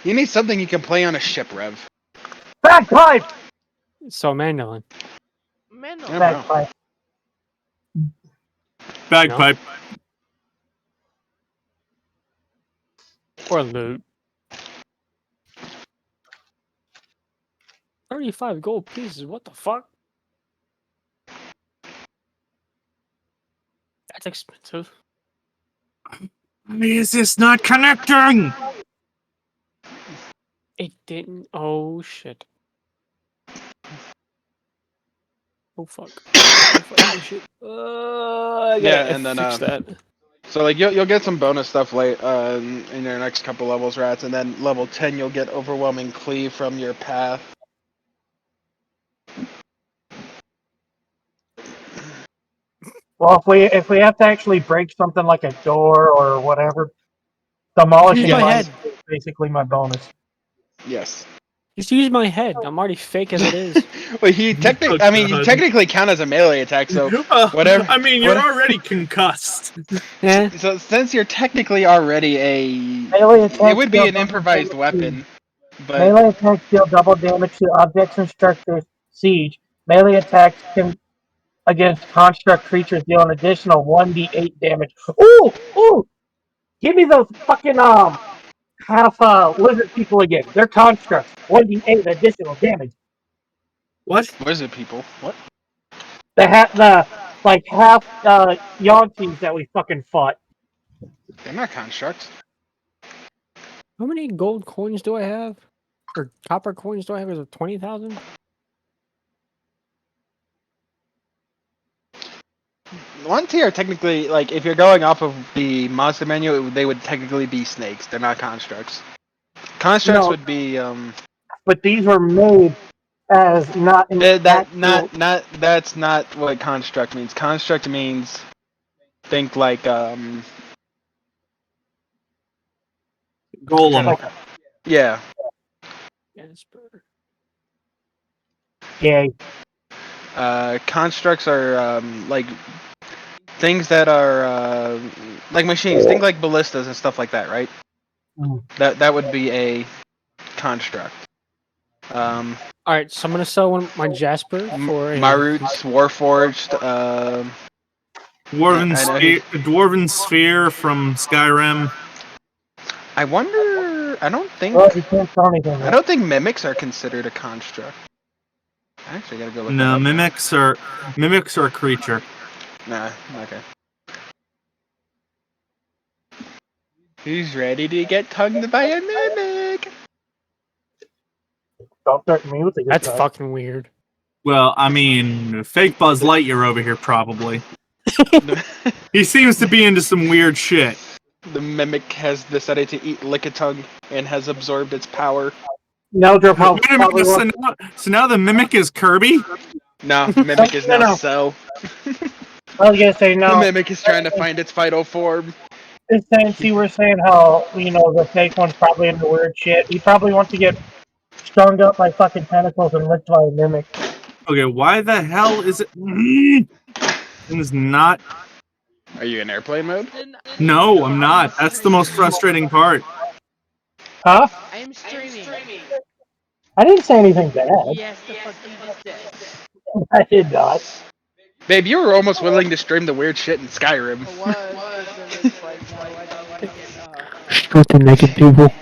You need something you can play on a ship, Rev. Bagpipe! So mandolin. I Mandolin. don't know. Bagpipe. Or loot. 35 gold pieces, what the fuck? That's expensive. Why is this not connecting? It didn't. Oh shit. Oh fuck. Oh, fuck. Oh shit. I gotta and then fix that. so like you'll get some bonus stuff late in your next couple levels, rats, and then level 10 you'll get overwhelming cleave from your path. Well, if we have to actually break something like a door or whatever, demolishing Use my mines head. is basically my bonus. Yes. Just use my head. I'm already fake as it is. Well, he technically, I mean, you God. technically count as a melee attack, so whatever. I mean, you're already concussed. Yeah. So since you're technically already Melee it attacks would be deal an double improvised damage weapon, but Melee attacks deal double damage to objects and structures. Siege. Melee attacks can against construct creatures deal an additional 1d8 damage. Ooh! Ooh! Give me those fucking half lizard people again. They're constructs. 1d8 additional damage. What? wizard people. What? The like half Yankees that we fucking fought. They're not constructs. How many gold coins do I have? Or copper coins do I have? Is it 20,000? One tier technically, like if you're going off of the monster menu, they would technically be snakes. They're not constructs. Constructs No. would be But these were made as not in that's not what construct means. Construct means think like Golem. yeah. Jasper. Yay. Constructs are like things that are like machines. Think like ballistas and stuff like that, right? Mm. That would be a construct. Alright, so I'm gonna sell one of my Jasper for a... Maroots, Warforged, Dwarven Sphere from Skyrim. I wonder. I don't Well, you can't tell anything. I don't think mimics are considered a construct. I actually gotta go look. No, that up. mimics are a creature. Nah. Okay. Who's ready to get tongued by a mimic? Don't start music. That's fucking weird. Well, I mean, fake Buzz Lightyear over here probably. He seems to be into some weird shit. The mimic has decided to eat Lickitung and has absorbed its power. Neldra Wait a minute, so now the mimic is Kirby? No, the mimic is now No. Cell. I was gonna say The no. mimic is trying to find its vital form. Since you were saying how the fake one's probably into weird shit, he probably wants to get strung up by fucking tentacles and licked by a mimic. Okay, why the hell is it? It is not. Are you in airplane mode? No, I'm not. That's the most frustrating part. Huh? I am streaming. I didn't say anything bad. Yes, the fuck you just did. I did not. Babe, you were almost willing to stream the weird shit in Skyrim. I was. But it's like, no, I don't want to get. Shoot the naked people.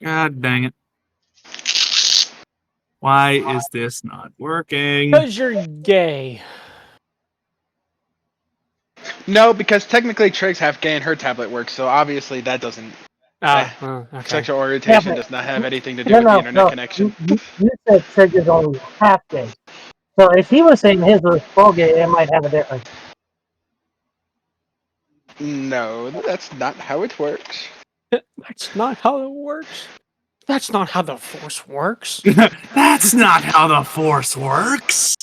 God dang it. Why is this not working? Because you're gay. No, because technically Trig's half gay and her tablet works, so obviously that doesn't. Okay. Sexual orientation Yeah, does not have anything to do No, with the no, internet no. connection. You said Trigger's only half gay. So if he was saying his was full gay, it might have a difference. No, that's not how it works. That's not how it works. That's not how the Force works. That's not how the Force works.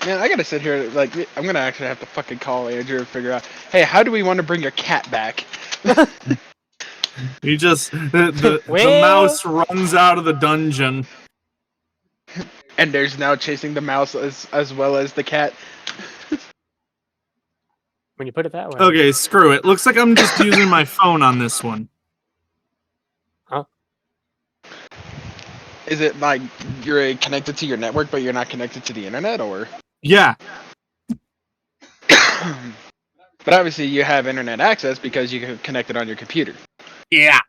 Man, I gotta sit here, like, I'm gonna actually have to fucking call Andrew and figure out, hey, how do we want to bring your cat back? You just, the Well- mouse runs out of the dungeon. And there's now chasing the mouse as well as the cat. When you put it that way. Okay, screw it. Looks like I'm just using my phone on this one. Is it like you're connected to your network, but you're not connected to the internet, or? Yeah. But obviously, you have internet access because you can connect it on your computer. Yeah.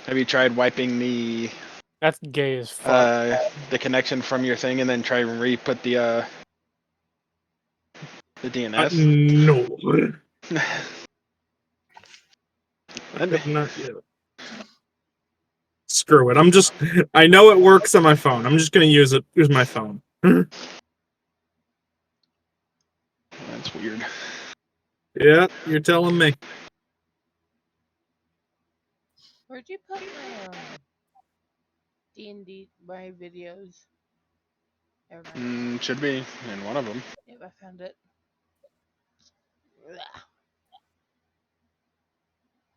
Have you tried wiping the That's gay as fuck. connection from your thing and then try and re-put the DNS? No. I And- have not yet. Screw it. I know it works on my phone. I'm just gonna use my phone. That's weird. Yeah, you're telling me. Where'd you put my D&D my videos? Never mind. Should be in one of them. Yep, I found it.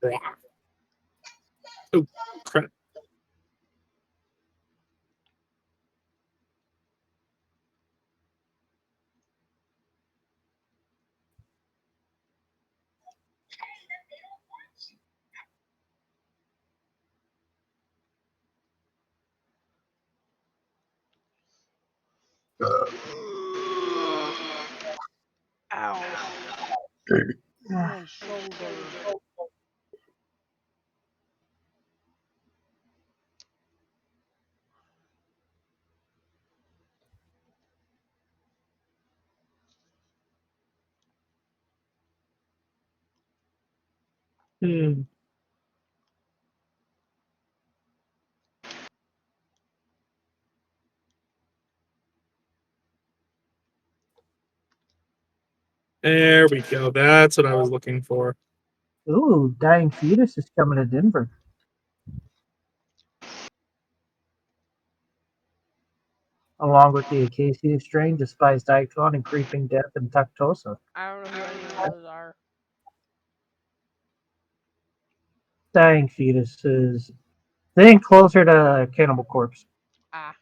Ugh. Oh, crap. Ow. My shoulder. Hmm. There we go. That's what I was looking for. Ooh, Dying Fetus is coming to Denver. Along with the Acacia strain, Despised Icon, and Creeping Death and Tuctosa. I don't know who any of those are. Dying Fetus is think closer to Cannibal Corpse. Ah.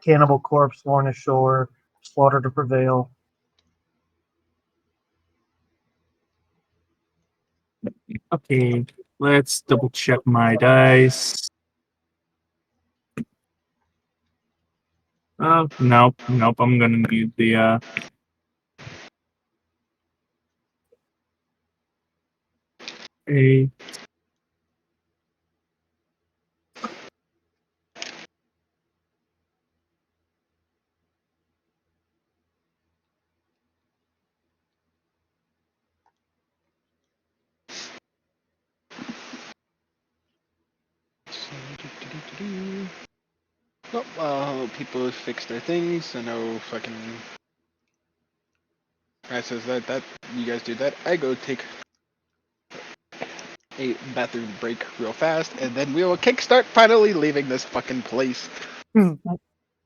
Cannibal Corpse, Lorna Shore, Slaughter to Prevail. Okay, let's double check my dice. Nope. I'm gonna need the a. Well, people fix their things. I know fucking. I says that you guys do that. I go take a bathroom break real fast, and then we will kickstart finally leaving this fucking place.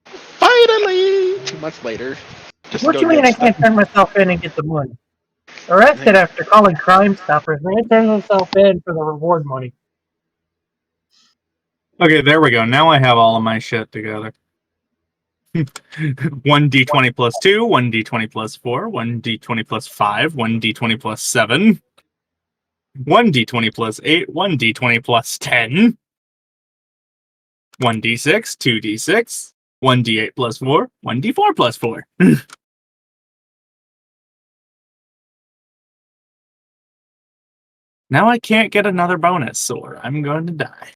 Finally, 2 months later. Just to What go you mean get I stuff. can't turn myself in and get the money? Arrested after calling Crime Stoppers. Man, turn himself in for the reward money. Okay, there we go. Now I have all of my shit together. 1d20 plus 2, 1d20 plus 4, 1d20 plus 5, 1d20 plus 7, 1d20 plus 8, 1d20 plus 10, 1d6, 2d6, 1d8 plus 4, 1d4 plus 4. Now I can't get another bonus, or I'm going to die.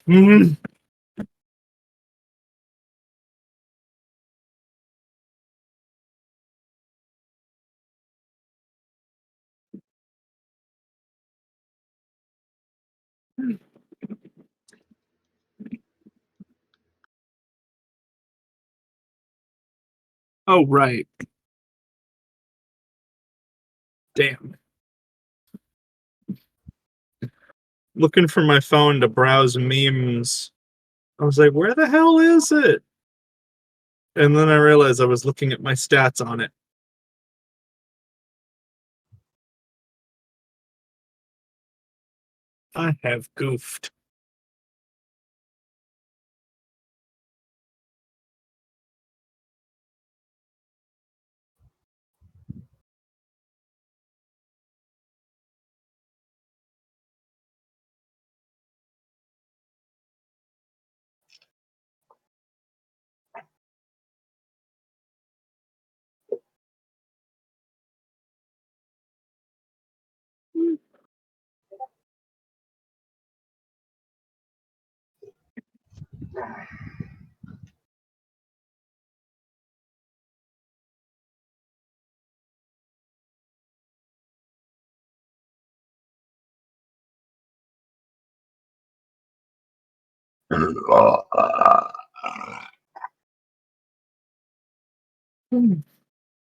Oh, right. Damn. Looking for my phone to browse memes. I was like, where the hell is it? And then I realized I was looking at my stats on it. I have goofed.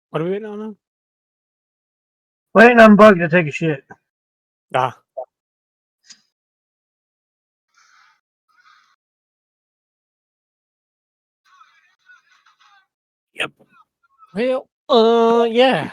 What are we waiting on now? Waiting on Bug to take a shit. Ah. Yep. Well, yeah.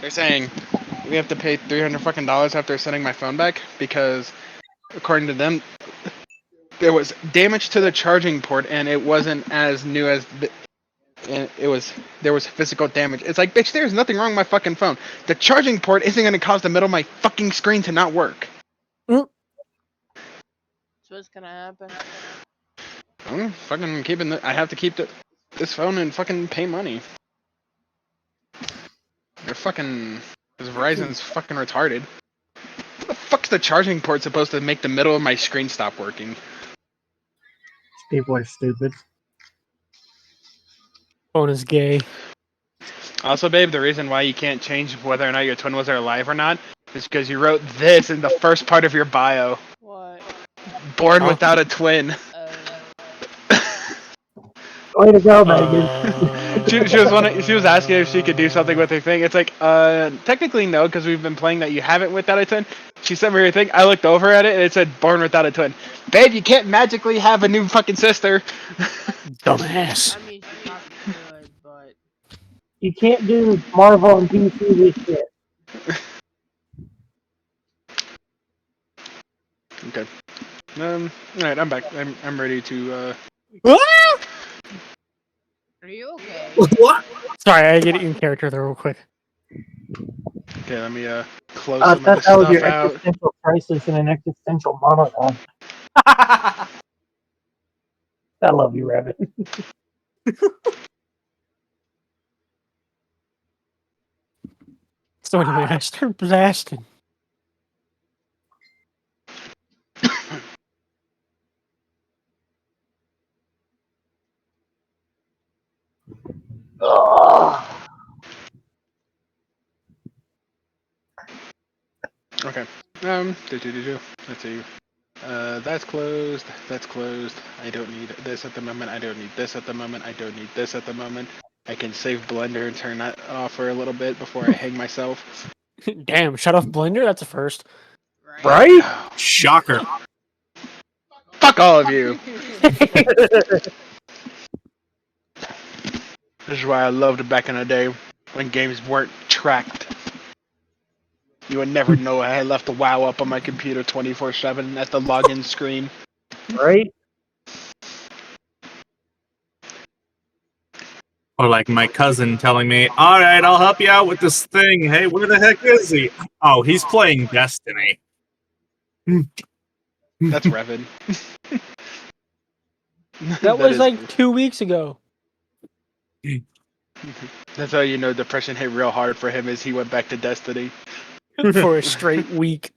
They're saying we have to pay $300 fucking after sending my phone back because, according to them, there was damage to the charging port and it wasn't as new as and there was physical damage. It's like, bitch, there's nothing wrong with my fucking phone. The charging port isn't gonna cause the middle of my fucking screen to not work. So what's gonna happen? I'm fucking keeping I have to keep this phone and fucking pay money. They're fucking. Because Verizon's fucking retarded. What the fuck's the charging port supposed to make the middle of my screen stop working? People are stupid. Phone is gay. Also, babe, the reason why you can't change whether or not your twin was alive or not is because you wrote this in the first part of your bio. What? Born Huh? without a twin. Way to go, Megan. She was asking if she could do something with her thing. It's like, technically no, because we've been playing that you haven't without a twin. She sent me her thing. I looked over at it and it said born without a twin. Babe, you can't magically have a new fucking sister. Dumbass. I mean, she probably could, but You can't do Marvel and DC this shit. Okay. Alright, I'm back. I'm ready to, are you okay? What? Sorry, I get in character there real quick. Okay, let me, close I some of thought this that was stuff your out. existential crisis and an existential monologue. I love you, Rabbit. So anyway, I start blasting. Okay. Let's see. That's closed. That's closed. I don't need this at the moment. I don't need this at the moment. I don't need this at the moment. I can save Blender and turn that off for a little bit before I hang myself. Damn, shut off Blender? That's a first. Right? Shocker. Fuck all of you. This is why I loved back in the day when games weren't tracked. You would never know I had left a WoW up on my computer 24/7 at the login screen. Right? Or like my cousin telling me, "All right, I'll help you out with this thing. Hey, where the heck is he? Oh, he's playing Destiny." That's Revan. That was is- like 2 weeks ago. That's how you know depression hit real hard for him. Is he went back to Destiny. For a straight week.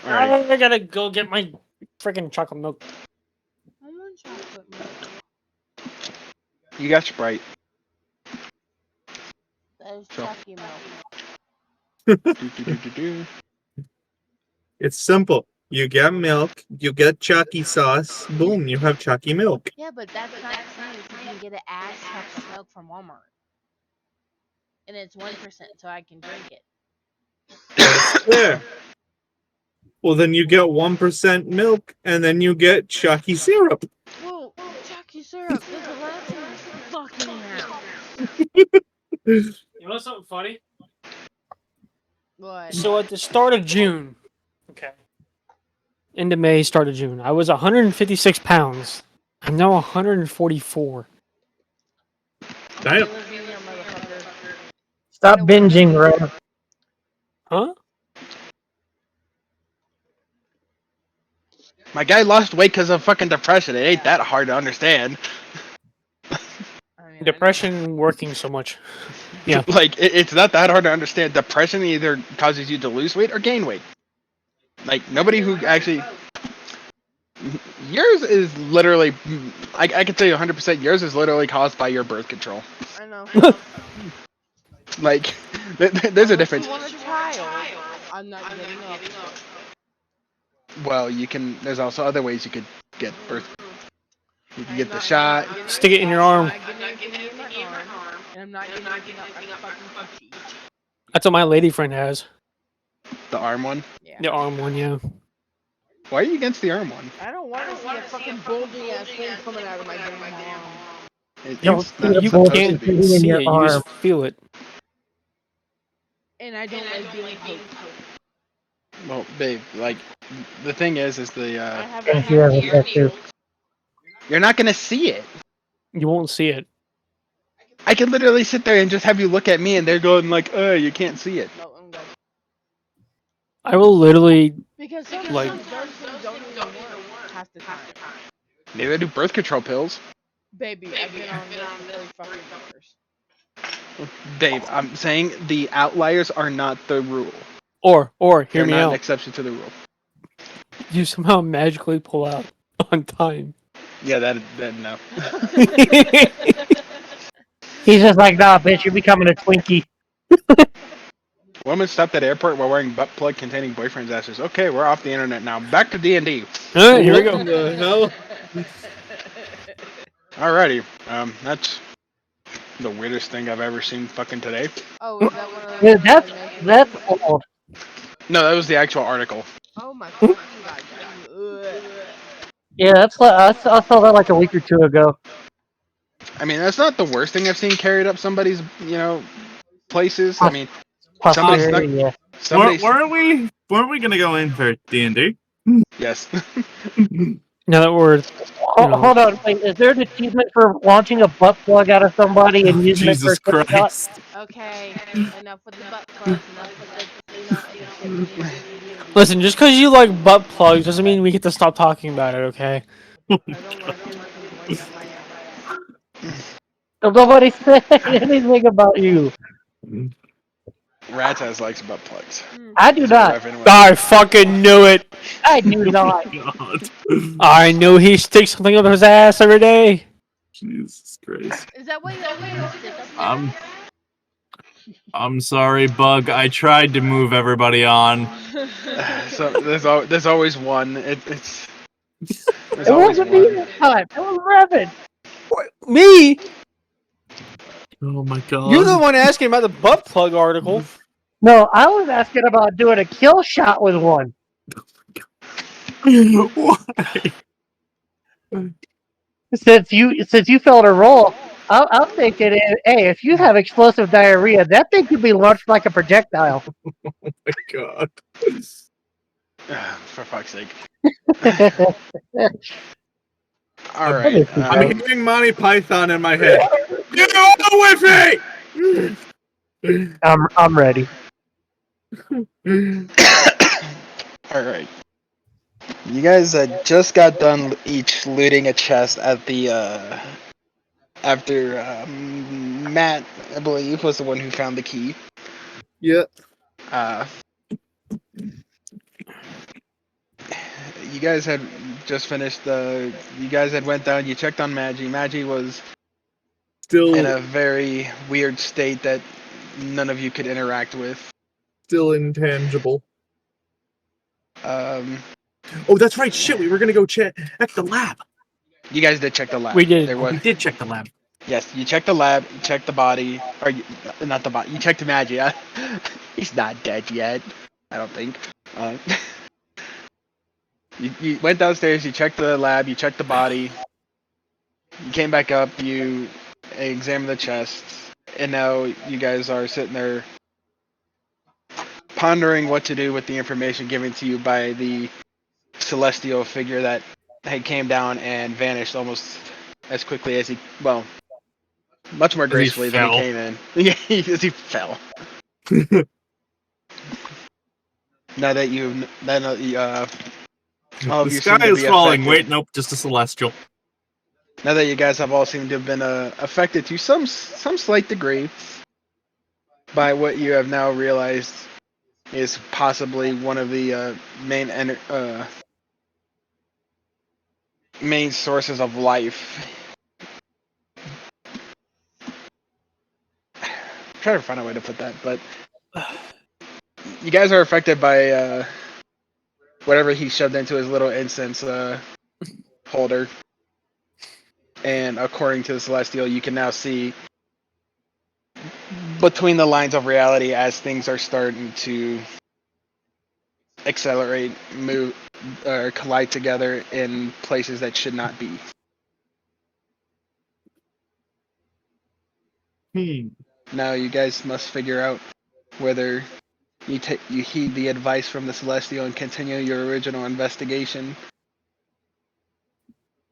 Alright. I gotta go get my freaking chocolate milk. I want chocolate milk. You got Sprite. That is So- Chucky milk. Do. It's simple. You get milk, you get Chucky sauce, boom, you have Chucky milk. Yeah, but that's not the same as you can get an ass chocolate milk from Walmart. And it's 1%, so I can drink it. There. Well, then you get 1% milk, and then you get Chucky syrup. Whoa, Chucky syrup, that's the last thing you fucking have. You know something funny? What? So at the start of June, okay, into May, start of June, I was 156 pounds. I'm now 144. Damn. Stop binging, bro. Huh? My guy lost weight because of fucking depression. It ain't that hard to understand. I mean, Depression working so much. Yeah. Like it's not that hard to understand. Depression either causes you to lose weight or gain weight. Like nobody who actually. Yours is literally. I can tell you 100%. Yours is literally caused by your birth control. I know. Like, there's a difference. Unless you want a child, I'm not getting up. Well, you can. There's also other ways you could get birth. You can get the shot. Stick it in your arm. I'm not getting anything in my arm, and I'm not getting anything up my fucking coochie. That's what my lady friend has. The arm one. Yeah. The arm one, yeah. Why are you against the arm one? I don't want to see a fucking bulging ass thing coming out of my damn arm. Don't It's see not a You supposed bulging to can't be. in see your it, you arm. just feel it. And I don't like being poked. Well, babe, like the thing is the I have And she has a tattoo. you're not gonna see it. You won't see it. I could literally sit there and just have you look at me, and they're going like, you can't see it." No, I'm good. I will literally. Because Like- sometimes those things don't even work half the time. Neither do birth control pills. Baby, I've been on this for 3 fucking years. Babe, I'm saying the outliers are not the rule. Or, hear They're me not an out. exception to the rule. You somehow magically pull out on time. Yeah, that no. He's just like, nah, bitch, you're becoming a Twinkie. Woman stopped at airport while wearing butt plug containing boyfriend's ashes. Okay, we're off the internet now. Back to D&D. Alright, here we What go. the hell? Alrighty. That's the weirdest thing I've ever seen fucking today. Oh, is that one of Yeah, those that's old. No, that was the actual article. Oh my fucking god. Ugh. Yeah, that's like, I saw that like a week or two ago. I mean, that's not the worst thing I've seen carried up somebody's, places. I mean, Somebody Posterity, yeah. somebody. Weren't we gonna go in for D&D? Yes. Now that we're. know. Hold on, wait, is there an achievement for launching a butt plug out of somebody and using Jesus it for a quick shot? Christ. Okay, enough with the butt plugs, enough with the, you know, Listen, just because you like butt plugs doesn't mean we get to stop talking about it, okay? I don't like it. Nobody said anything about you. Rataz likes butt plugs. I do not. I fucking knew it. I do not. God. I knew he sticks something up his ass every day. Jesus Christ. Is that what you always stick up there? I'm sorry, Bug. I tried to move everybody on. So there's always one. It's there's It always wasn't me one. this time. It was Revan. Me? Oh my god. You're the one asking about the butt plug article. No, I was asking about doing a kill shot with one. Why? Since you failed to roll, I'm thinking, hey, if you have explosive diarrhea, that thing could be launched like a projectile. Oh my god. For fuck's sake. All I'm- right. I'm hearing Monty Python in my head. Get on with me! I'm ready. All right. You guys just got done each looting a chest at the after Matt, I believe, was the one who found the key. Yeah. You guys had just finished the. You guys had went down. You checked on Magi. Magi was Still, in a very weird state that none of you could interact with. still intangible. Um, Oh, that's right. Shit, we were gonna go check the lab. you guys did check the lab. We did. There Oh, was, we did check the lab. yes, you checked the lab. You checked the body, or not the body. You checked Magi. He's not dead yet. I don't think. You went downstairs. You checked the lab. You checked the body. You came back up. You examined the chests, and now you guys are sitting there pondering what to do with the information given to you by the celestial figure that had came down and vanished almost as quickly as he, well, much more As he gracefully than he fell. came in. As he fell. Now that you, then all of The you seem sky to is be falling. affected. Wait, nope, just a celestial. Now that you guys have all seemed to have been affected to some slight degree by what you have now realized is possibly one of the main sources of life. I'm trying to find a way to put that, but you guys are affected by whatever he shoved into his little incense holder. And according to the Celestial, you can now see between the lines of reality as things are starting to accelerate, move, or collide together in places that should not be. Now you guys must figure out whether you heed the advice from the Celestial and continue your original investigation,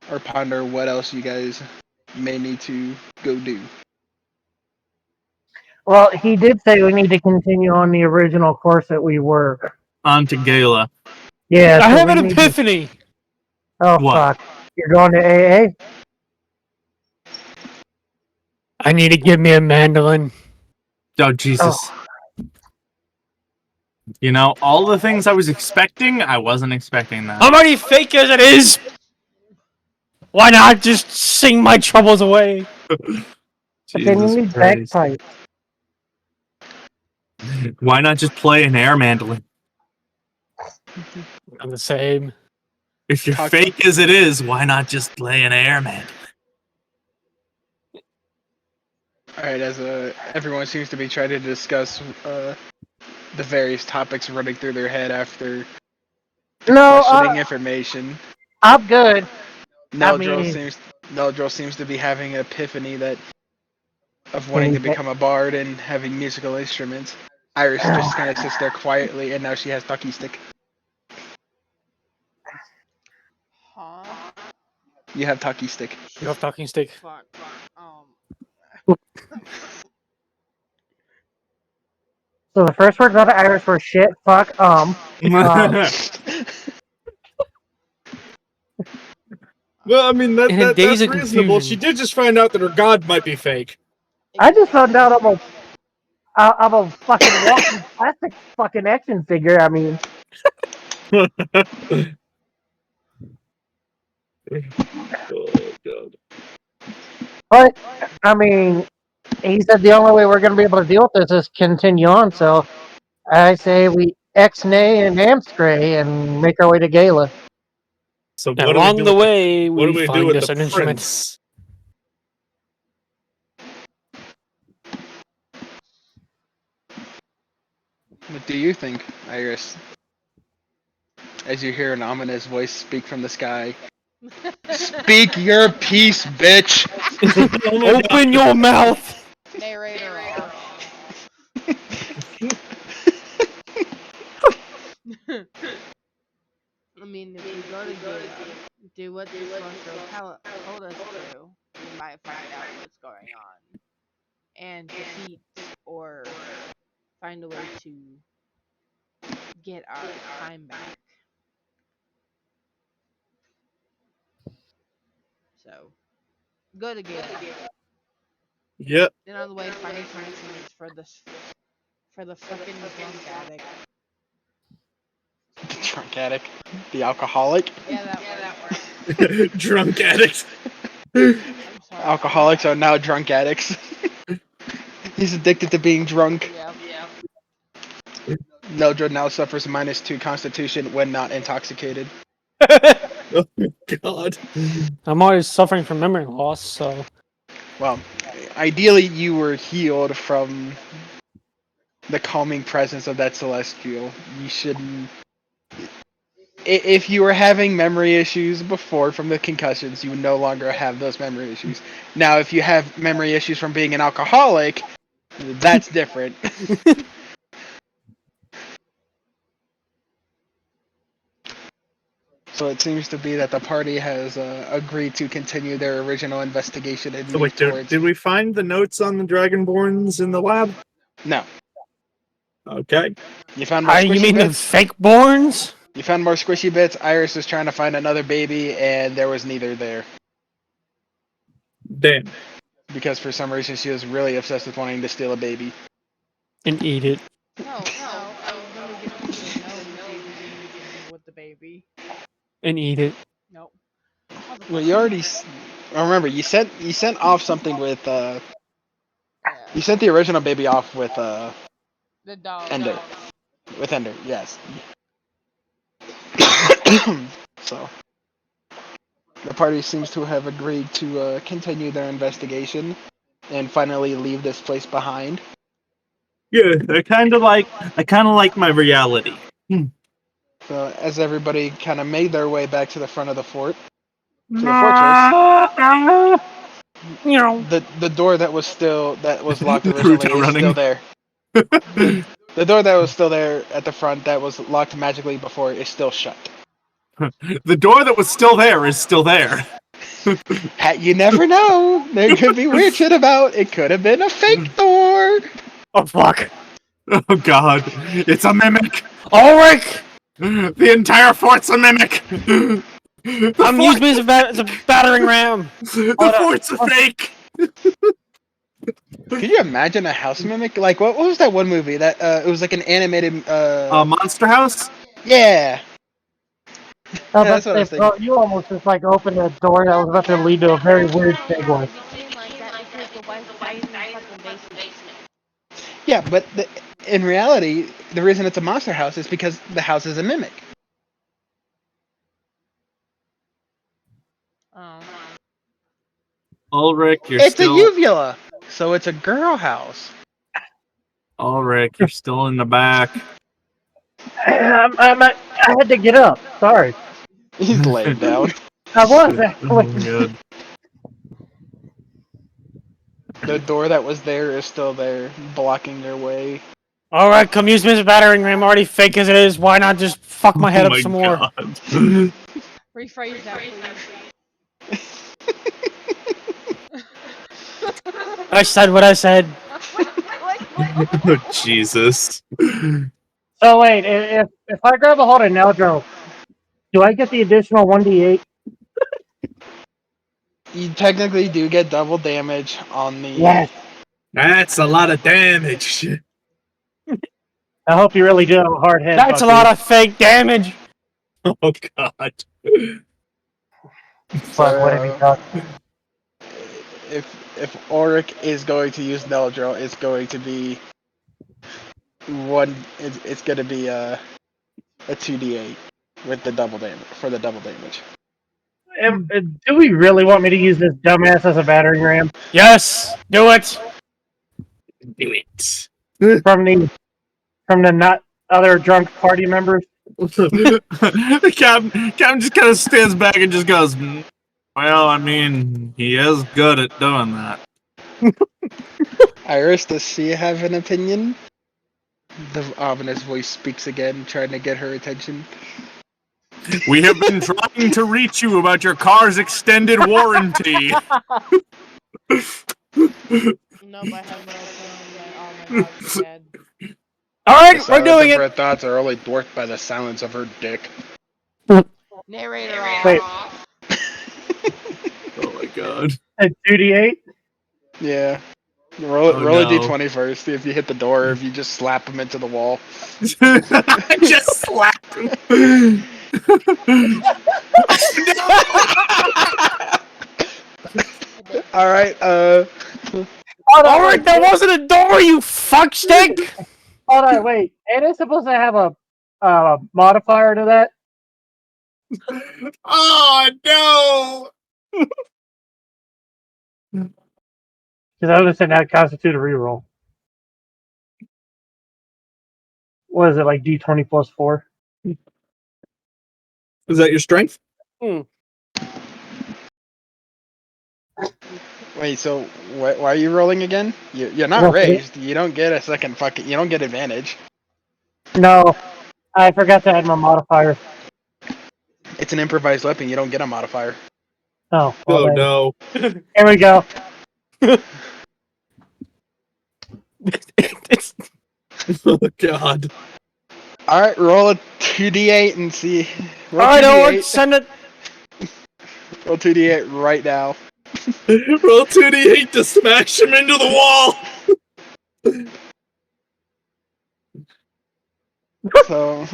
or ponder what else you guys may need to go do. Well, he did say we need to continue on the original course that we were. On to Gala. Yeah. I so have we an need to- epiphany. Oh What? fuck! You're going to AA? I need to give me a mandolin. Oh, Jesus. You know, all the things I was expecting, I wasn't expecting that. I'm already fake as it is. Why not just sing my troubles away? Then you Jesus need Christ. bagpipes. Why not just play an air mandolin? I'm the same. If you're Talk- fake as it is, why not just play an air mandolin? All right, as everyone seems to be trying to discuss the various topics running through their head after No, questioning information. I'm good. Neldril seems to be having an epiphany that of wanting to become a bard and having musical instruments. Iris just kind of sits there quietly, and now she has Tucky Stick. Huh? You have Tucky Stick. You have talking stick. Fuck. So the first words out of Iris were shit, fuck, Well, I mean, In a daze that's of reasonable. confusion. She did just find out that her god might be fake. I just found out I'm a fucking walking plastic fucking action figure. I mean, Oh, God. but I mean, he said the only way we're going to be able to deal with this is continue on. So I say we ex-nay and amstray and make our way to Gala. So And what do we along do the with way, what do we we do find with us the an instrument. prince? What do you think, Iris? As you hear an ominous voice speak from the sky. Speak your piece, bitch! Oh my God. Open your mouth. Narrator off. I mean, if we go to Gala, do what this one girl told us to. We might find out what's going on and defeat or find a way to get our time back. So, go to Gala. Yep. And on the way, find some keys for the fucking drunk addict. The drunk addict. The alcoholic. Yeah, that one. Drunk addict. I'm sorry. Alcoholics are now drunk addicts. He's addicted to being drunk. Yep. Neldra now suffers -2 constitution when not intoxicated. Oh my god. I'm always suffering from memory loss, so Well, ideally you were healed from the calming presence of that celestial. You shouldn't. If you were having memory issues before from the concussions, you would no longer have those memory issues. Now, if you have memory issues from being an alcoholic, that's different. So it seems to be that the party has agreed to continue their original investigation and So move wait, towards. did we find the notes on the Dragonborns in the lab? No, Okay. you found more you squishy mean the bits. fake borns? You found more squishy bits. Iris is trying to find another baby, and there was neither there Damn. because for some reason she was really obsessed with wanting to steal a baby. And eat it. No, I was gonna give it to the gnome and see if he can do something with the baby. And eat it. Nope. Well, you already. Remember, you sent off something with. Yeah. You sent the original baby off with The dog. Ender. With Ender, yes. So, the party seems to have agreed to continue their investigation and finally leave this place behind. Yeah, I kind of like my reality. So, as everybody kind of made their way back to the front of the fort, to the fortress, the door that was locked originally Naruto is running. still there. The door that was still there at the front that was locked magically before is still shut. The door that was still there is still there. You never know. There could be weird shit about. It could have been a fake door. Oh fuck. Oh god, it's a mimic. Ulrich! The entire fort's a mimic. I'm using it as a battering ram. The fort's a fake. Could you imagine a house mimic? Like what was that one movie that it was like an animated Monster House. yeah. No, Yeah, that's what I was thinking. you almost just like opened a door that was about to lead to a very weird segue. It became like that because the wife died in the fucking basement. Yeah, but in reality, the reason it's a monster house is because the house is a mimic. Oh. Ulrich, you're It's still. a uvula, so it's a girl house. Ulrich, you're still in the back. I had to get up. Sorry. He's laying down. I was Oh actually. my god. The door that was there is still there, blocking their way. Alright, come use me as a battering ram. Already fake as it is. Why not just fuck my head Oh up my some more? god. Rephrase that, please. I said what I said. Oh, Jesus. So wait, if I grab a hold of Neldro, do I get the additional 1d8? You technically do get double damage on the. Yes. That's a lot of damage. I hope you really do have a hard head. That's a lot of fake damage. Oh god. Fuck, what have you done? If Auric is going to use Neldro, it's going to be one. It's going to be a 2d8 with the double damage for the double damage. Do we really want me to use this dumbass as a battering ram Yes, do it. Do it. from the not other drunk party members? Captain just kind of stands back and just goes, well, I mean, he is good at doing that. Iris, does she have an opinion? The ominous voice speaks again, trying to get her attention. We have been trying to reach you about your car's extended warranty. Nope, I have no phone yet. All my dogs are dead. All The right, we're silence doing of it. her thoughts are only dwarfed by the silence of her dick. Narrator off. Wait. Oh my god. At 2d8? Yeah. Roll Oh, roll a no. d20 first. See if you hit the door or if you just slap him into the wall. I just slapped him. All right. Hold on, Ulrich, wait. that wasn't a door, you fuckstick. Hold on, wait. Ain't it supposed to have a modifier to that? Oh no! Because I would have said that constitute a reroll. What is it, like d20 plus 4? Is that your strength? Wait. So why are you rolling again? You're not Well, raised. You don't get a second fucking. You don't get advantage. No, I forgot to add my modifier. It's an improvised weapon. You don't get a modifier. Oh, well Oh then. no. Here we go. It's Oh god. All right. Roll a 2d8 and see. Roll all right, 2d8. Ulrich, send it. Roll 2d8 right now. Roll 2d8 to smash him into the wall. So,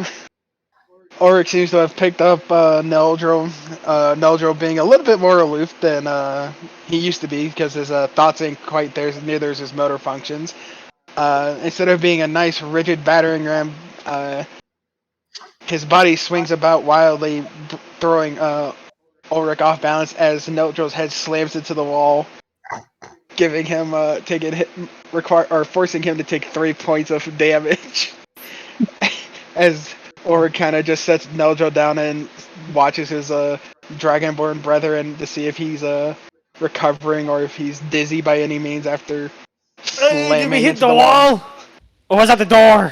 Ulrich seems to have picked up Neldro. Neldro being a little bit more aloof than he used to be because his thoughts ain't quite there, neither is his motor functions. Instead of being a nice rigid battering ram, his body swings about wildly, throwing Ulrich off balance as Neldro's head slams into the wall, giving him forcing him to take 3 points of damage. As Ulrich kind of just sets Neldro down and watches his Dragonborn brethren to see if he's recovering or if he's dizzy by any means after Hey, did we slamming hit into the wall? Or was that the door?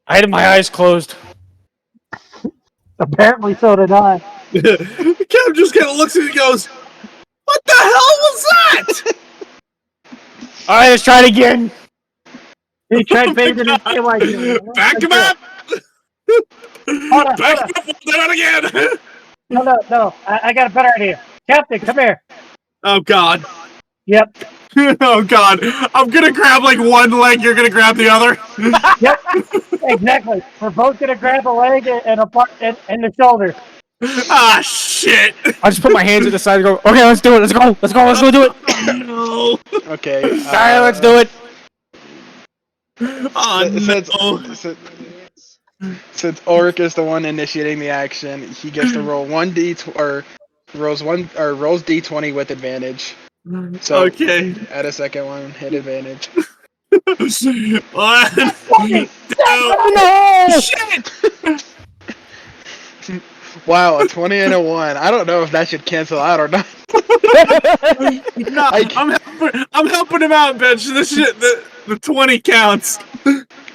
I had my eyes closed. Apparently so did I. Kev just kind of looks at it and goes, "What the hell was that?" All right, let's try it again. He tried phasing his tail like Back him up! Hold on, Back hold him up! We'll do that again! No. I got a better idea. Captain, come here. Oh god. Yep. Oh god. I'm gonna grab like one leg, you're gonna grab the other. Yep. Exactly. We're both gonna grab a leg and a part and the shoulder. Ah shit! I just put my hands at the side and go, okay, let's do it. Let's go. Let's go do it. No! Okay. All right, let's do it. Oh no! Since Ulrich is the one initiating the action, he gets to roll rolls d20 with advantage. So Okay. add a second one, hit advantage. 1, 2, No! shit! Wow, a 20 and a 1. I don't know if that should cancel out or not. No, I'm helping him out, bitch. This shit, the 20 counts.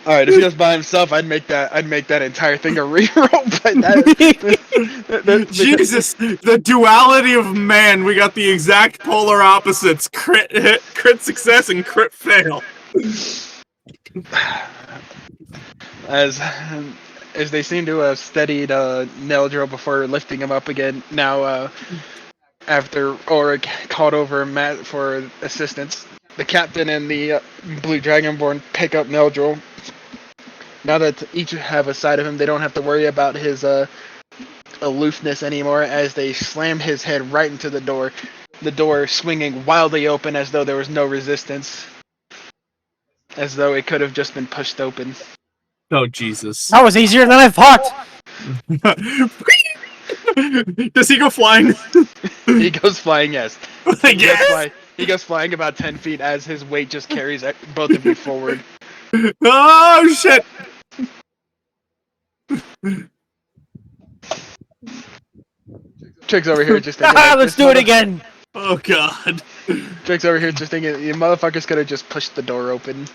All right, if he was by himself, I'd make that entire thing a reroll. But Jesus, the duality of man. We got the exact polar opposites: crit hit, crit success, and crit fail. as they seem to have steadied Neldro before lifting him up again. Now, after Ulrich called over Matt for assistance, the captain and the Blue Dragonborn pick up Neldro. Now that each have a side of him, they don't have to worry about his aloofness anymore as they slam his head right into the door swinging wildly open as though there was no resistance, as though it could have just been pushed open. Oh Jesus! That was easier than I thought. Does he go flying? He goes flying, yes. Yes. He goes flying about 10 feet as his weight just carries both of you forward. Oh shit! Trick's over here just thinking. Like, Let's do it again. Oh god! Trick's over here just thinking, you motherfuckers could have just pushed the door open.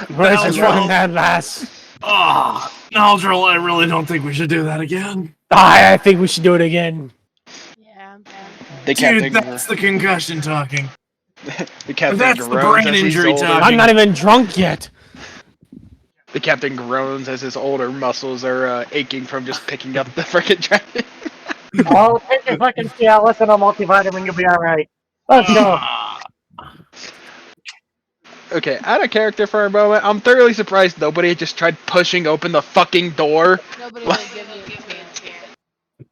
Let's just run Naldril. that last. Ah, Naldril, I really don't think we should do that again. I think we should do it again. Yeah. The Dude, captain, that's the concussion talking. the captain That's the groans brain as he's injury older. talking. I'm not even drunk yet. The captain groans as his older muscles are aching from just picking up the frickin' dragon. Oh, take your fucking Cialis and a multivitamin, you'll be alright. Let's go. Ah. Okay, out of character for a moment, I'm thoroughly surprised nobody just tried pushing open the fucking door. Nobody will give you a chance.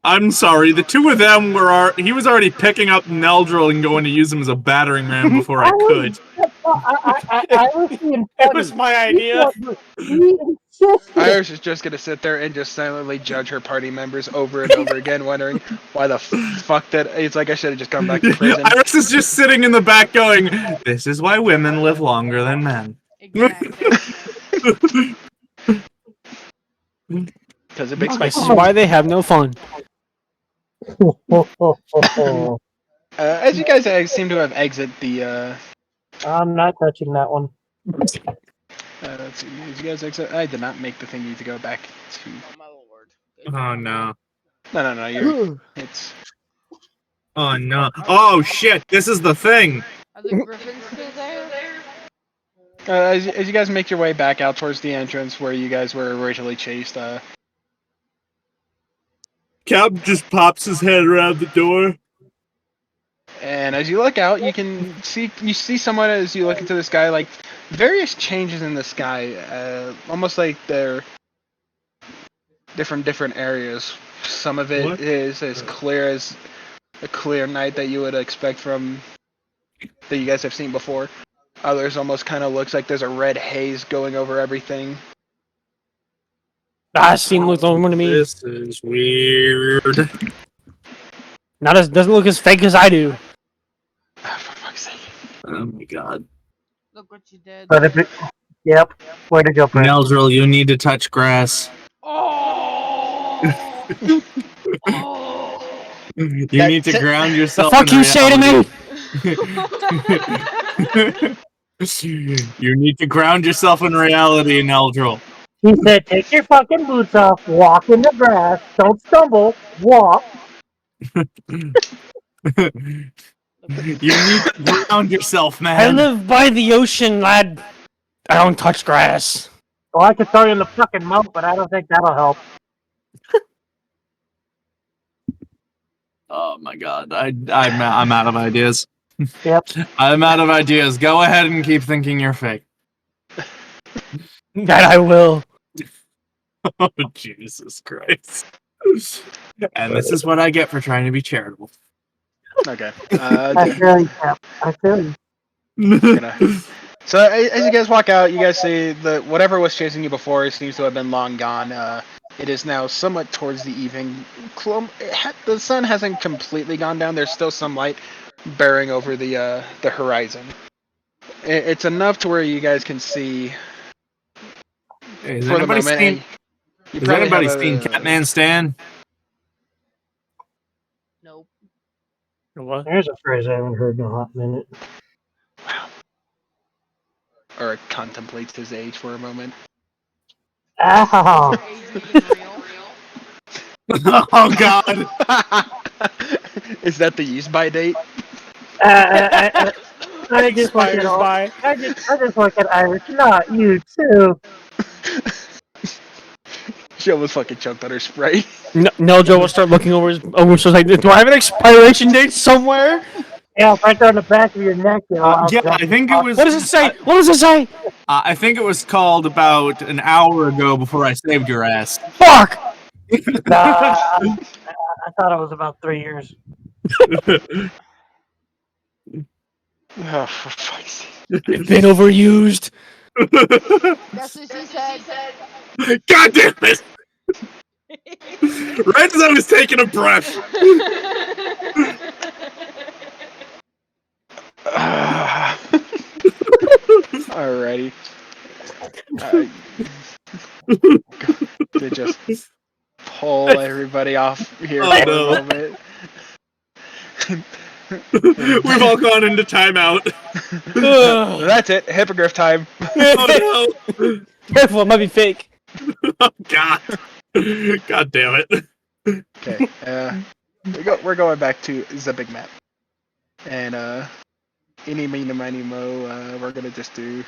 I'm sorry, the two of them were. He was already picking up Neldril and going to use him as a battering ram before I could. I was being It funny. was my idea. He insisted. Iris is just gonna sit there and just silently judge her party members over and over again, wondering why the fuck that. It's like I should have just gone back to prison. Iris is just sitting in the back going, "This is why women live longer than men." Exactly. Because it makes my. This is why they have no fun. As you guys seem to have exited the. I'm not touching that one. Let's see. As you guys exit, I did not make the thing you need to go back to. Oh my lord. Oh no! No. You're. It's. Oh no! Oh shit! This is the thing. Are the griffins still there? As you guys make your way back out towards the entrance where you guys were originally chased, Cap just pops his head around the door. and as you look out, you see someone as you look into the sky, like various changes in the sky, almost like they're from different areas. Some of it What? is as clear as a clear night that you would expect from that you guys have seen before. Others almost kind of looks like there's a red haze going over everything. That scene looks normal to me. This is weird. Doesn't look as fake as I do. Ah, for fuck's sake. Oh my god. Look what you did. But if it, yep. Way to go, Brent. Neldril, you need to touch grass. Oh! Oh! You need to ground The yourself. fuck in you say to me? reality. You need to ground yourself in reality, Neldril. He said, take your fucking boots off, walk in the grass, don't stumble, walk. You need to ground yourself, I man. live by the ocean, lad. I don't touch grass. Well, I could throw you in the fucking mouth, but I don't think that'll help. Oh my god, I'm out of ideas. Yep. I'm out of ideas. Go ahead and keep thinking you're fake. That I will. Oh Jesus Christ! And this is what I get for trying to be charitable. Okay. I feel you, Cap. I feel you. So as you guys walk out, you guys see that whatever was chasing you before seems to have been long gone. It is now somewhat towards the evening. The sun hasn't completely gone down. There's still some light bearing over the horizon. It's enough to where you guys can see Hey, has for the anybody moment. seen, You has probably anybody have seen Catman Stan? Nope. What? There's a phrase I haven't heard in a hot minute. Or contemplates his age for a moment. Ow! Your age being real. Oh God! Is that the use by date? I just look at all. I just look at Irish, not you too. She almost fucking choked on her Sprite. Neljo will start looking over his. Oh, so like, do I have an expiration date somewhere? Yeah, right there on the back of your neck. You know, Yeah, I think it was. What does it say? What does it say? I think it was called about an hour ago before I saved your ass. Fuck! Nah, I thought it was about 3 years. Oh, for fuck's sake. It's been overused. That's what she said. God damn it! Right as I was taking a breath. Alrighty. To just pull everybody off here Oh, for no. a moment. We've all gone into timeout. Ugh. That's it. Hippogriff time. Oh no! Careful, it might be fake. Oh god! God damn it! Okay. We're going back to the big map. And eeny, meeny, miny, mo. We're gonna just do.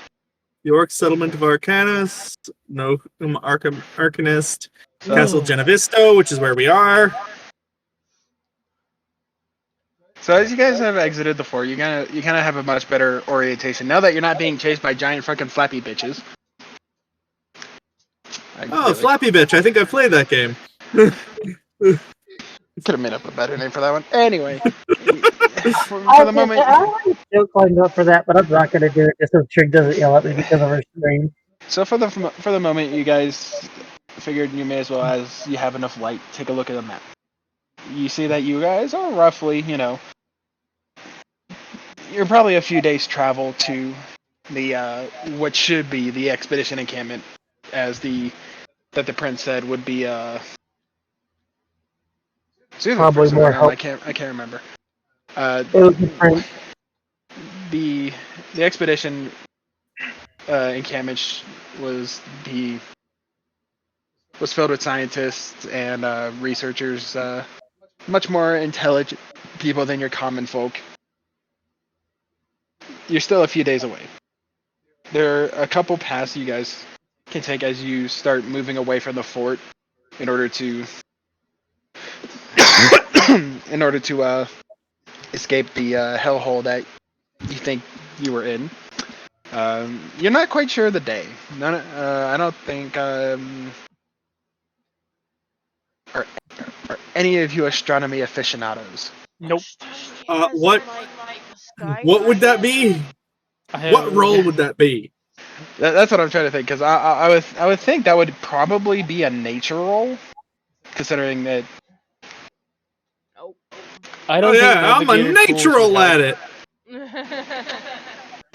York settlement of Arcanus, Novum Arcanist, So, Castle Genevisto, which is where we are. so as you guys have exited the fort, you kind of have a much better orientation now that you're not being chased by giant fucking flappy bitches. Oh, Flappy Bitch! I think I played that game. Could have made up a better name for that one. Anyway, for I the moment, already still signed up for that, but I'm not going to do it just so Trig doesn't yell at me because of her stream. so for the moment, you guys figured you may as well, as you have enough light, take a look at the map. You see that you guys are roughly, you're probably a few days travel to the what should be the expedition encampment, as the prince said would be it's either Probably the first or more the help. I can't remember. It was different. The expedition encampment was filled with scientists and researchers, much more intelligent people than your common folk. You're still a few days away. There are a couple paths you guys can take as you start moving away from the fort in order to escape the hellhole that you think you were in. You're not quite sure of the day. I don't think. Are any of you astronomy aficionados? Nope. What would that be? What role would that be? That's what I'm trying to think, because I would think that would probably be a nature role, considering that. Nope. I Oh don't think yeah, I'm a navigator tools natural would at help. it.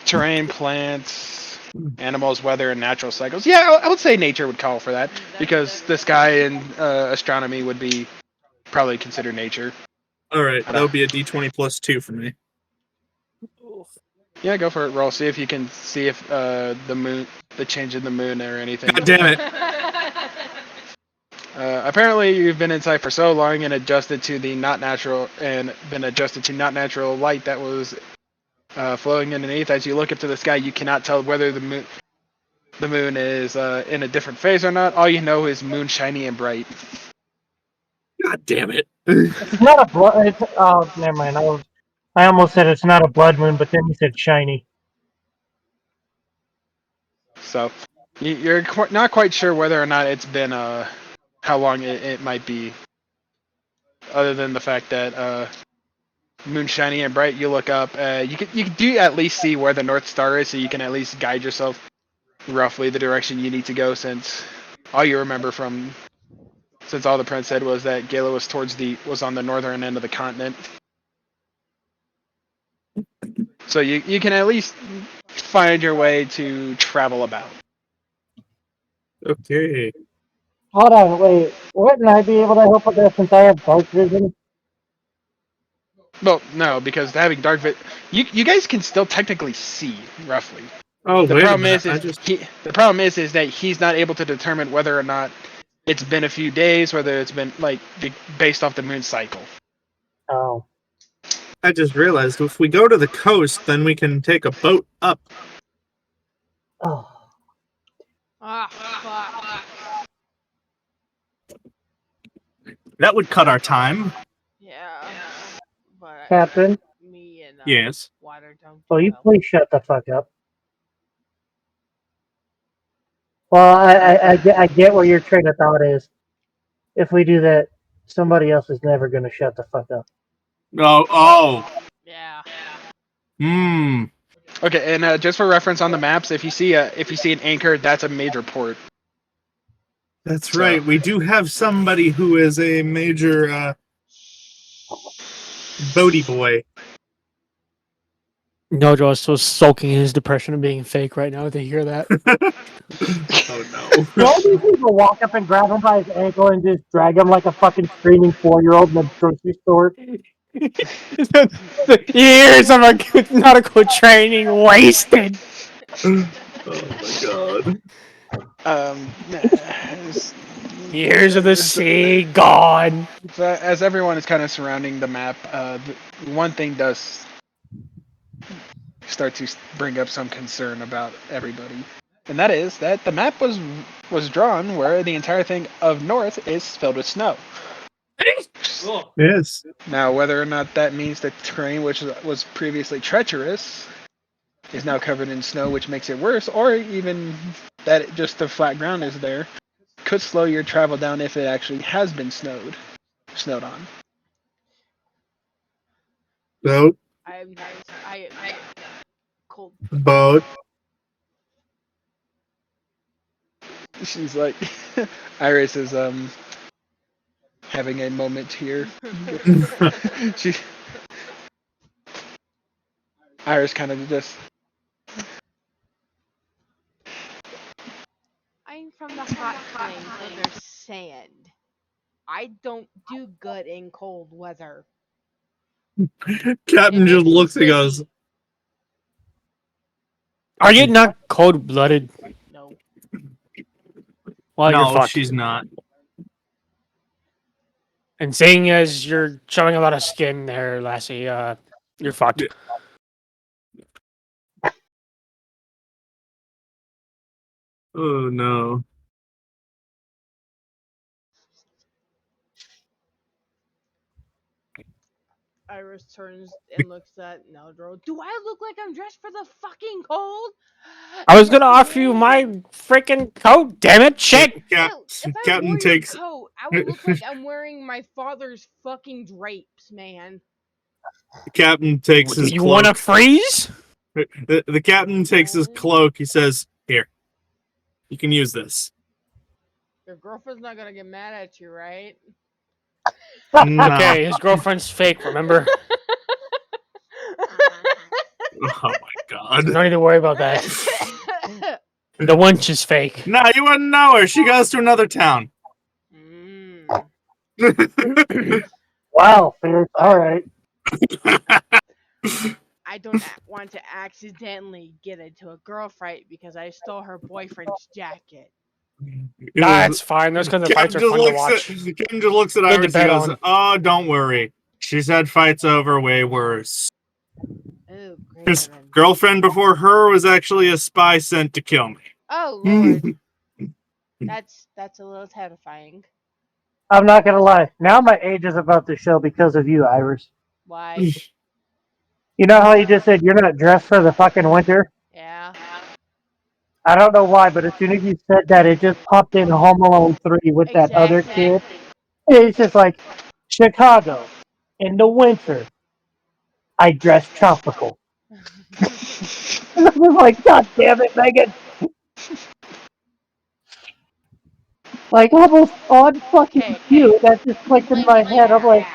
Terrain, plants, animals, weather, and natural cycles. Yeah, I would say nature would call for that, because the sky and astronomy would be probably considered nature. All right, that would be a D20 plus 2 for me. Yeah, go for it. Roll. See if you can see if the change in the moon or anything. God damn it! Apparently, you've been inside for so long and adjusted to not natural light that was flowing underneath. As you look up to the sky, you cannot tell whether the moon is in a different phase or not. All you know is moon shiny and bright. God damn it! It's not a blood. Oh, never mind. I almost said it's not a blood moon, but then you said shiny. So you're not quite sure whether or not it's been how long it might be, other than the fact that moon shiny and bright. You look up, you can do at least see where the North Star is, so you can at least guide yourself roughly the direction you need to go, since all you remember since all the prince said was that Gala was on the northern end of the continent. So you can at least find your way to travel about. Okay. Hold on, wait. Wouldn't I be able to help with that since I have dark vision? Well, no, because having dark vision, you guys can still technically see roughly. Oh, The wait a problem minute. the problem is that he's not able to determine whether or not it's been a few days, whether it's been based off the moon cycle. Oh. I just realized if we go to the coast, then we can take a boat up. Oh. Fuck. That would cut our time. Yeah. But Captain? me and Yes. Water don't. Will you well. please shut the fuck up? Well, I get where your train of thought is. If we do that, somebody else is never going to shut the fuck up. Oh. Yeah. Okay, and just for reference on the maps, if you see an anchor, that's a major port. That's right. We do have somebody who is a major boaty boy. Nojo is so sulking in his depression of being fake right now to hear that. Oh no. Don't these people walk up and grab him by his ankle and just drag him like a fucking screaming 4-year-old in the grocery store? Years of nautical training wasted. Oh my god. As, Years of the sea gone. as everyone is kind of surrounding the map, one thing does start to bring up some concern about everybody, and that is that the map was drawn where the entire thing of north is filled with snow. Yes. Now, whether or not that means the terrain, which was previously treacherous, is now covered in snow, which makes it worse, or even that just the flat ground is there, could slow your travel down if it actually has been snowed on. Boat. I cold. Boat. She's like, Iris is having a moment here. she, Iris kind of just. I'm from the hot plains where there's sand. I don't do good in cold weather. Captain It just makes me looks and goes, sweaty. Are you not cold-blooded? No. Well, you're no, fucked. she's not. And seeing as you're showing a lot of skin there, Lassie, you're fucked. Yeah. Oh no. Iris turns and looks at Neldro. Do I look like I'm dressed for the fucking cold? I was gonna offer you my freaking coat, damn it, shit! If I Captain wore takes your coat, I would look like I'm wearing my father's fucking drapes, man. Captain takes Do his you cloak. wanna freeze? The captain takes his cloak. He says, "Here, you can use this." Your girlfriend's not gonna get mad at you, right? No. Okay, his girlfriend's fake, remember? Oh my god. No need to worry about that. The wench is fake. No, you wouldn't know her. She goes to another town. Mm. Wow, Fierce. All right. I don't want to accidentally get into a girl fight because I stole her boyfriend's jacket. That's fine. Those kinds of fights are fun to watch. Captain just looks at Good to Iris and bet goes, on. "Oh, don't worry. She's had fights over way worse. Oh, great. His girlfriend before her was actually a spy sent to kill me." Oh lord, that's a little terrifying. I'm not gonna lie. Now my age is about to show because of you, Iris. Why? You know how you just said you're not dressed for the fucking winter? Yeah. I don't know why, but as soon as you said that, it just popped in Home Alone 3 with that other kid. It's just like, Chicago, in the winter, I dress tropical. And I was like, God damn it, Megan! Like, almost on fucking cue, that just clicked in my head. I'm like,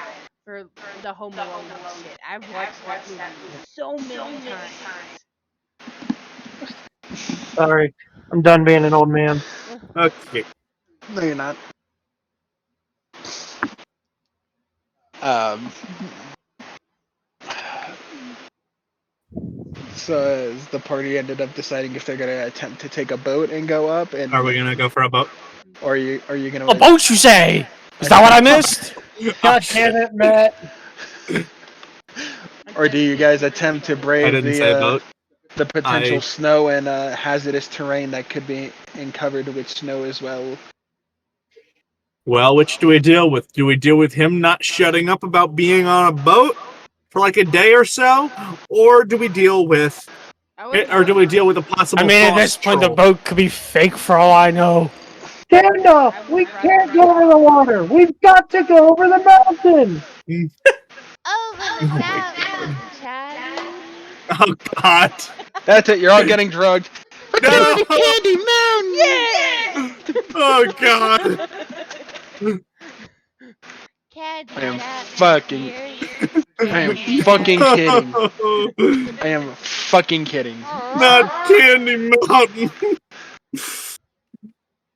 for the Home Alone shit. I've watched that movie so many times. sorry, I'm done being an old man. Okay. No, you're not. So as the party ended up deciding if they're gonna attempt to take a boat and go up, and Are we gonna go for a boat? or are you gonna? A boat, you say? Is that what I missed? God damn it, Matt. Or do you guys attempt to I brave didn't say a boat. the potential I- snow and hazardous terrain that could be covered with snow as well? Well, which do we deal with? Do we deal with him not shutting up about being on a boat for like a day or so, or do we deal with, or do we deal with a possible? I mean, at this frost point, the troll? boat could be fake for all I know. Gandalf, we can't go over the water. We've got to go over the mountain. Over the mountain, Charlie. Oh God! That's it. You're all getting drugged. No! Candy Mountain. Yeah. Oh God! Candy I am Mountain, fucking- here. I am fucking kidding. I am fucking kidding. Not Candy Mountain.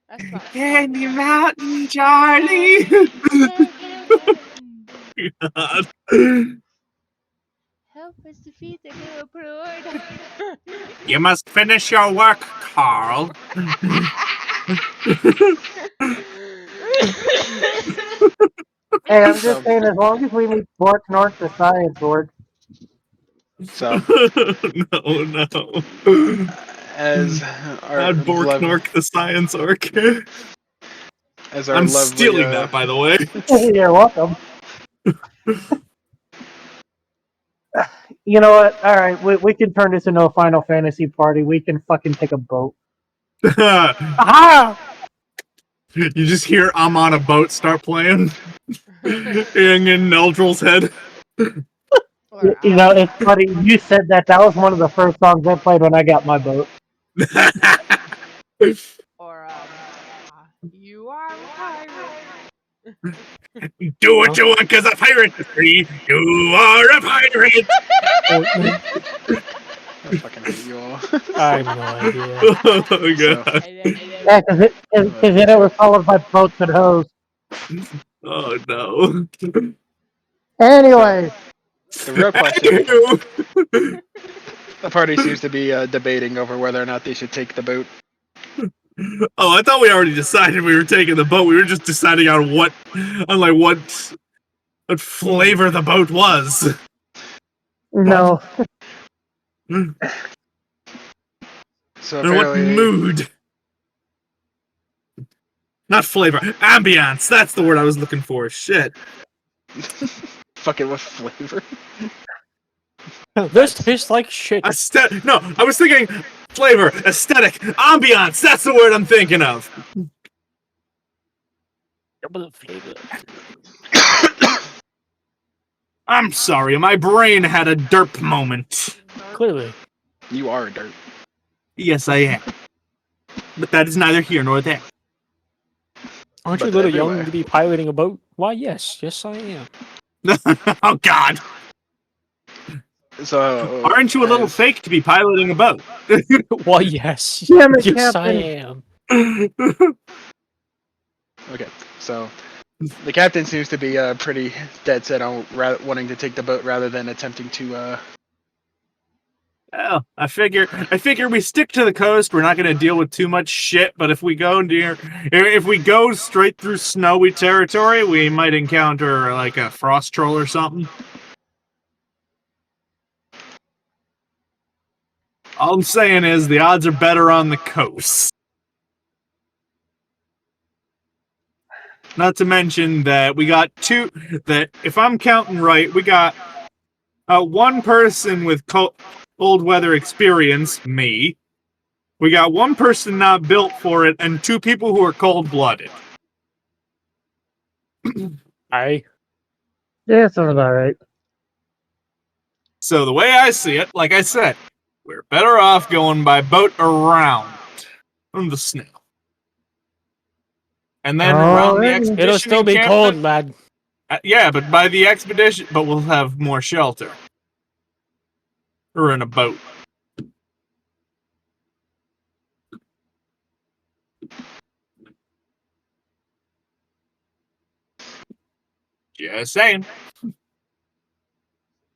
That's not Candy Mountain, Charlie. Candy Mountain. God. Help us defeat the new Overlord. You must finish your work, Carl. Hey, I'm So, just saying, as long as we meet Bork North, the Science Lord. so No. as our Add Borknork the science arc. I'm lovely, stealing that, by the way. You're welcome. You know what? All right, we can turn this into a Final Fantasy party. We can fucking take a boat. Aha! You just hear I'm on a boat start playing. in Neldril's head. Or You know, it's funny. You said that. That was one of the first songs I played when I got my boat. or you are a pirate. Do what you want, cause a pirate is free. You are a pirate. Fortnite? I fucking hate you all. I have no idea. Oh So, god. Yeah, because then it was followed by boats and hoes. Oh no. Anyway, the real question, Anywho. the party seems to be debating over whether or not they should take the boat. Oh, I thought we already decided we were taking the boat. We were just deciding on what flavor the boat was. no. So And what apparently, mood. Not flavor. Ambiance. That's the word I was looking for. Shit. fuck it with flavor. This tastes like shit. No, I was thinking flavor, aesthetic, ambiance. That's the word I'm thinking of. I'm sorry, my brain had a derp moment. Clearly. You are a dirt. Yes, I am. But that is neither here nor there. Aren't you a But little everywhere. young to be piloting a boat? Why, yes. Yes, I am. Oh God! So Aren't you a little as- fake to be piloting a boat? Why, yes. Damn it, Yes, I Captain. am. Okay, so the captain seems to be pretty dead set on wanting to take the boat rather than attempting to. Well, I figure we stick to the coast. We're not going to deal with too much shit. But if we go straight through snowy territory, we might encounter like a frost troll or something. All I'm saying is the odds are better on the coast. Not to mention that we got two. That if I'm counting right, we got one person with cold weather experience, me. We got one person not built for it, and two people who are cold-blooded. I. Yeah, sounds about right. So the way I see it, like I said, we're better off going by boat around from the snow. And then around the Alrighty. expedition It'll still be cold, encampment- lad. Yeah, but by the expedition, but we'll have more shelter. We're in a boat. Just saying.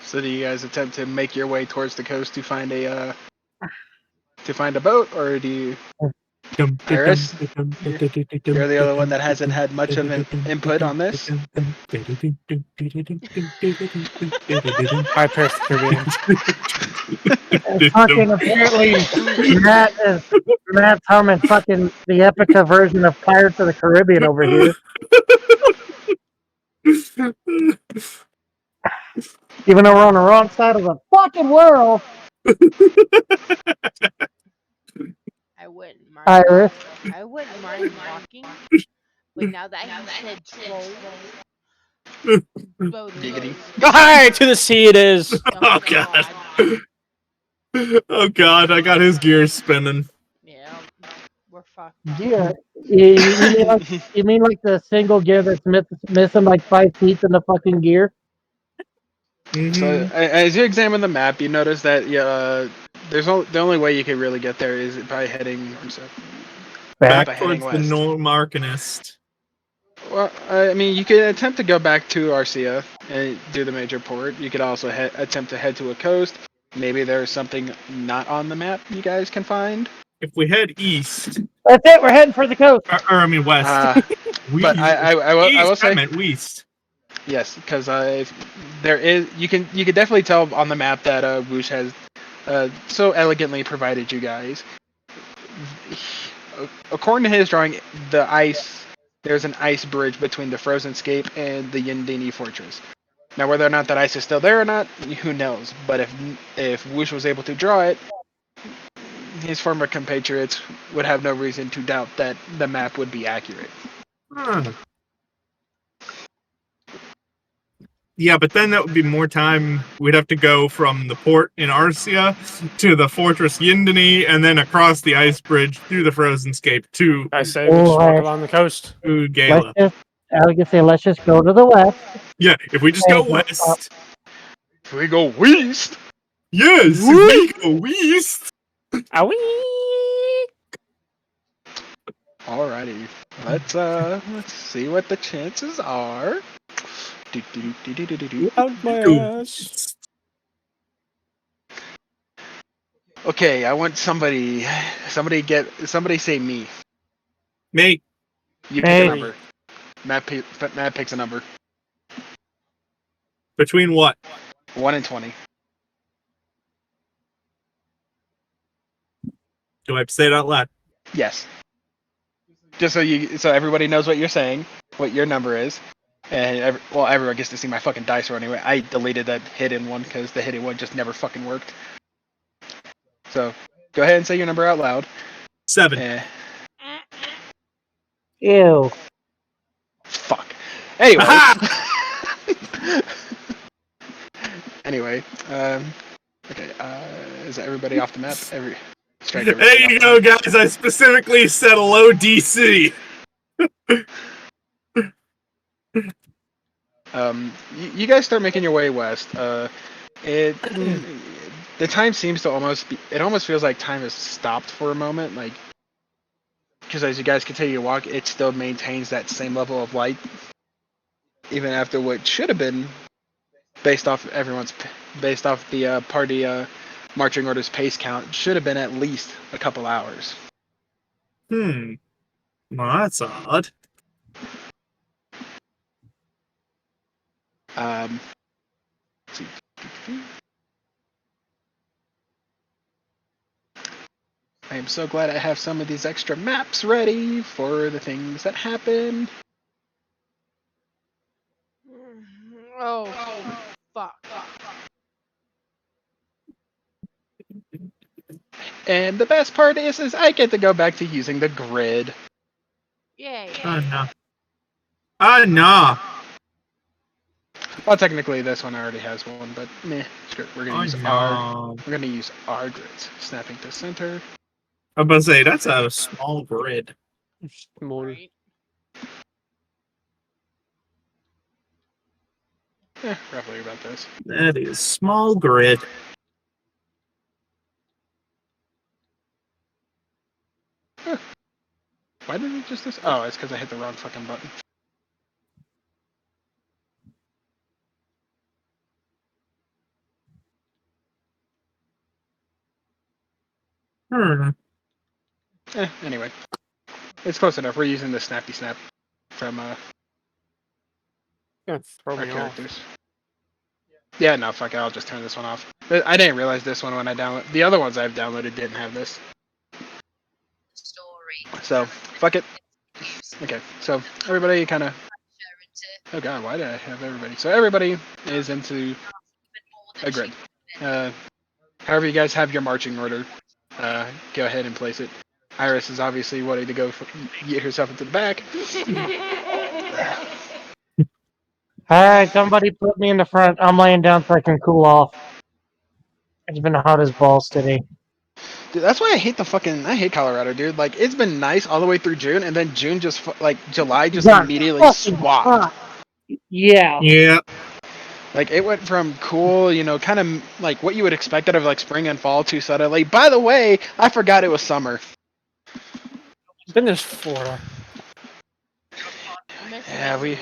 So do you guys attempt to make your way towards the coast to find a boat, or do you? Iris, you're the other one that hasn't had much of an input on this. I Pirates of the Caribbean. And fucking apparently Matt's humming fucking the Epica version of Pirates of the Caribbean over here. Even though we're on the wrong side of the fucking world. I wouldn't mind. Iris. I wouldn't mind walking, but now that you said troll, both of Giggity. those- Hi, to the sea it is. Oh God. Oh God, I got his gears spinning. Yeah, we're fucked. Yeah. You mean like the single gear that's missing like 5 teeth in the fucking gear? So as you examine the map, you notice that the only way you can really get there is by heading Back by towards heading the west. Normarcanist. Well, I mean, you can attempt to go back to Arcia, and do the major port. You could also attempt to head to a coast. Maybe there's something not on the map you guys can find. If we head east, That's it. We're heading for the coast. or I mean west. But I will East, I say meant west. yes, because there is you can definitely tell on the map that Woosh has so elegantly provided you guys. According to his drawing, there's an ice bridge between the Frozen Scape and the Yindini Fortress. Now, whether or not that ice is still there or not, who knows? But if Woosh was able to draw it, his former compatriots would have no reason to doubt that the map would be accurate. Huh. Yeah, but then that would be more time. We'd have to go from the port in Arcia to the Fortress Yindini, and then across the ice bridge through the Frozen Scape to I say we just walk along the coast. Gala. I was gonna say, let's just go to the west. Yeah, if we just go Hey, west. If we go west, Yes, if we go west. Owie! alrighty. Let's see what the chances are. Out my Go ass. Okay, I want somebody say me. Me. You pick a Hey. number. Matt picks a number. Between what? 1 and 20. Do I have to say it out loud? Yes. Just so everybody knows what you're saying, what your number is, and everyone gets to see my fucking dice roll anyway. I deleted that hidden one because the hidden one just never fucking worked. So go ahead and say your number out loud. 7. Ew. Fuck. Anyway. Aha! Anyway. Okay. Is everybody off the map? There you go, guys. I specifically set a low DC. You guys start making your way west. The time seems to it almost feels like time has stopped for a moment, like, because as you guys continue to walk, it still maintains that same level of light, even after what should have been, based off the party marching orders pace count, should have been at least a couple hours. Well, that's odd. Let's see. I am so glad I have some of these extra maps ready for the things that happen. Oh, fuck. And the best part is I get to go back to using the grid. Yay. Oh, no. Oh, no. Well, technically this one already has one, but meh, screw it. We're gonna use our grids. Snapping to center. I'm about to say, that's a small grid. More. Roughly about this. That is small grid. Why did it just this? Oh, it's because I hit the wrong fucking button. Anyway. It's close enough. We're using the snappy snap from Gonna throw our me off. characters. Yeah, no, fuck it. I'll just turn this one off. I didn't realize this one when I downloaded. The other ones I've downloaded didn't have this. So, fuck it. Okay, so everybody kind of... Oh god, why did I have everybody? So everybody is into a grid. However you guys have your marching order, go ahead and place it. Iris is obviously wanting to get herself into the back. Alright, somebody put me in the front. I'm laying down so I can cool off. It's been hot as balls today. Dude, that's why I hate Colorado, dude. Like, it's been nice all the way through June, and then June July just Got immediately fucking swapped. hot. Yeah. Yeah. Like, it went from cool, kind of like what you would expect out of like spring and fall to suddenly. By the way, I forgot it was summer. Been this Florida. Yeah, we.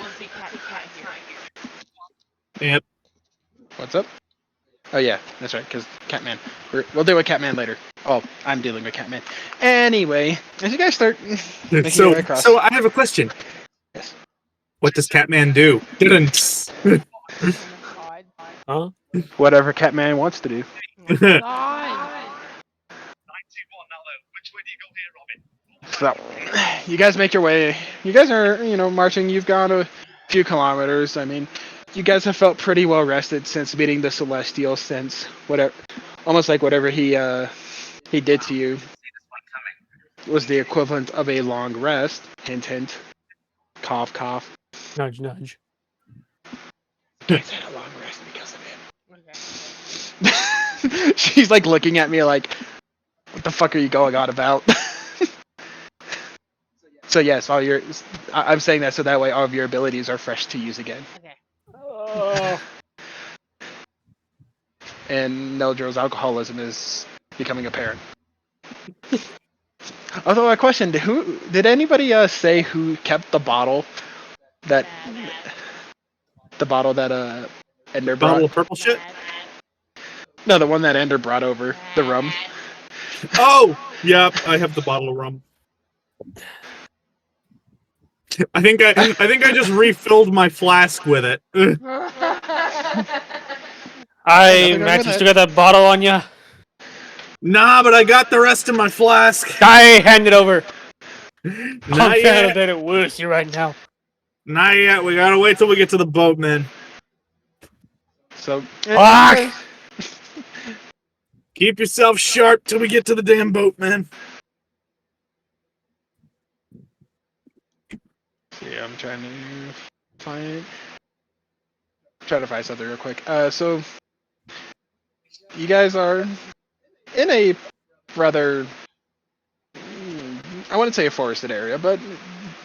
Yep. What's up? Oh yeah, that's right. Because Catman. We'll deal with Catman later. Oh, I'm dealing with Catman. Anyway, as you guys start making your way across. So I have a question. Yes. What does Catman do? Didn't. Oh my god. Huh? Whatever Catman wants to do. Oh my god. So, you guys make your way. You guys are, marching. You've gone a few kilometers. I mean, you guys have felt pretty well rested since meeting the Celestial. Since whatever, almost like whatever he did to you was the equivalent of a long rest. Hint, hint. Cough, cough. Nudge, nudge. Guys had a long rest because of Okay. him. She's like looking at me like, "What the fuck are you going on about?" So yes, I'm saying that so that way all of your abilities are fresh to use again. Okay. Oh. And Neldril's alcoholism is becoming apparent. Although a question: did anybody say who kept the bottle that Ender brought? Bottle of purple shit? No, the one that Ender brought over, the rum. Oh! Yep, I have the bottle of rum. I think I just refilled my flask with it. Max, you still got that bottle on you? Nah, but I got the rest of my flask. Guy, hand it over. I'm Not kind yet. of bit at wussy right now. Not yet. We gotta wait till we get to the boat, man. So Fuck! Keep yourself sharp till we get to the damn boat, man. Yeah, I'm trying to find something real quick. So you guys are in a rather, I wouldn't say a forested area, but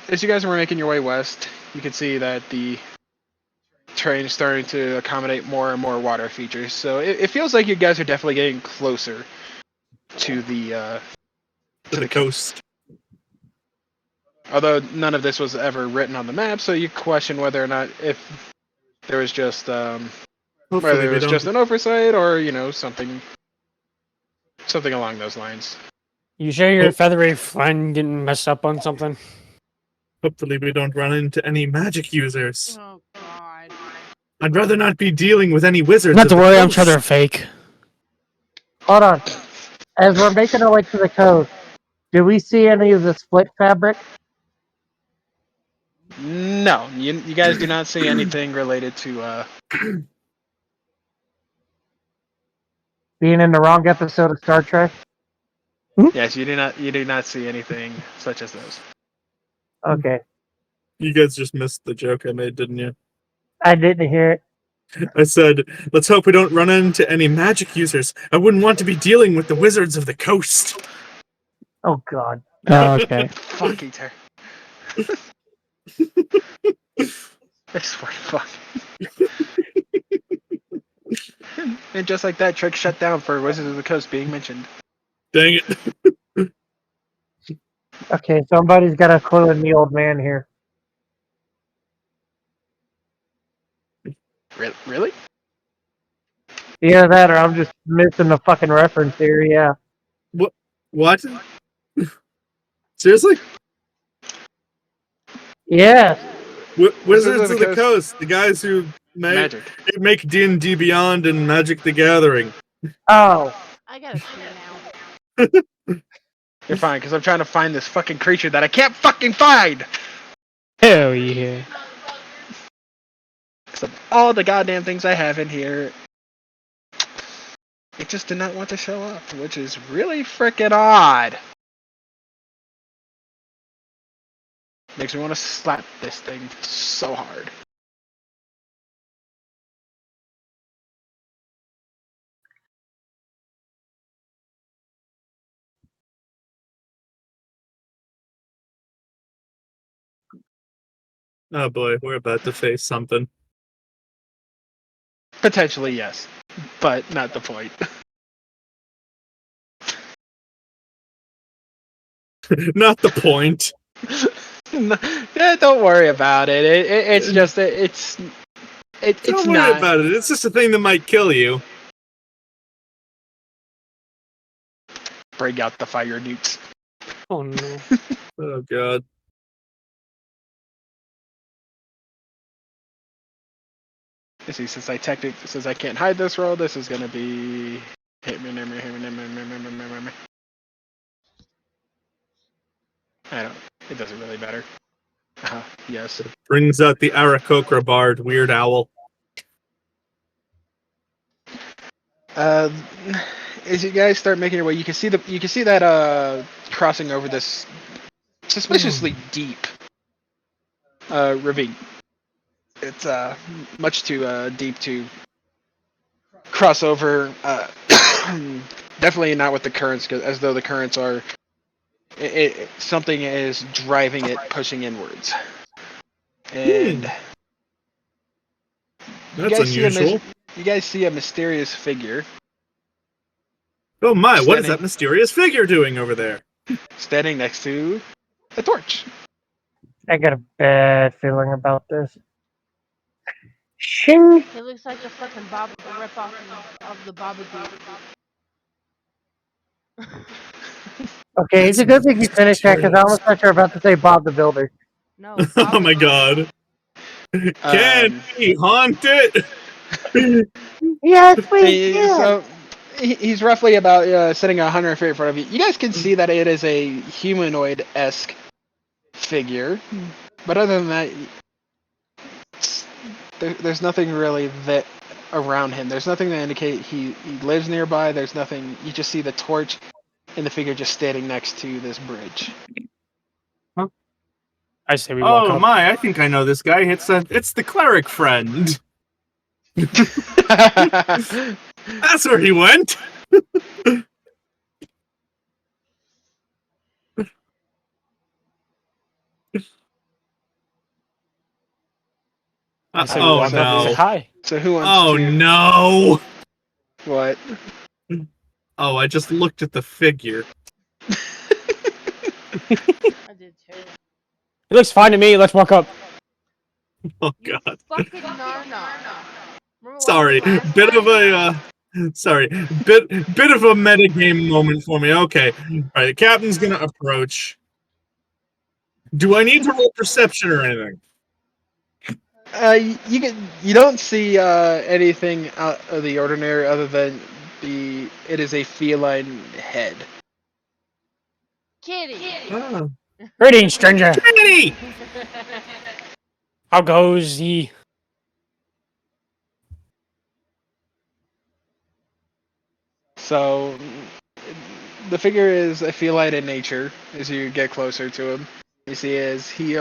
as you guys were making your way west, you can see that the terrain is starting to accommodate more and more water features. So it feels like you guys are definitely getting closer to the coast. Although none of this was ever written on the map, so you question whether or not if there was just whether it was just an oversight or something along those lines. You sure your feathery friend didn't mess up on something? Hopefully we don't run into any magic users. Oh god. I'd rather not be dealing with any wizards. Not to of the worry, I'm coast. sure they're fake. Hold on. As we're making our way to the coast, do we see any of the split fabric? No, you guys do not see anything related to Being in the wrong episode of Star Trek? Yes, you do not see anything such as those. Okay. You guys just missed the joke I made, didn't you? I didn't hear it. I said, let's hope we don't run into any magic users. I wouldn't want to be dealing with the wizards of the coast. Oh, God. Oh, okay. Fuck Eater. I swear to fuck. And just like that, Trick shut down for Wizards of the Coast being mentioned. Dang it. Okay, somebody's got a clue in the old man here. Really? Either that or I'm just missing the fucking reference here, yeah. What? Seriously? Yes. Wizards of the Coast, the guys who make D&D Beyond and Magic the Gathering. Oh. I got a clue now. You're fine, because I'm trying to find this fucking creature that I can't fucking find! Hell yeah. So all the goddamn things I have in here, it just did not want to show up, which is really freaking odd. Makes me want to slap this thing so hard. Oh boy, we're about to face something. Potentially, yes. But not the point. Not the point. Yeah, don't worry about it. It's just it's It's Don't worry not. about it. It's just a thing that might kill you. Break out the fire newts. Oh no. Oh god. You see, since I can't hide this roll, this is gonna be I don't. It doesn't really matter. Yes. Brings out the Aarakocra bard, Weird Owl. As you guys start making your way, you can see that crossing over this suspiciously deep ravine. It's much too deep to cross over. Definitely not with the currents, as though the currents are. Something is driving it, pushing inwards. And That's unusual. You guys see a mysterious figure. Oh my, what is that mysterious figure doing over there? Standing next to a torch. I got a bad feeling about this. Shing! He looks like the fucking rip-off of the Babadook. Okay, it's a good thing you finished that because I almost thought you were about to say Bob the Builder. No. Oh my god. Can he haunt it? Yes, we can. So he's roughly about sitting 100 feet in front of you. You guys can see that it is a humanoid-esque figure, but other than that, there's nothing really that around him. There's nothing to indicate he lives nearby. There's nothing. You just see the torch and the figure just standing next to this bridge. I say we walk Oh up. my, I think I know this guy. It's the cleric friend. That's where he went. I say we Oh walk up and say no. hi. So who wants Oh to? no. What? Oh, I just looked at the figure. I did too. It looks fine to me. Let's walk up. Oh god. Fucking Narnar. Sorry, bit of a bit of a metagame moment for me. Okay, all right. The captain's gonna approach. Do I need to roll perception or anything? You don't see anything out of the ordinary other than it is a feline head. Kitty. Oh. Greetings, stranger. Trinity! How goes the? So the figure is a feline in nature. As you get closer to him, you see as he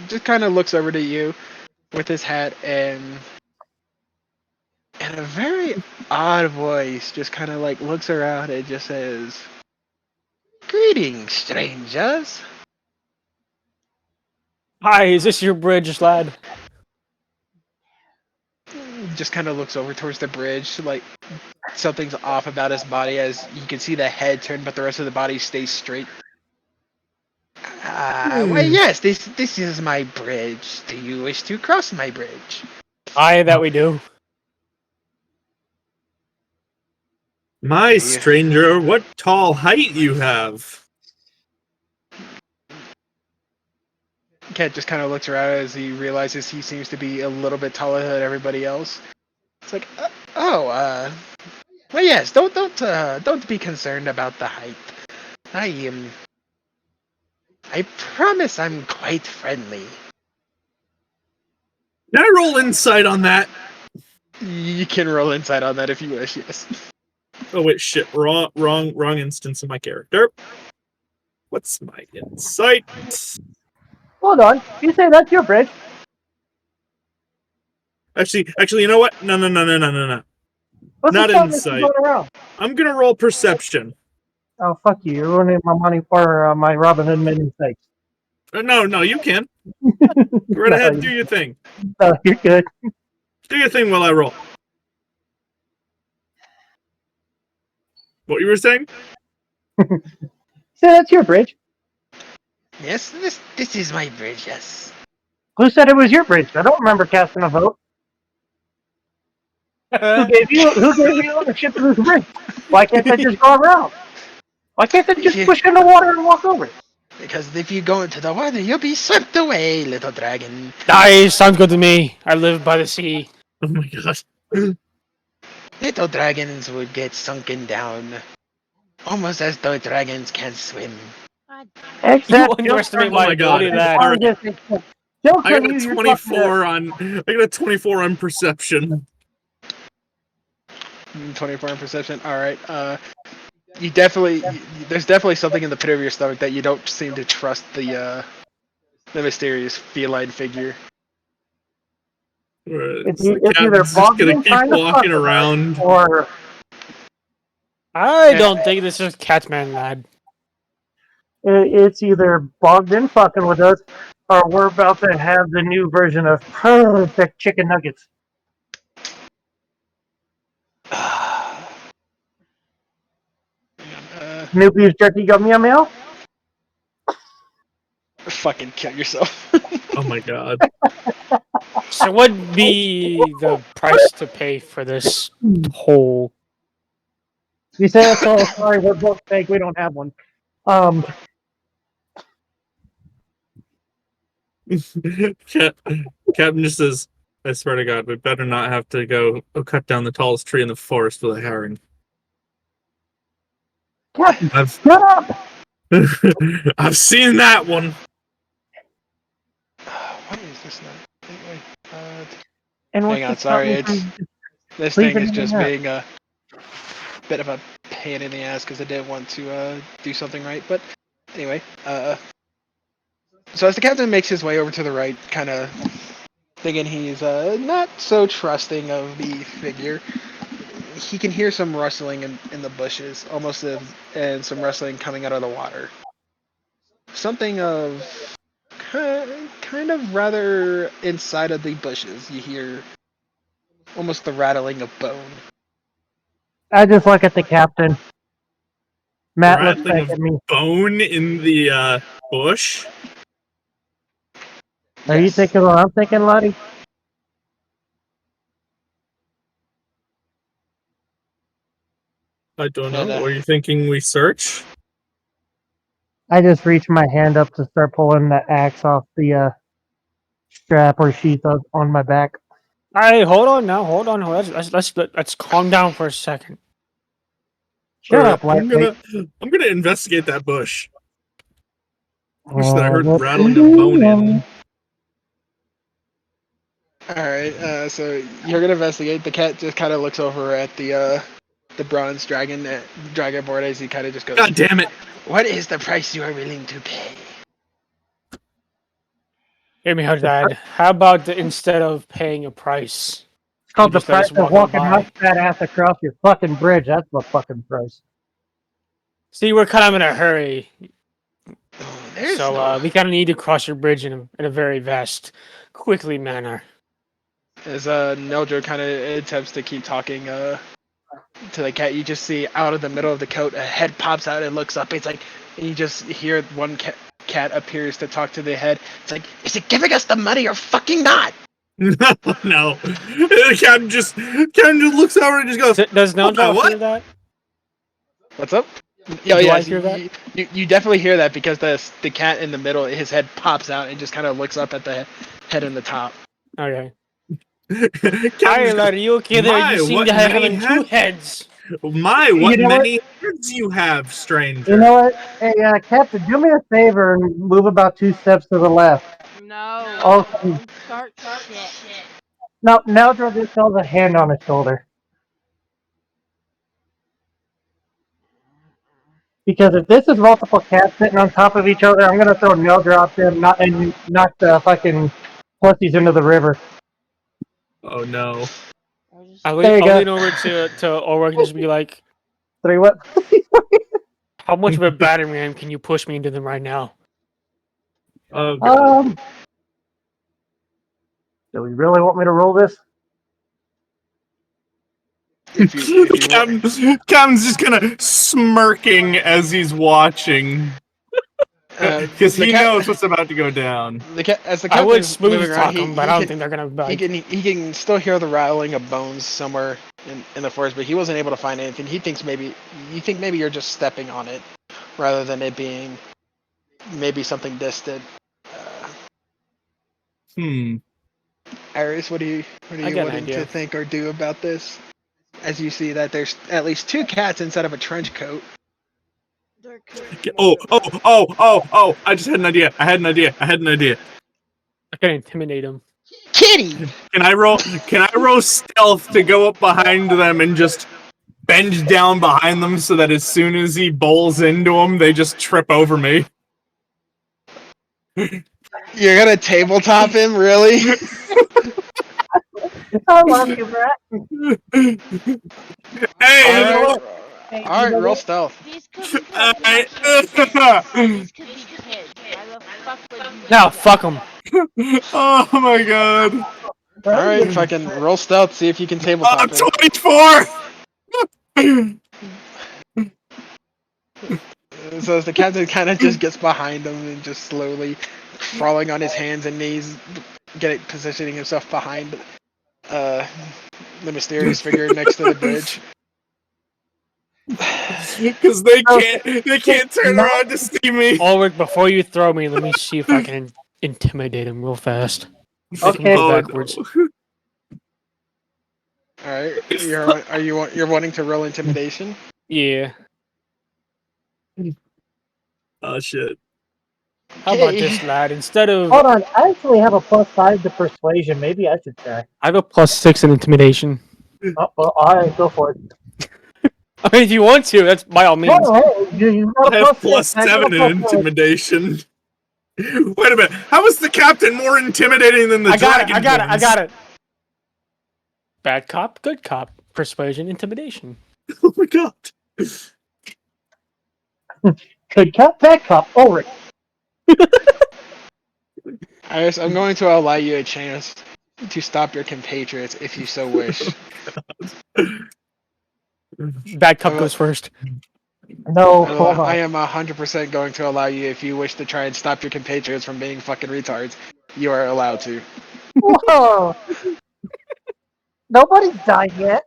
just kind of looks over to you with his hat and a very odd voice, just kind of like looks around and just says, "Greetings, strangers." Hi, is this your bridge, lad? Just kind of looks over towards the bridge, like something's off about his body, as you can see the head turn, but the rest of the body stays straight. Why, yes, this is my bridge. Do you wish to cross my bridge? Aye, that we do. My stranger, what tall height you have! Kent just kind of looks around as he realizes he seems to be a little bit taller than everybody else. It's like, well, yes, don't be concerned about the height. I promise I'm quite friendly. Can I roll insight on that? You can roll insight on that if you wish, yes. Oh wait, shit, wrong instance of my character. What's my insight? Hold on. You say that's your bridge? Actually, you know what? No. What's Not the sound insight. going around? I'm gonna roll perception. Oh, fuck you. You're ruining my money for my Robin Hood mini sake. No, you can. Go right ahead and do your thing. No, you're good. Do your thing while I roll. What you were saying? Say that's your bridge. Yes, this is my bridge, yes. Who said it was your bridge? I don't remember casting a vote. gave you ownership of this bridge? Why can't they just go around? Why can't they just push in the water and walk over it? Because if you go into the water, you'll be swept away, little dragon. Nice, sounds good to me. I live by the sea. Oh my gosh. Little dragons would get sunken down, almost as though dragons can't swim. God Except You underestimate Oh my God. ability, lad. Joke I on got you, a you're 24 on. I got a 24 on perception. 24 in perception. All right. You definitely. There's definitely something in the pit of your stomach that you don't seem to trust the mysterious feline figure. It's The either captain's just gonna Bogdan keep trying to fuck walking with us, around. or I don't think this is Catman, lad. it's either Bogdan fucking with us, or we're about to have the new version of perfect chicken nuggets. New beef jerky got meow meow? Fucking kill yourself. Oh my God. So what'd be the price to pay for this whole? You say it's all sorry, we're both fake, we don't have one. Captain just says, I swear to God, we better not have to go cut down the tallest tree in the forest with a herring. Captain, I've shut up! I've seen that one. What is this now? Anyway, And hang on, sorry. This Please thing is hang just up. being a bit of a pain in the ass because I didn't want to do something right. But anyway, so as the captain makes his way over to the right, kind of thinking he's not so trusting of the figure, he can hear some rustling in the bushes, and some rustling coming out of the water. Something of kind of rather inside of the bushes. You hear almost the rattling of bone. I just look at the captain. Matt looks Rattling back of at me. bone in the bush. Are you Yes. thinking what I'm thinking, Lottie? I don't know. And, What are you thinking we search? I just reached my hand up to start pulling the axe off the strap or sheath on my back. Hey, hold on now. Hold on. Let's calm down for a second. Shut Alright, up, lightweight. I'm gonna investigate that bush. Bush that I Oh, heard what rattling of bone in. Alright, so you're gonna investigate. The cat just kind of looks over at the bronze dragon board as he kind of just goes, God damn it! "What is the price you are willing to pay?" Hear me out, Dad. How about instead of paying a price, It's called you the just let price us of walk on walking by? my fat ass across your fucking bridge. That's the fucking price. See, we're kind of in a hurry, Oh, there's so no. we kind of need to cross your bridge in a very quickly manner. As Neldro kind of attempts to keep talking to the cat, you just see out of the middle of the coat a head pops out and looks up. It's like, and you just hear one cat appears to talk to the head. It's like, is it giving us the money or fucking not? No. The captain just looks over and just goes, Does Neldra what? hear that? What's up? Yeah, Do yeah. I hear that? You definitely hear that because the cat in the middle, his head pops out and just kind of looks up at the head in the top. Okay. Captain Hi, just lad. Are goes, you okay there? "My, You seem what to have many having two heads? heads. My, what You know what? many heads you have, stranger." You know what? Hey, Captain, do me a favor and move about 2 steps to the left. No. Oh, Don't start shit. no, now Neldra just holds a hand on his shoulder. Because if this is multiple cats sitting on top of each other, I'm gonna throw Neldra out there and knock the fucking pussies into the river. Oh no. I'll There you go. lean over to Ulrich and just be like, 3 what? how much of a battering ram can you push me into them right now? Oh god. Do we really want me to roll this? If you want. Captain's just kind of smirking as he's watching. Because the he cat- knows what's about to go down. The cat, as the I would captain's moving smooth around, talk them, but I don't think they're gonna bite. he can still hear the rattling of bones somewhere in the forest, but he wasn't able to find anything. He thinks maybe you're just stepping on it, rather than it being maybe something distant. Iris, what are you I got an wanting to idea. think or do about this? As you see that there's at least 2 cats inside of a trench coat. There could be Oh! I just had an idea. I had an idea. I can intimidate them. Kitty! Can I roll stealth to go up behind them and just bend down behind them so that as soon as he bowls into them, they just trip over me? You're gonna tabletop him, really? I love you, Brett. Hey! Alright, Hey, alright, roll stealth. These could be Alright. kids. These could be kids. Why the fuck would you? Now, fuck them. Oh my god. Alright, fucking roll stealth, see if you can tabletop him. 24! So as the captain kind of just gets behind him and just slowly crawling on his hands and knees, positioning himself behind the mysterious figure next to the bridge. Because they can't turn around to see me. Ulrich, before you throw me, let me see if I can intimidate him real fast. Okay. Oh, Backwards. no. Alright, you're wanting to roll intimidation? Yeah. Oh shit. How about Hey. this, lad? Instead of Hold on, I actually have a +5 to persuasion. Maybe I should try. I have a +6 in intimidation. Oh, well, alright, go for it. I mean, if you want to, that's by all means. No, hey, you got I a have +6. I got +7 a in +5. intimidation. Wait a minute. How is the captain more intimidating than the I got dragon? it. Bad cop, good cop. Persuasion, intimidation. Oh my god. Good cop, bad cop, Ulrich. Iris, I'm going to allow you a chance to stop your compatriots if you so wish. Bad cop goes first. No, hold I on. am 100% going to allow you if you wish to try and stop your compatriots from being fucking retards. You are allowed to. Whoa! Nobody's died yet.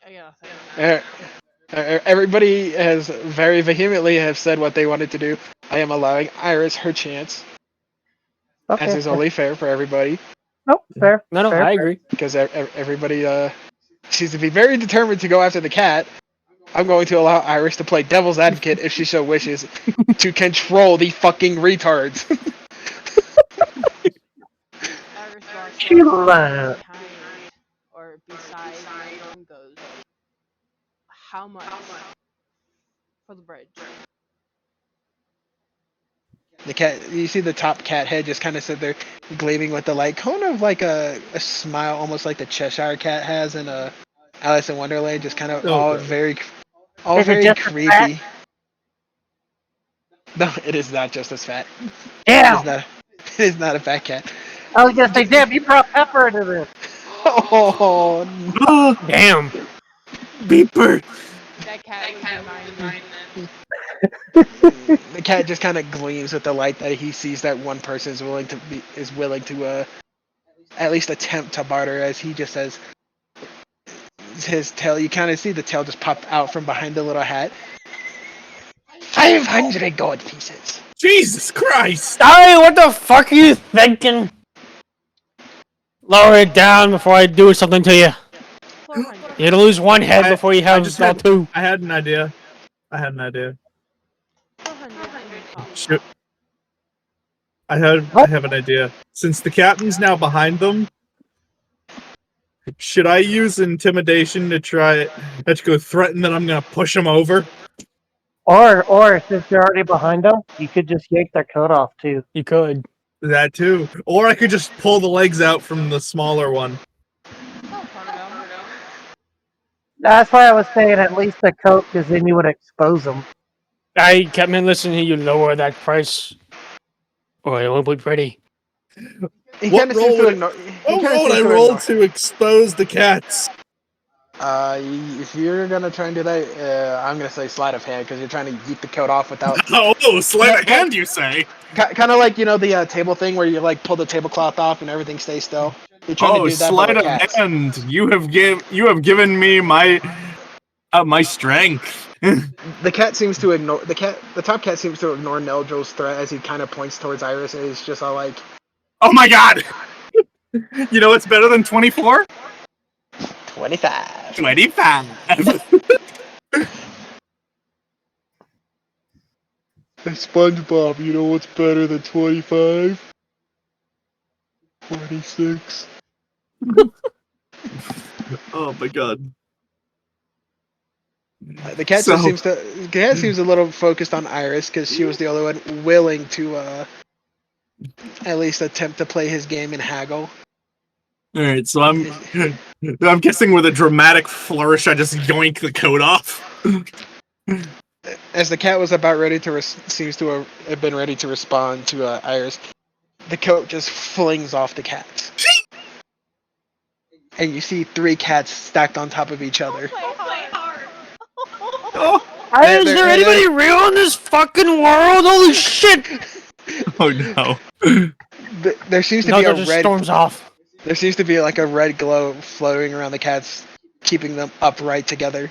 I gotta think. Everybody has very vehemently have said what they wanted to do. I am allowing Iris her chance, Okay. as is only fair for everybody, Nope, fair. No, fair, I fair. agree. because everybody seems to be very determined to go after the cat. I'm going to allow Iris to play devil's advocate if she so wishes to control the fucking retards. Iris Ross She lied. behind or beside where Dawn goes. How much for the bridge? The cat, you see the top cat head just kind of sit there, gleaming with the light, kind of like a smile, almost like the Cheshire cat has in Alice in Wonderland, just kind of Oh, all God. very Is it just as creepy. fat? No, it is not just as fat. Damn! It is not a fat cat. I was gonna say, damn, you brought Pepper into this. Oh, Oh, Damn. beeper. That cat would be mine. the cat just kind of gleams with the light that he sees that one person is willing to at least attempt to barter, as he just says his tail. You kind of see the tail just pop out from behind the little hat. 500 gold pieces. Jesus Christ. Hey, what the fuck are you thinking? Lower it down before I do something to you. 400. You're gonna lose one head before you have just all had- two. I had an idea. 400 Shoot. I have an idea. Since the captain's now behind them, should I use intimidation to try to go threaten that I'm gonna push him over? Or since you're already behind them, you could just yank their coat off too. You could. That too. Or I could just pull the legs out from the smaller one. That's why I was saying at least the coat, because then you would expose them. I kept me listening to you lower that price, or it won't be pretty. He What kind of seems role to would- ignore. What roll would I roll to expose the cats? If you're gonna try and do that, I'm gonna say sleight of hand because you're trying to yeet the coat off without. Oh, sleight of Ca- hand, you say? Kind of like the table thing where you like pull the tablecloth off and everything stays still. You're trying Oh, to do that, but sleight with of cats. hand. You have given me my strength. The cat seems to ignore the top cat seems to ignore Neldril's threat as he kind of points towards Iris and is just all like, Oh my god! You know what's better than 24? 25. 25. SpongeBob, you know what's better than 25? 46. Oh my god. The cat So- seems a little focused on Iris because she was the only one willing to at least attempt to play his game and haggle. All right, so I'm guessing with a dramatic flourish, I just yoink the coat off. As the cat was about ready to seems to have been ready to respond to Iris, the coat just flings off the cat. And you see 3 cats stacked on top of each other. Play hard. Oh, Is there anybody real in this fucking world? Holy shit! oh no. There seems to No, be a just red. storms off. There seems to be like a red glow floating around the cats, keeping them upright together.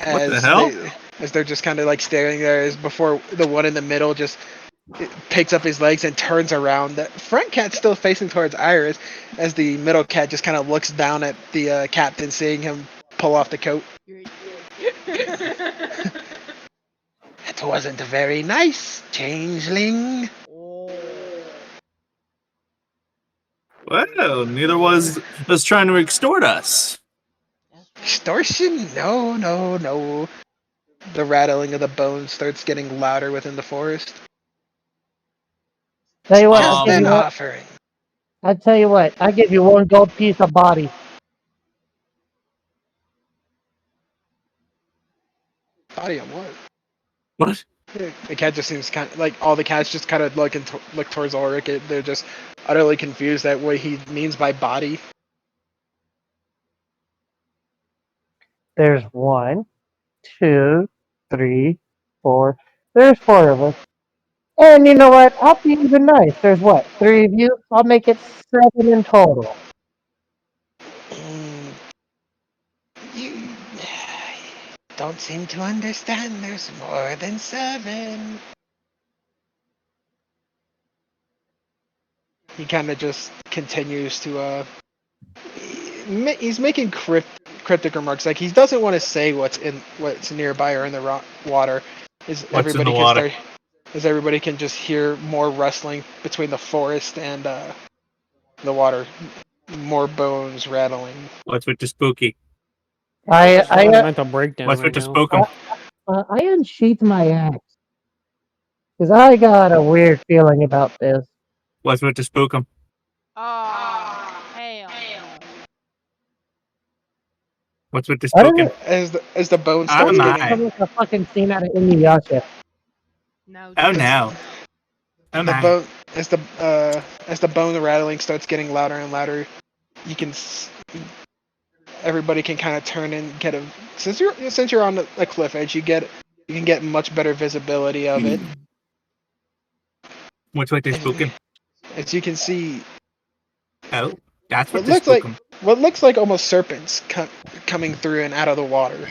What the hell? As they're just kind of like staring there, as before the one in the middle just picks up his legs and turns around. The front cat's still facing towards Iris, as the middle cat just kind of looks down at the captain, seeing him pull off the coat. It wasn't very nice, changeling. Well, neither was trying to extort us. Extortion? No, no, no. The rattling of the bones starts getting louder within the forest. Tell you what, Just an offering. I tell you what, I give you 1 gold piece of body. Body on what? What? The cat just seems kind of like all the cats just kind of look towards Ulrich. They're just utterly confused at what he means by body. There's 1, 2, 3, 4. There's 4 of us. And you know what? I'll be even nice. There's what? 3 of you? I'll make it 7 in total. You don't seem to understand. There's more than 7. He kind of just continues to he's making cryptic remarks. Like he doesn't want to say what's nearby or in the water. What's in the water? Everybody can just hear more rustling between the forest and the water, more bones rattling. What's with the spooky? I mental breakdown. What's right with the now. spookum? I unsheathed my axe. Because I got a weird feeling about this. What's with the spookum? Oh, hell no. What's with the I don't spookum? As the bones Oh starts my. getting Sounds like a fucking scene out of Inuyasha. No. Oh no. Oh the my. bone as the bone rattling starts getting louder and louder, you can everybody can kind of turn and get a since you're on a cliff edge, you can get much better visibility of it. What's with the spookum? As you can see, Oh, that's what what the looks like spookum. almost serpents coming through and out of the water.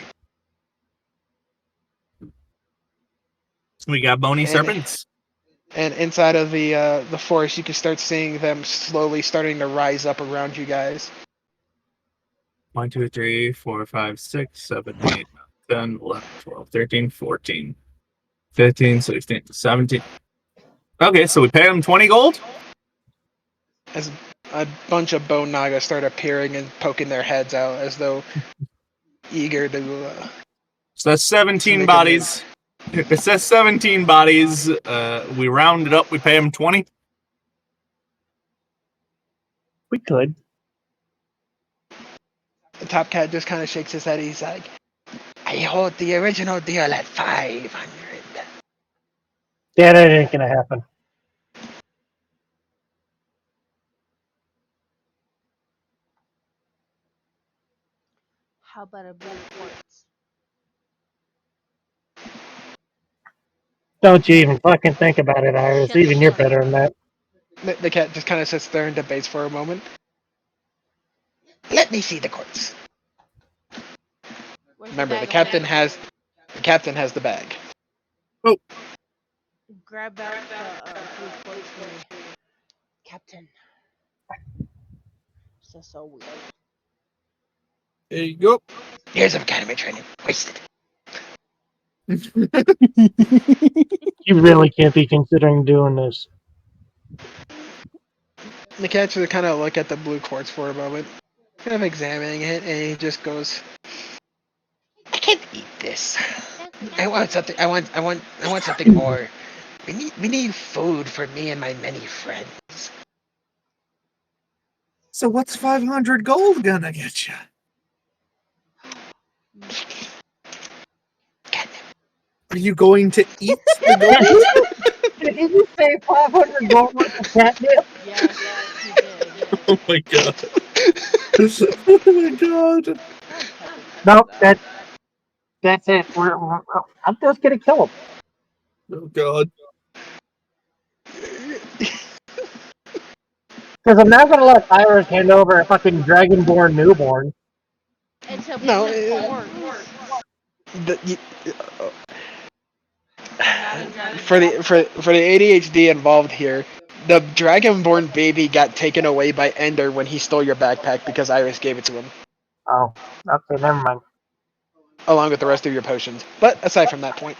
We got bony And- serpents. And inside of the forest, you can start seeing them slowly starting to rise up around you guys. 1, 2, 3, 4, 5, 6, 7, 8, 10, 11, 12, 13, 14, 15, 16, 17. Okay, so we pay them 20 gold? As a bunch of bone nagas start appearing and poking their heads out as though eager to. So that's 17 make a bodies. It says 17 bodies. We round it up, we pay them 20. We could. The top cat just kind of shakes his head. He's like, "I hold the original deal at 500." Yeah, that ain't gonna happen. How about a blue quartz? Don't you even fucking think about it, Iris. Shut the Even you're fuck better up. than that. The cat just kind of sits there and debates for a moment. Let me see the quartz. Where's Remember, bag the of captain holding? has the bag. Grab out the blue quartz for me, Captain. So weird. There you go. Years of academy training wasted. You really can't be considering doing this. The cat just kind of look at the blue quartz for a moment, kind of examining it, and he just goes, "I can't eat this. I want something. I want something more. We need food for me and my many friends." So what's 500 gold gonna get you? Are you going to eat the gold? Did you say 500 gold worth of catnip? Yes, he did. Oh my god. Oh my god. Don't touch him, Nope, Captain. that's it. I'm just gonna kill him. Oh god. Because I'm not gonna let Iris hand over a fucking dragonborn newborn. It's a No, blue quartz. For the ADHD involved here, the dragonborn baby got taken away by Ender when he stole your backpack because Iris gave it to him, Oh, okay, never mind. along with the rest of your potions. But aside from that point,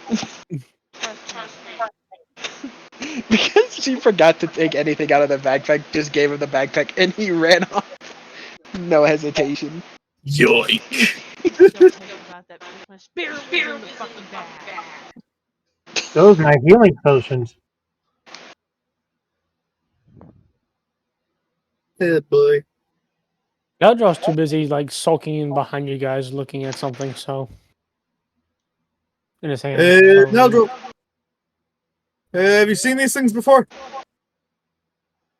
because she forgot to take anything out of the backpack, just gave him the backpack and he ran off. No hesitation. Yoink. Don't think about that because my spirit was in the fucking bag. Those are my healing potions. Yeah, boy. Eldrow's too busy like sulking in behind you guys, looking at something. So in his hand. so- Neldro. Have you seen these things before?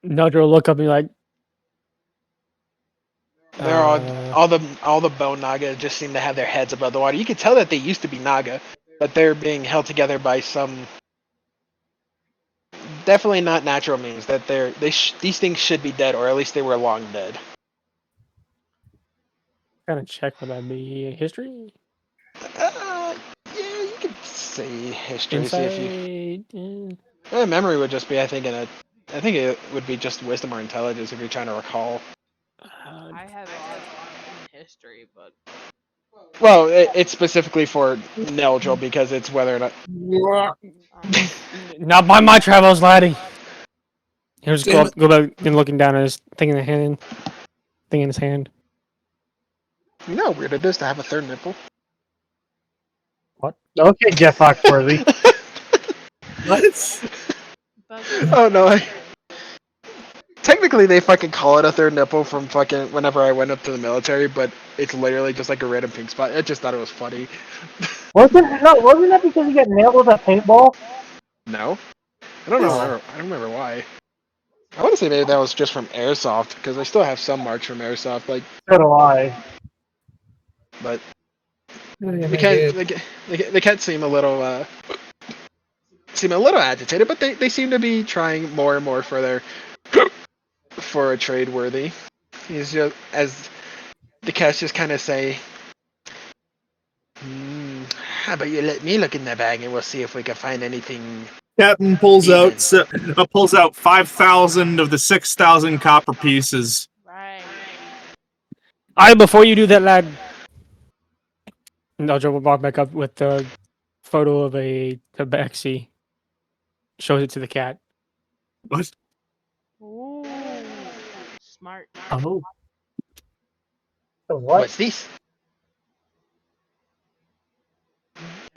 Neldro will look up and be like, They're all the bone Naga just seem to have their heads above the water. You can tell that they used to be Naga, but they're being held together by some definitely not natural means. That these things should be dead, or at least they were long dead. kind of check what that'd be. History, Yeah, you could say history. See if you insight. memory would just be. I think it would be just wisdom or intelligence if you're trying to recall. I have it all in history, but Well, it's specifically for Neldril because it's whether or not. Not by my travels, laddie. He'll just Damn go back and looking down at his thing in the hand, thing in his hand. You know how weird it is to have a third nipple. Okay, Jeff Foxworthy. What? Oh no. Technically, they fucking call it a third nipple from fucking whenever I went up to the military, but it's literally just like a random pink spot. I just thought it was funny. Wasn't that because you got nailed with a paintball? No, I don't know. I don't remember why. I want to say maybe that was just from airsoft because I still have some marks from airsoft. Like, So do I. but they can't seem a little agitated, but they seem to be trying more and more for a trade worthy. He's just as the cats just kind of say, "How about you let me look in the bag and we'll see if we can find anything." Captain pulls out 5,000 of the 6,000 copper pieces. right. Before you do that, lad. Neldro will walk back up with the photo of a tabaxi. Shows it to the cat. What? Ooh, smart. Oh. So what? What's this?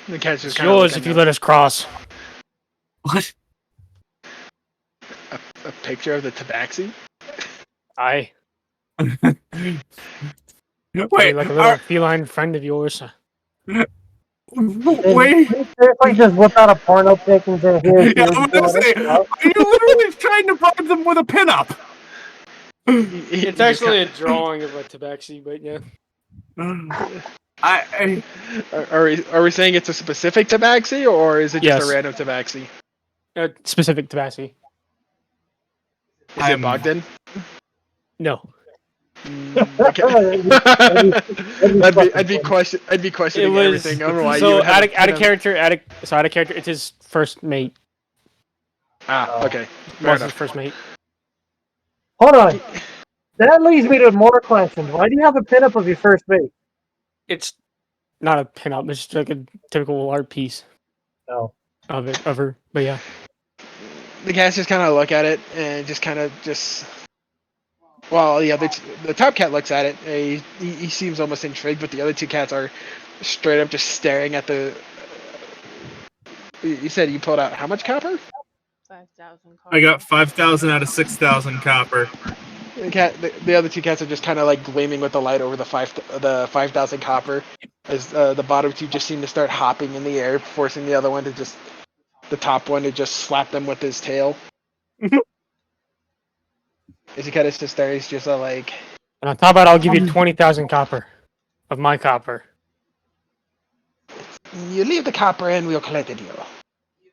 The cat's just It's kind of yours if you let us cross. What? a picture of the tabaxi. Aye. Wait, Like a little feline friend of yours. wait. Seriously, just whip out a porno pic and say, "Here, Yeah, I'm gonna say, are you literally trying to bribe them with a pinup? It's actually a drawing of a tabaxi, but yeah. I Are we saying it's a specific tabaxi, or is it just Yes. a random tabaxi? Specific Tabassi. Is I'm- it Bogdan? No. Okay. I'd be It questioning was everything on why you so would have out a of pin on- character. Out of character. It's his first mate. Okay. Fair Was his enough. first mate. Hold on. That leads me to more questions. Why do you have a pinup of your first mate? It's not a pinup. It's just like a typical art piece No. of her. But yeah. The cats just kind of look at it and well, the top cat looks at it. He seems almost intrigued, but the other two cats are straight up just staring at the. You said you pulled out how much copper? 5,000 I got 5,000 out of 6,000 copper. The other two cats are just kind of like gleaming with the light over the 5,000 copper, as the bottom two just seem to start hopping in the air, forcing the top one to just slap them with his tail. As he kind of sits there, he's just like, And on top of that, I'll give you 20,000 copper of my copper. "You leave the copper and we'll collect it.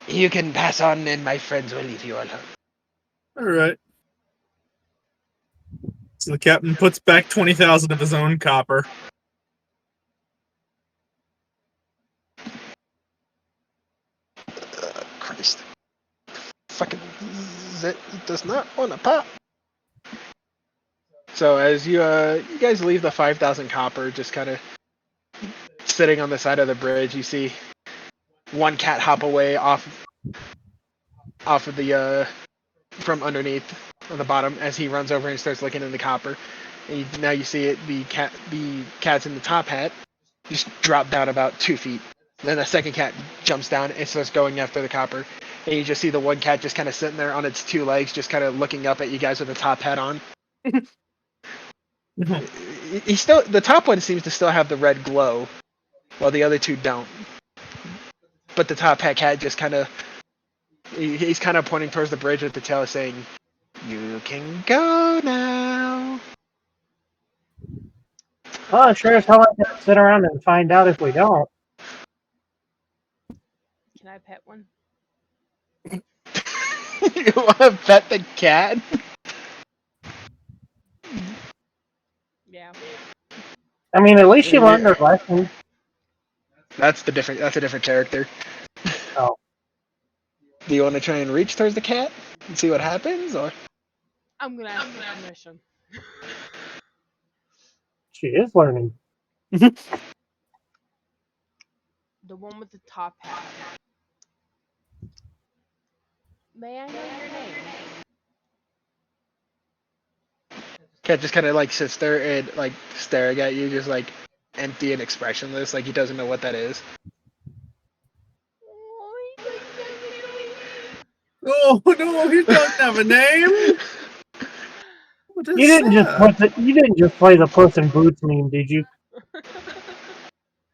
You can pass on, and my friends will leave you alone." All right. So the captain puts back 20,000 of his own copper. Christ. Fucking it does not want to pop. So as you guys leave the 5,000 copper just kind of sitting on the side of the bridge, you see one cat hop away off of the from underneath on the bottom as he runs over and starts looking in the copper. And now you see it, the cats in the top hat just drop down about 2 feet. Then a second cat jumps down and starts going after the copper. And you just see the one cat just kind of sitting there on its two legs, just kind of looking up at you guys with the top hat on. The top one seems to still have the red glow, while the other two don't. But the top hat cat just kind of, he's kind of pointing towards the bridge with the tail, saying, "You can go now." Oh, sure as hell I can sit around and find out if we don't. Can I pet one? You want to pet the cat? Yeah. I mean, at least she learned her lesson. That's a different character. Oh. Do you want to try and reach towards the cat and see what happens, or? I'm gonna ask for permission. She is learning. The one with the top hat. May I know your name? Cat just kind of like sits there and like staring at you, just like empty and expressionless, like he doesn't know what that is. Oh no, he doesn't have a name. What is You didn't that? just play the Puss in Boots meme, did you?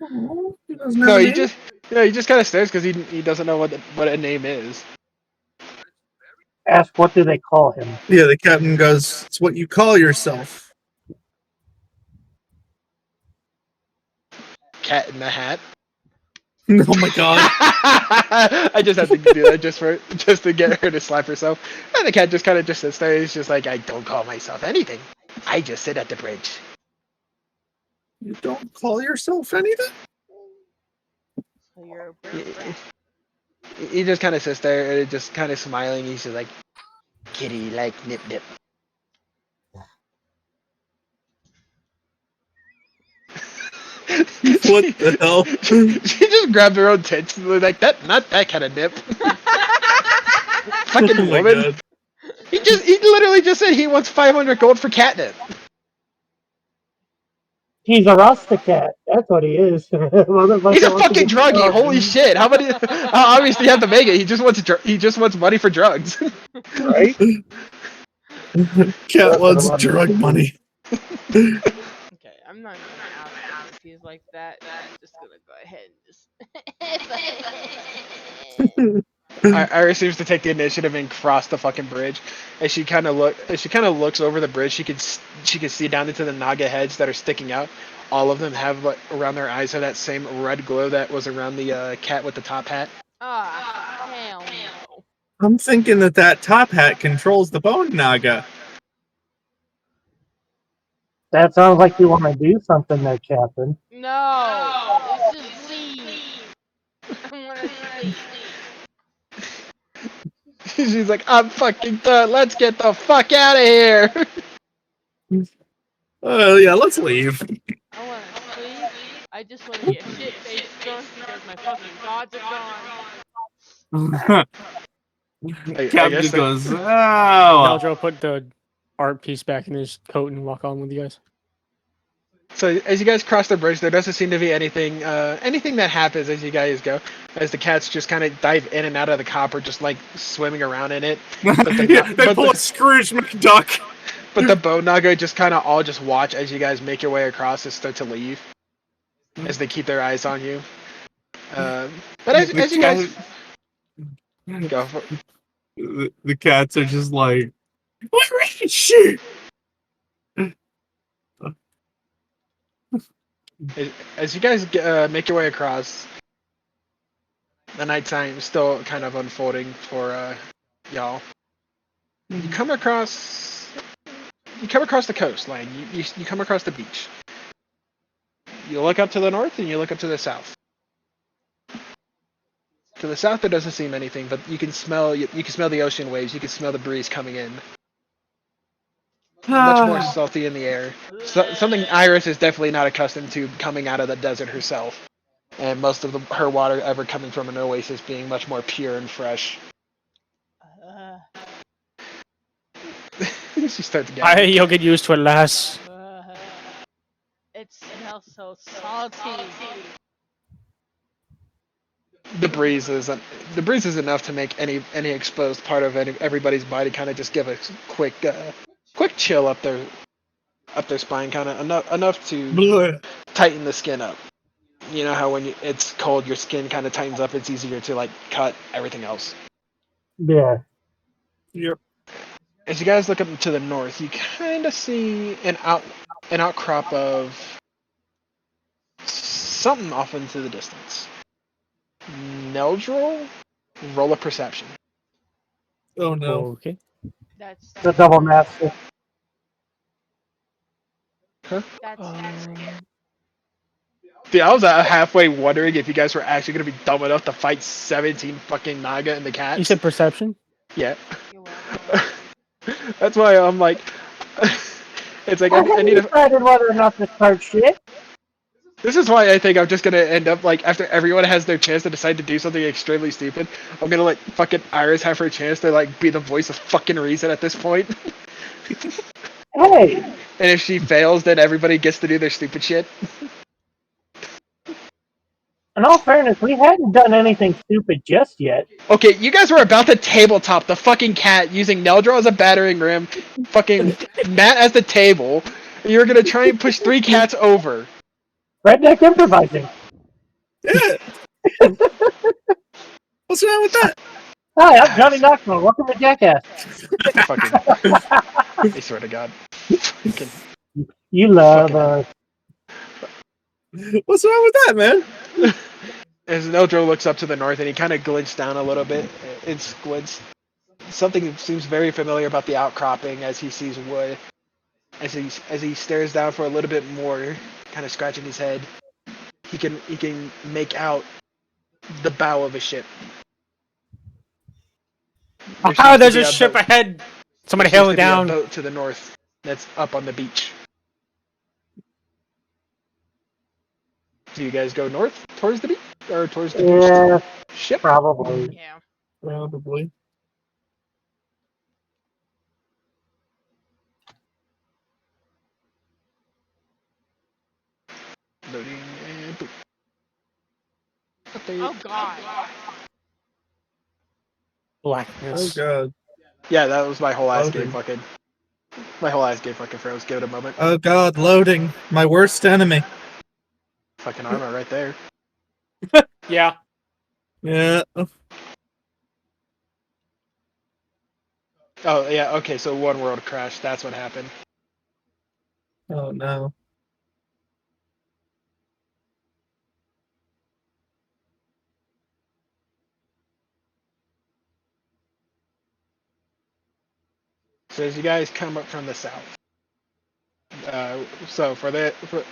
Oh, he doesn't have No, a he name? just kind of stares because he doesn't know what a name is. Ask what do they call him? Yeah, the captain goes, "It's what you call yourself." Cat in the Hat. Oh my god. I just have to do that just to get her to slap herself. And the cat just kind of just sits there. He's just like, "I don't call myself anything. I just sit at the bridge." You don't call yourself anything? So you're a brave rat. He just kind of sits there and just kind of smiling. He's just like, "Kitty like nip nip." What the hell? She just grabbed her own tits and was like, not that kind of nip." Fucking Oh my woman. god. He literally just said he wants 500 gold for catnip. He's a Rasta cat. That's what he is. He's a fucking druggie. Holy shit! How many? Obviously, you have to make it. He just wants money for drugs. Right? Cat wants drug money. Okay, I'm not gonna ask him if he's like that. I'm just gonna go ahead and just. Iris seems to take the initiative and cross the fucking bridge. As she kind of looks over the bridge, she can see down into the Naga heads that are sticking out. all of them have like around their eyes have that same red glow that was around the cat with the top hat. Ah, hell no. I'm thinking that top hat controls the bone naga. That sounds like you want to do something there, Captain. No, this is sleep. I want to sleep. She's like, I'm fucking done. Let's get the fuck out of here. Yeah, let's leave. I want to sleep. I just want to get shit-faced drunk because my fucking gods are gone. I Captain guess just that- goes, oh. Neldro put the art piece back in his coat and walk on with you guys. So as you guys cross the bridge, there doesn't seem to be anything that happens as you guys go. As the cats just kind of dive in and out of the copper, just like swimming around in it. Yeah, they pull a Scrooge McDuck. But the bone naga just kind of all just watch as you guys make your way across and start to leave, as they keep their eyes on you. But as you guys go, The cats are just like, where is she? as you guys make your way across, the nighttime is still kind of unfolding for y'all. You come across the coastline. You come across the beach. You look up to the north and you look up to the south. To the south, there doesn't seem anything, but you can smell the ocean waves. You can smell the breeze coming in. Much more salty in the air. Something Iris is definitely not accustomed to coming out of the desert herself. And most of her water ever coming from an oasis being much more pure and fresh. Uh, She starts gagging. You'll get used to it, lass. it smells so salty. The breeze is enough to make any exposed part of everybody's body kind of just give a quick chill up their spine, kind of enough to tighten the skin up. You know how when it's cold, your skin kind of tightens up. It's easier to like cut everything else. Yeah. Yep. As you guys look up to the north, you kind of see an outcrop of something off into the distance. Neldril, roll a perception. Oh no. Okay. That's The double master. that's Dude, I was halfway wondering if you guys were actually gonna be dumb enough to fight 17 fucking Naga and the cats. You said perception? Yeah. you're welcome. That's why I'm like, it's like I I haven't need to. decided whether or not to start shit. This is why I think I'm just gonna end up like after everyone has their chance to decide to do something extremely stupid, I'm gonna let fucking Iris have her chance to like be the voice of fucking reason at this point. Hey, And if she fails, then everybody gets to do their stupid shit. in all fairness, we hadn't done anything stupid just yet. Okay, you guys were about to tabletop the fucking cat using Neldro as a battering ram, fucking Matt as the table. And you were gonna try and push 3 cats over. Redneck improvising. Yeah. What's wrong with that? Hi, I'm Johnny Knoxville. Welcome to Jackass. Fucking, I swear to God. Fucking, You love Fucking- What's wrong with that, man? as Neldro looks up to the north and he kind of glints down a little bit, it squints. Something seems very familiar about the outcropping as he sees wood. As he stares down for a little bit more, kind of scratching his head, he can make out the bow of a ship. How there's seems a to be ship boat- ahead. Somebody there hail seems it to be a down. boat to the north that's up on the beach. Do you guys go north towards the beach or towards the Yeah, ship? probably. Yeah. Probably. Loading and boop. Oh god. Oh Blackness. god. Yeah, that was my whole ass game. Loading. My whole ass game fucking froze. Give it a moment. Oh god, loading. My worst enemy. Fucking armor right there. Yeah. Yeah. Oh yeah. Okay, so one world crashed. That's what happened. Oh no. So as you guys come up from the south, so for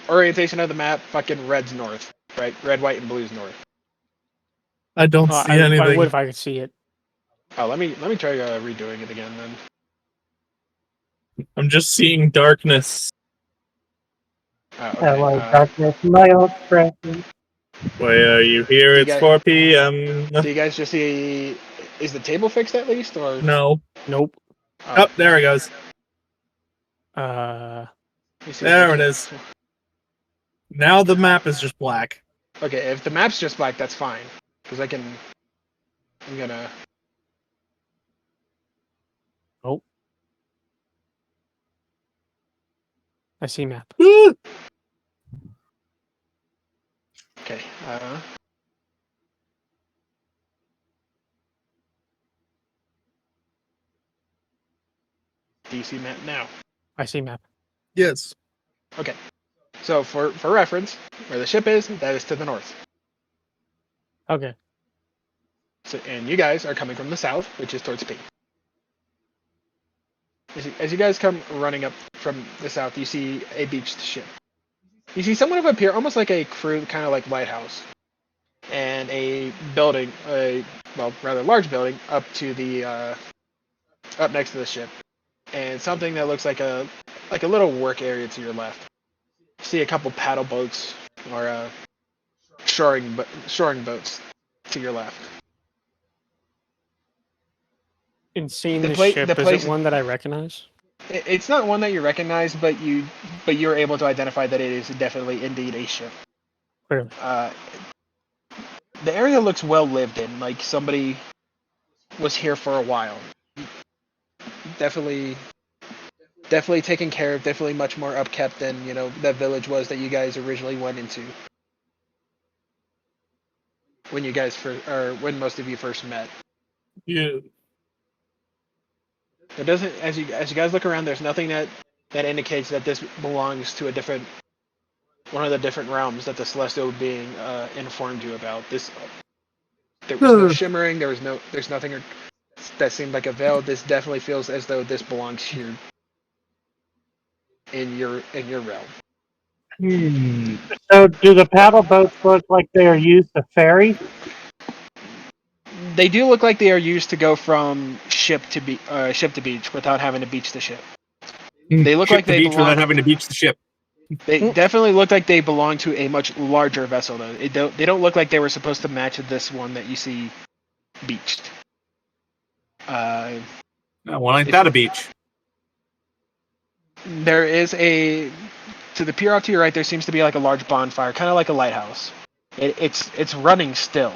orientation of the map, fucking red's north, right? Red, white, and blue's north. I don't Oh, see I anything. would if I could see it. Oh, let me try redoing it again then. I'm just seeing darkness. Okay. Hello, darkness, my old friend. Why are you here? Do you It's guys- 4 p.m. Do you guys just see? Is the table fixed at least, or? No. Nope. Oh, there it goes. Uh, Let me see There if I it can- is. Now the map is just black. Okay, if the map's just black, that's fine, because I'm gonna. I see map. Okay. DC map now. I see map. Yes. Okay. So for reference, where the ship is, that is to the north. Okay. So, and you guys are coming from the south, which is towards P. As you guys come running up from the south, you see a beached ship. You see somewhat of a pier, almost like a crew, kind of like lighthouse, and a building, rather large building, up to the up next to the ship, and something that looks like a little work area to your left. You see a couple paddle boats or shoring boats to your left. In seeing The this pla- ship, the is place- it one that I recognize? It's not one that you recognize, but you're able to identify that it is definitely indeed a ship. Clearly. The area looks well lived in, like somebody was here for a while. Definitely taken care of. Definitely much more upkept than that village was that you guys originally went into when you guys when most of you first met. Yeah. It doesn't, as you guys look around, there's nothing that indicates that this belongs to one of the different realms that the celestial being informed you about. There was no shimmering. There's nothing that seemed like a veil. This definitely feels as though this belongs here in your realm. So, do the paddle boats look like they are used to ferry? They do look like they are used to go from ship to beach without having to beach the ship. They look Ship like the they beach belong. without having to beach the ship. They definitely look like they belong to a much larger vessel, though. They don't look like they were supposed to match this one that you see beached. Well, ain't that a beach? There is to the pier off to your right. There seems to be like a large bonfire, kind of like a lighthouse. It's running still.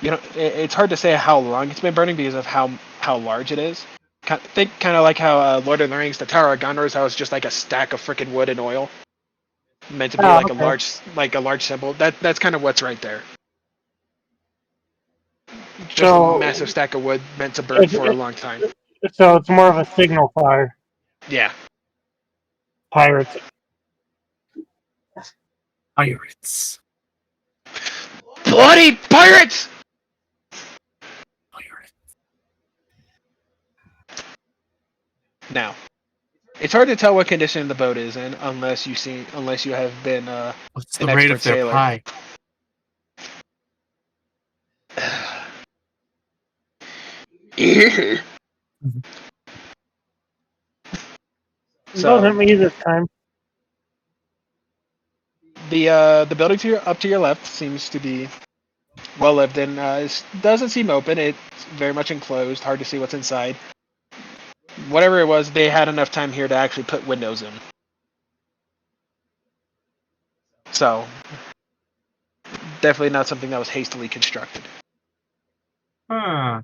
It's hard to say how long it's been burning because of how large it is. Think kind of like how Lord of the Rings, the Tower of Gondor is how it's just like a stack of freaking wood and oil, meant to be like okay. a large symbol. That's kind of what's right there. Just So- a massive stack of wood meant to burn for a long time. So it's more of a signal fire. Yeah. Pirates. Pirates. Bloody pirates! Pirates. Now, it's hard to tell what condition the boat is in unless you have been What's an the rate of expert their sailor. pie? It So wasn't me this time. the building up to your left seems to be well lived in. It doesn't seem open. It's very much enclosed. Hard to see what's inside. Whatever it was, they had enough time here to actually put windows in. So definitely not something that was hastily constructed. Huh.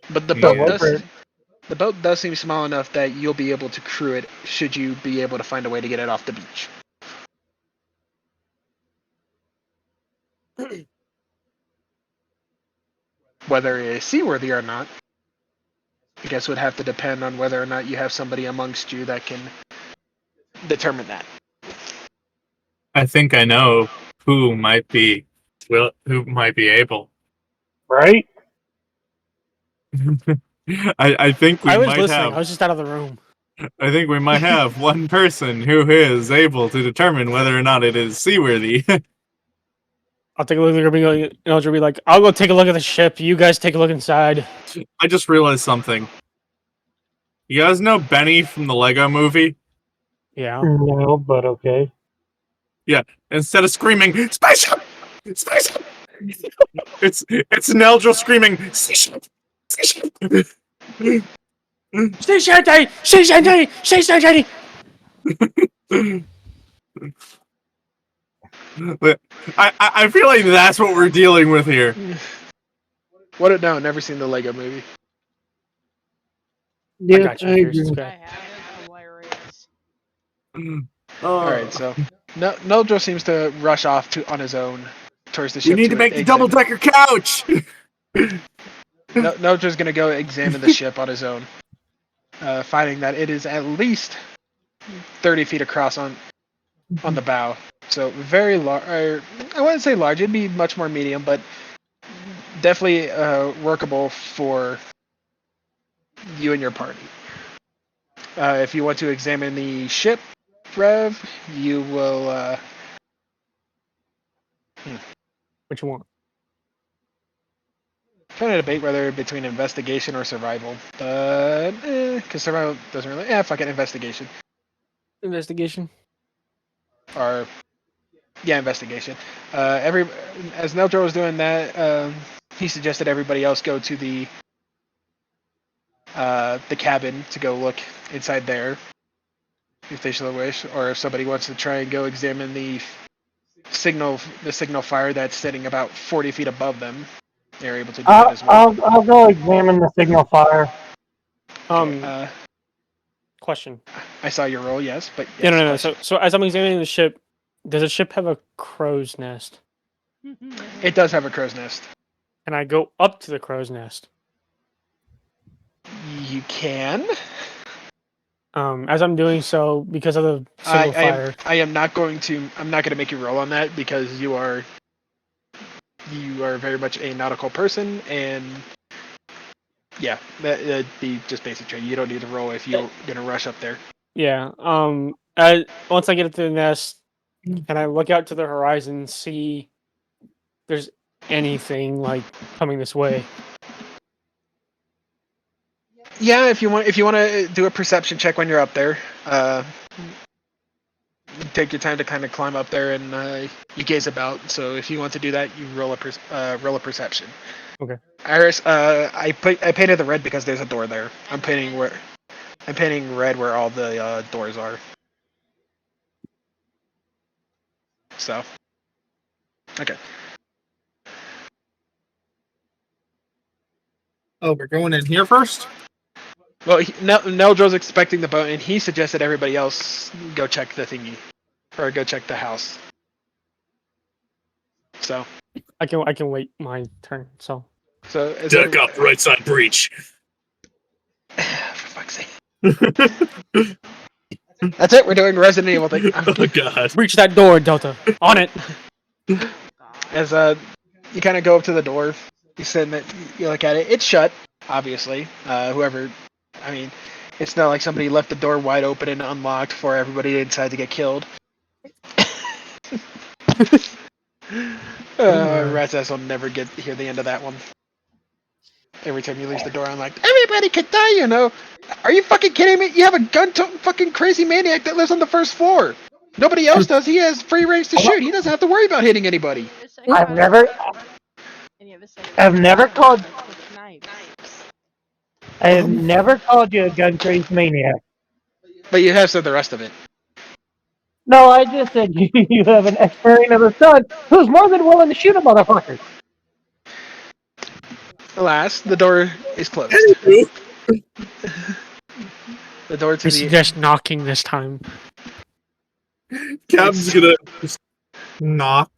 But the Yeah. boat does seem small enough that you'll be able to crew it should you be able to find a way to get it off the beach. Whether it is seaworthy or not, I guess would have to depend on whether or not you have somebody amongst you that can determine that. I think I know who might be able. Right? I think we I was might listening. have. I was just out of the room. I think we might have one person who is able to determine whether or not it is seaworthy. I'll take a look. They're gonna be going. Be like, I'll go take a look at the ship. You guys take a look inside. I just realized something. You guys know Benny from the Lego Movie? Yeah. No, but okay. Instead of screaming, spaceship! Spaceship! it's Neldril screaming, spaceship! Spaceship! Stay shanty! Stay shanty! Stay shanty! I feel like that's what we're dealing with here. What? No, never seen the Lego Movie. I got you. Here's this I guy. have. It's hilarious. All right, so Neldril seems to rush off on his own towards the ship. We need to make the double-decker couch! Neldril's gonna go examine the ship on his own, finding that it is at least 30 feet across on the bow. So very large. I wouldn't say large. It'd be much more medium, but definitely workable for you and your party. If you want to examine the ship, Rev, you will. What you want? Trying to debate whether between investigation or survival, but because survival doesn't really. Fuck it, investigation. Investigation. Or yeah, investigation. As Neldril was doing that, he suggested everybody else go to the cabin to go look inside there, if they so wish, or if somebody wants to try and go examine the signal fire that's sitting about 40 feet above them. They're able to do that as well. I'll go examine the signal fire. Question. I saw your roll, yes, but yes, No. question. So as I'm examining the ship, does the ship have a crow's nest? It does have a crow's nest. Can I go up to the crow's nest? You can. As I'm doing so, because of the signal fire. I'm not going to make you roll on that because you are very much a nautical person, and yeah, that'd be just basic training. You don't need to roll if you're gonna rush up there. Yeah. Once I get to the nest, can I look out to the horizon and see if there's anything like coming this way? Yeah, if you want to do a perception check when you're up there, take your time to kind of climb up there and you gaze about. So if you want to do that, you roll a perception. Okay. Iris, I painted the red because there's a door there. I'm painting red where all the doors are. So, okay. Oh, we're going in here first? Well, Neldril's expecting the boat, and he suggested everybody else go check the thingy, or go check the house. So I can wait my turn. So Deck up, right side breach. For fuck's sake. That's it. We're doing Resident Evil thing. Oh god. reach that door, Delta. On it. As you kind of go up to the door, you look at it. It's shut, obviously. It's not like somebody left the door wide open and unlocked for everybody inside to get killed. Rat's ass will never hear the end of that one. Every time you leave the door, I'm like, everybody could die, you know. Are you fucking kidding me? You have a gun-toting fucking crazy maniac that lives on the first floor. Nobody else does. He has free range to shoot. He doesn't have to worry about hitting anybody. I've never called. I have never called you a gun crazy maniac. But you have said the rest of it. No, I just said you have an ex-marine of a son who's more than willing to shoot a motherfucker. Alas, the door is closed. The door to We the suggest knocking this time. Captain's gonna just knock.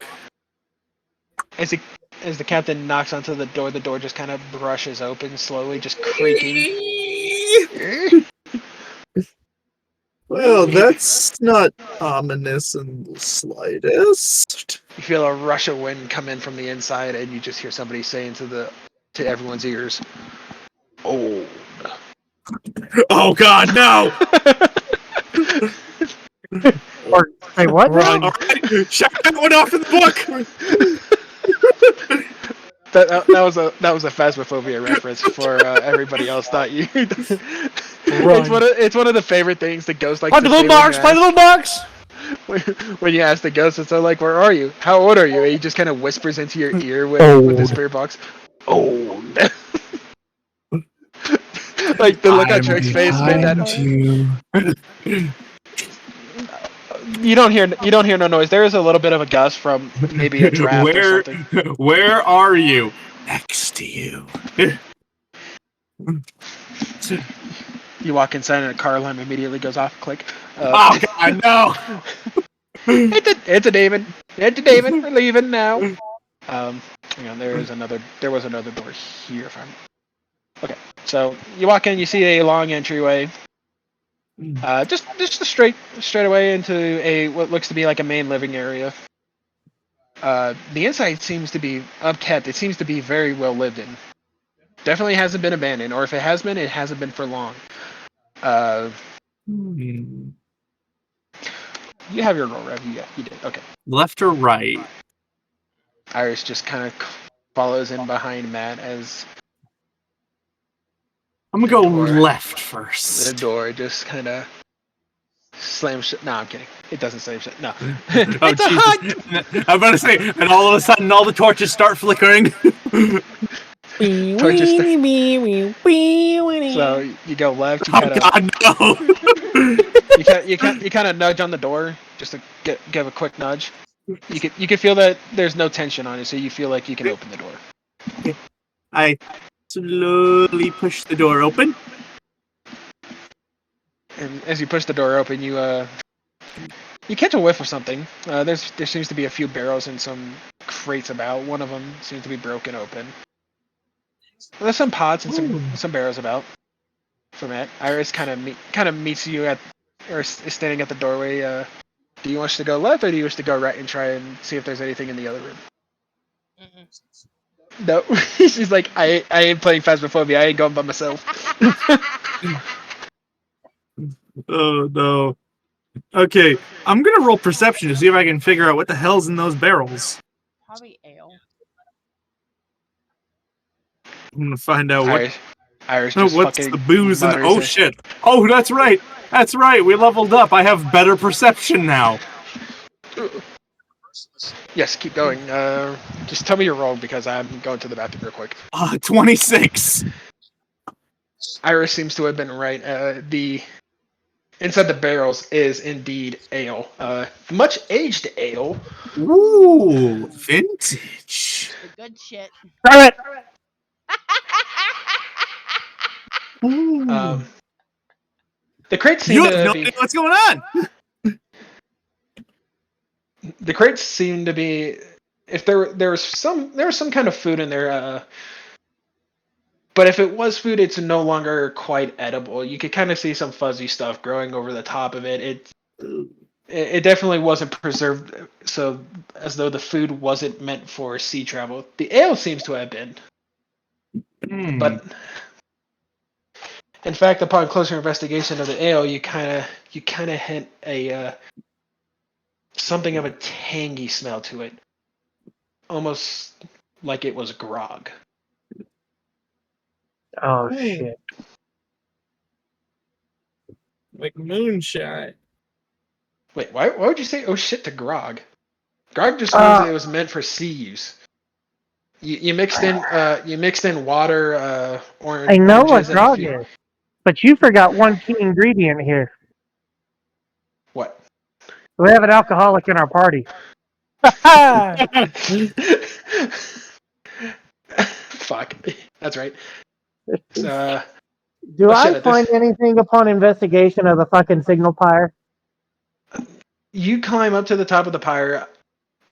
as the captain knocks onto the door just kind of brushes open slowly, just creaking. Well, that's not ominous in the slightest. You feel a rush of wind come in from the inside, and you just hear somebody saying to everyone's ears, old. Oh God, no! Or say what Run. now? All right, check that one off in the book. That was a Phasmophobia reference for everybody else. Not you. It's one of the favorite things the ghost likes Play to the say little box. Play the little box. when you ask the ghost. It's like, where are you? How old are you? And he just kind of whispers into your ear with the Old. spirit box. Old. Like the look on Trick's face made that. you. You don't hear no noise. There is a little bit of a gust from maybe a draft or something. Where are you? Next to you. You walk inside and a car alarm immediately goes off. Click. Oh God, no! It's a David. It's a David. We're leaving now. There was another door here. Okay, so you walk in. You see a long entryway. Just a straight away into what looks to be like a main living area. The inside seems to be upkept. It seems to be very well lived in. Definitely hasn't been abandoned, or if it has been, it hasn't been for long. You have your roll, Rev. Yeah, you did. Okay. Left or right? Iris just kind of follows in behind Matt as I'm gonna go door. left the first. door just kind of slams shut. No, I'm kidding. It doesn't slam shut. No. Oh, It's a hut! I'm about to say, and all of a sudden, all the torches start flickering. Torches So you go left. You Oh kind of God, no! you kind of nudge on the door just to give a quick nudge. You can feel that there's no tension on it, so you feel like you can open the door. I slowly push the door open. And as you push the door open, you catch a whiff of something. There seems to be a few barrels and some crates about. One of them seems to be broken open. There's some pots and some barrels about. From it, Iris kind of meets you is standing at the doorway. Do you wish to go left or do you wish to go right and try and see if there's anything in the other room? No, she's like, I ain't playing Phasmophobia. I ain't going by myself. Oh no. Okay, I'm gonna roll perception to see if I can figure out what the hell's in those barrels. Probably ale. I'm gonna find out what. Iris just What's fucking the booze and mutters oh it. shit! Oh, that's right. That's right. We leveled up. I have better perception now. Yes, keep going. Just tell me your roll because I'm going to the bathroom real quick. 26. Iris seems to have been right. The inside the barrels is indeed ale. Much aged ale. Ooh, vintage. The good shit. Damn it! Ooh. The crates You seem have to no be. idea what's going on. The crates seem to be. If there was some kind of food in there. But if it was food, it's no longer quite edible. You could kind of see some fuzzy stuff growing over the top of it. It definitely wasn't preserved, so as though the food wasn't meant for sea travel. The ale seems to have been, but in fact, upon closer investigation of the ale, you kind of hint a something of a tangy smell to it, almost like it was grog. Oh shit! Like moonshine. Wait, why would you say "oh shit" to grog? Grog just means it was meant for sea use. You mixed in water, orange. I know what oranges, and a grog few. is, but you forgot one key ingredient here. What? We have an alcoholic in our party. Fuck. That's right. So, Do shit, I find anything upon investigation of the fucking signal pyre? you climb up to the top of the pyre,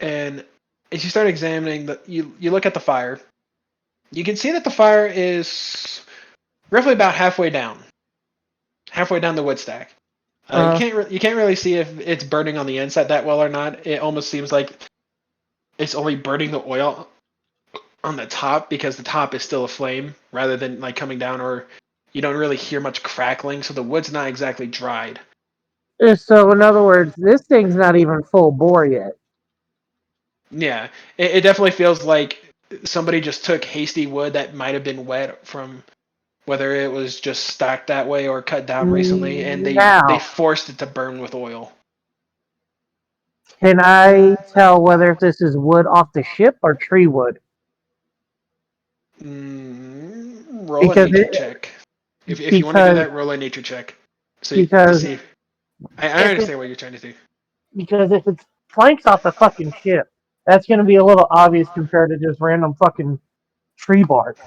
and as you start examining, you look at the fire. You can see that the fire is roughly about halfway down the wood stack. You can't really see if it's burning on the inside that well or not. It almost seems like it's only burning the oil on the top because the top is still aflame rather than like coming down, or you don't really hear much crackling, so the wood's not exactly dried. So, in other words, this thing's not even full bore yet. Yeah, it definitely feels like somebody just took hasty wood that might have been wet from whether it was just stacked that way or cut down recently, and they Now, forced it to burn with oil. can I tell whether this is wood off the ship or tree wood? Roll a Because nature check. If you want to do because that, roll a nature check. So to because see. I if understand what you're trying to do. if it's planks off the fucking ship, that's going to be a little obvious compared to just random fucking tree bark.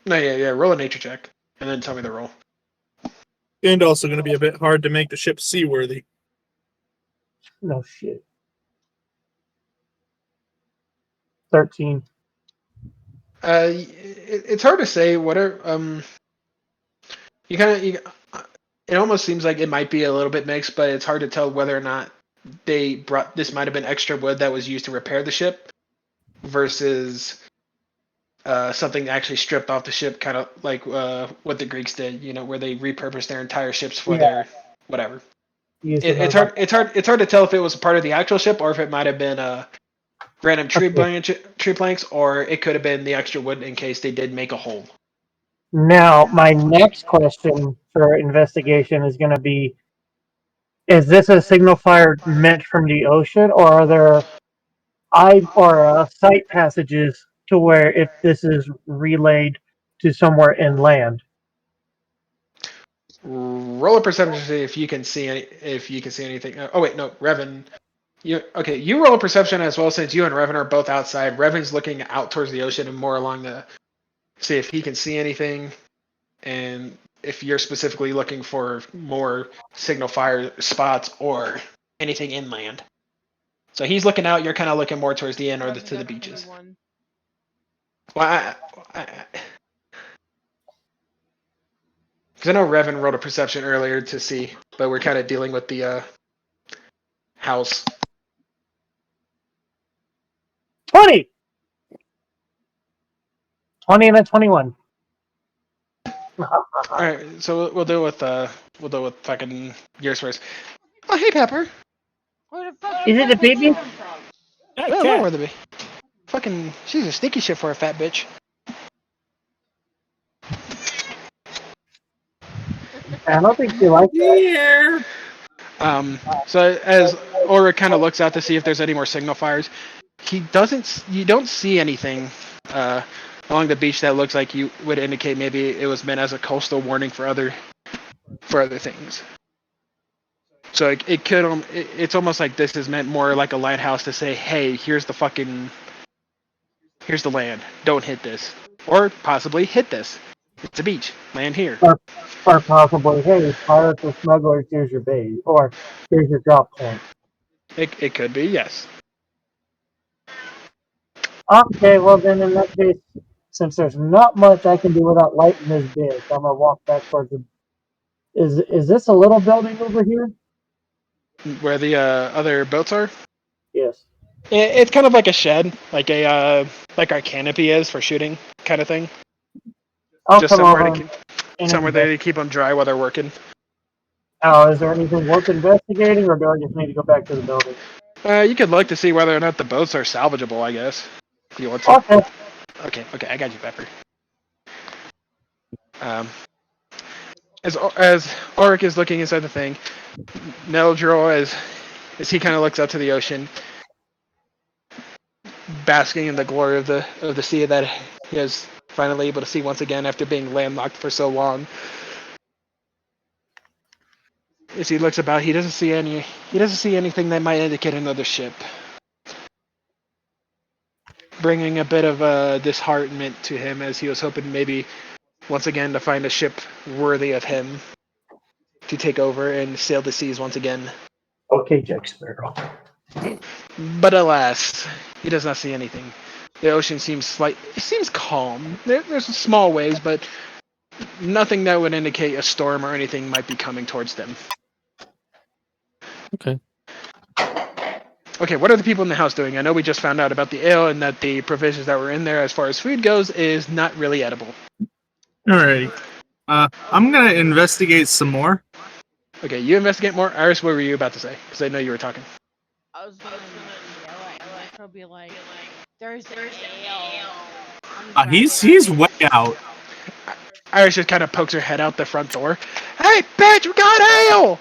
No, yeah. Roll a nature check, and then tell me the roll. And also going to be a bit hard to make the ship seaworthy. No shit. 13. It's hard to say. Whatever. You kind of. It almost seems like it might be a little bit mixed, but it's hard to tell whether or not they brought this might have been extra wood that was used to repair the ship versus something actually stripped off the ship, kind of like what the Greeks did, where they repurposed their entire ships for their whatever. It's hard. It's hard to tell if it was a part of the actual ship or if it might have been random tree planks, or it could have been the extra wood in case they did make a hole. Now, my next question for investigation is going to be: is this a signal fire meant from the ocean, or are there site passages to where if this is relayed to somewhere inland? Roll a perception to see if you can see anything. Oh wait, no, Revan. You roll a perception as well, since you and Revan are both outside. Revan's looking out towards the ocean and more along see if he can see anything, and if you're specifically looking for more signal fire spots or anything inland. So he's looking out. You're kind of looking more towards the end or to the beaches. Well, because I know Revan rolled a perception earlier to see, but we're kind of dealing with the house. 20 and a 21. All right, so we'll deal with fucking yours first. Oh, hey, Pepper. Where the fuck Is it a baby? come from? Hey, Oh, cat. where the be? Fucking, she's a sneaky shit for a fat bitch. I don't think she likes that. Yeah. So as Aura kind of looks out to see if there's any more signal fires, you don't see anything along the beach that looks like you would indicate maybe it was meant as a coastal warning for other things. So it's almost like this is meant more like a lighthouse to say, hey, here's the land. Don't hit this. Or possibly hit this. It's a beach. Land here. Or possibly, hey, pirates or smugglers, here's your bait. Or here's your drop point. It could be, yes. Okay, well then in that case, since there's not much I can do without lighting this bitch, I'm gonna walk back towards the. Is this a little building over here? Where the other boats are? Yes. It's kind of like a shed, like our canopy is for shooting, kind of thing. I'll Just come somewhere over. somewhere there to keep them dry while they're working. Oh, is there anything worth investigating, or do I just need to go back to the building? You could look to see whether or not the boats are salvageable, I guess. If you want to. Okay. Okay, I got you, Pepper. As Auric is looking inside the thing, Neldril, as he kind of looks out to the ocean, basking in the glory of the sea that he is finally able to see once again after being landlocked for so long. As he looks about, he doesn't see anything that might indicate another ship. Bringing a bit of disheartenment to him, as he was hoping maybe once again to find a ship worthy of him to take over and sail the seas once again. Okay, Jack Sparrow. But alas, he does not see anything. The ocean seems calm. There's small waves, but nothing that would indicate a storm or anything might be coming towards them. Okay. Okay, what are the people in the house doing? I know we just found out about the ale and that the provisions that were in there as far as food goes is not really edible. Alrighty. I'm gonna investigate some more. Okay, you investigate more. Iris, what were you about to say? Because I know you were talking. I was gonna yell at Metro, be like, "There's ale. Come grab He's it." way out. Iris just kind of pokes her head out the front door. Hey, bitch, we got ale!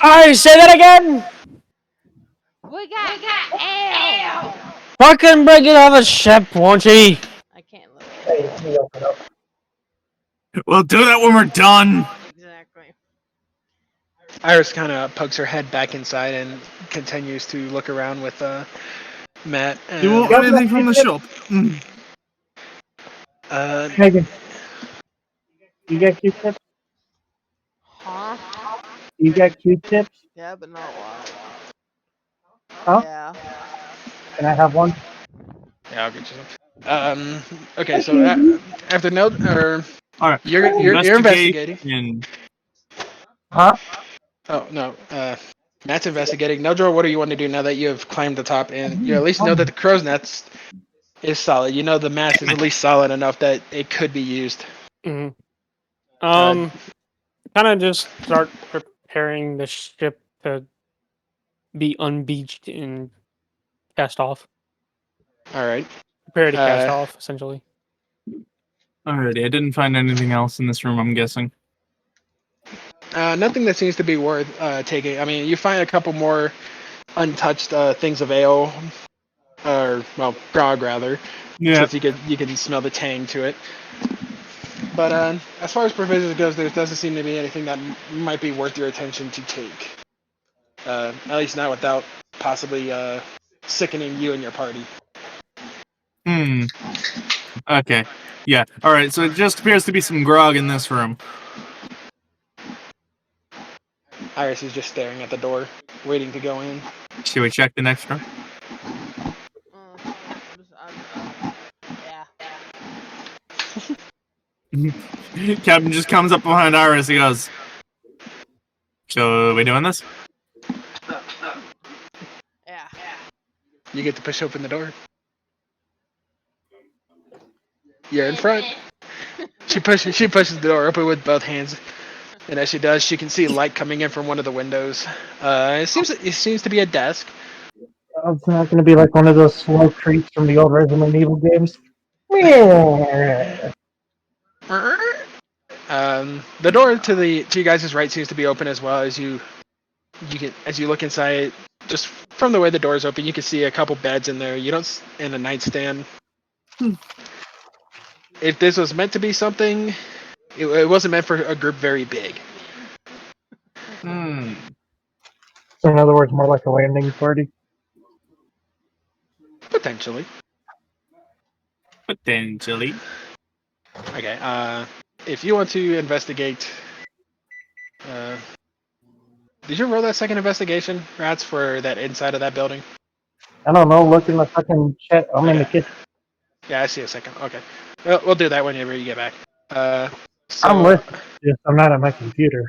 I say that again. We got ale. Fucking bring it on the ship, won't ye? I can't look Hey, at let me open up. We'll do that when we're done. exactly. Iris kind of pokes her head back inside and continues to look around with Matt. You won't Yep, want anything from the yep. shop. Mm. Megan, you got Q-tips? Huh? You got Q-tips? Yeah, but not a lot. Huh? Yeah. Can I have one? Yeah, I'll get you some. Okay, so after All right. you're investigating. And Huh? Oh no, Matt's investigating. Neldro, what do you want to do now that you have climbed the top and you at least know that the crow's nest is solid? You know the mast is at least solid enough that it could be used. Mhm. Kind of just start preparing the ship to be unbeached and cast off. All right. Prepare to cast off, essentially. alrighty, I didn't find anything else in this room. I'm guessing. Nothing that seems to be worth taking. I mean, you find a couple more untouched things of ale, or well, grog rather, Yeah. since you can smell the tang to it. But as far as provisions goes, there doesn't seem to be anything that might be worth your attention to take. At least not without possibly sickening you and your party. Hmm. Okay. Yeah. All right. So it just appears to be some grog in this room. Iris is just staring at the door, waiting to go in. Should we check the next room? Yeah. Captain just comes up behind Iris. He goes, "So are we doing this?" Yeah. You get to push open the door. You're in front. She pushes the door open with both hands, and as she does, she can see light coming in from one of the windows. It seems to be a desk. It's not going to be like one of those slow creeps from the old Resident Evil games. Yeah. The door to you guys' right seems to be open as well. As you look inside, just from the way the door is open, you can see a couple beds in there. You don't and a nightstand. If this was meant to be something, it wasn't meant for a group very big. Hmm. So in other words, more like a landing party. Potentially. Potentially. Okay. If you want to investigate, did you roll that second investigation, Rats, for that inside of that building? I don't know. Look in the fucking chat. I'm in the kitchen. Yeah, I see a second. Okay. We'll do that whenever you get back. I'm listening. Yes, I'm not on my computer.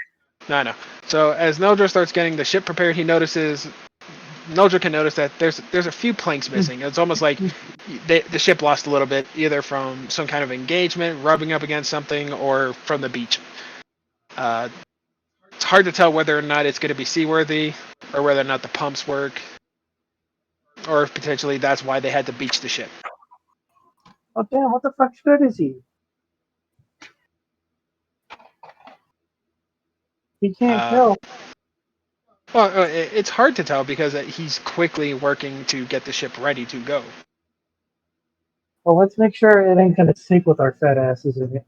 No, I know. So as Neldra starts getting the ship prepared, Neldra can notice that there's a few planks missing. It's almost like the ship lost a little bit, either from some kind of engagement, rubbing up against something, or from the beach. It's hard to tell whether or not it's going to be seaworthy, or whether or not the pumps work, or if potentially that's why they had to beach the ship. Oh damn! What the fuck's good is he? He can't tell. Well, it's hard to tell because he's quickly working to get the ship ready to go. Well, let's make sure it ain't gonna sink with our fat asses in it.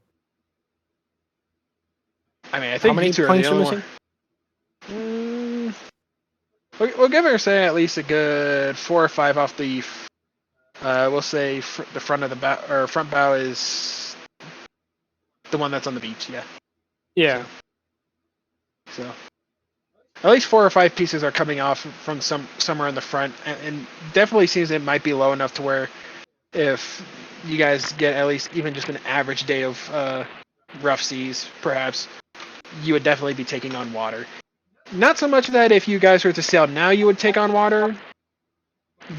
I mean, I How think many you two are planks the are only missing? We'll give her say at least a good 4 or 5 off the. We'll say the front of the bow or front bow is the one that's on the beach. Yeah. Yeah. So at least 4 or 5 pieces are coming off from somewhere in the front, and definitely seems it might be low enough to where if you guys get at least even just an average day of rough seas, perhaps you would definitely be taking on water. Not so much that if you guys were to sail now, you would take on water,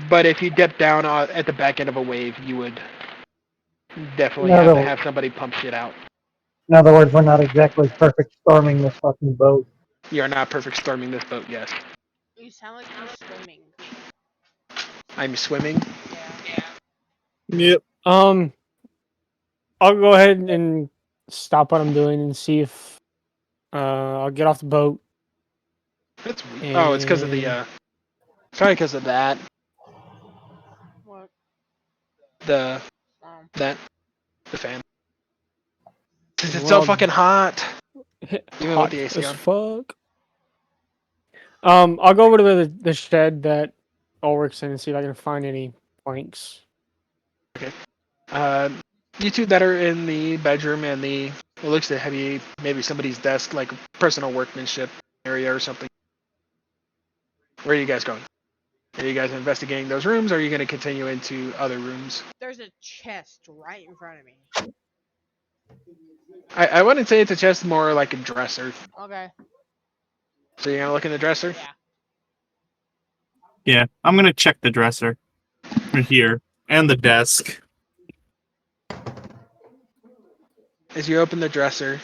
but if you dip down at the back end of a wave, you would definitely have to have somebody pump shit out. In other words, we're not exactly perfect storming this fucking boat. You are not perfect storming this boat, yes. You sound like you're swimming. I'm swimming. Yeah. Yep. I'll go ahead and stop what I'm doing and see if I'll get off the boat. That's weird. Oh, it's because of the, probably because of that. What? The Um, fan. Because it's so fucking hot. Even hot with the AC as on. fuck. I'll go over to the shed that Ulrich's in and see if I can find any planks. You two that are in the bedroom and it looks to be maybe somebody's desk, like personal workmanship area or something. Where are you guys going? Are you guys investigating those rooms, or are you going to continue into other rooms? there's a chest right in front of me. I wouldn't say it's a chest, more like a dresser. Okay. So you're going to look in the dresser? Yeah. Yeah, I'm gonna check the dresser right here and the desk. As you open the dresser,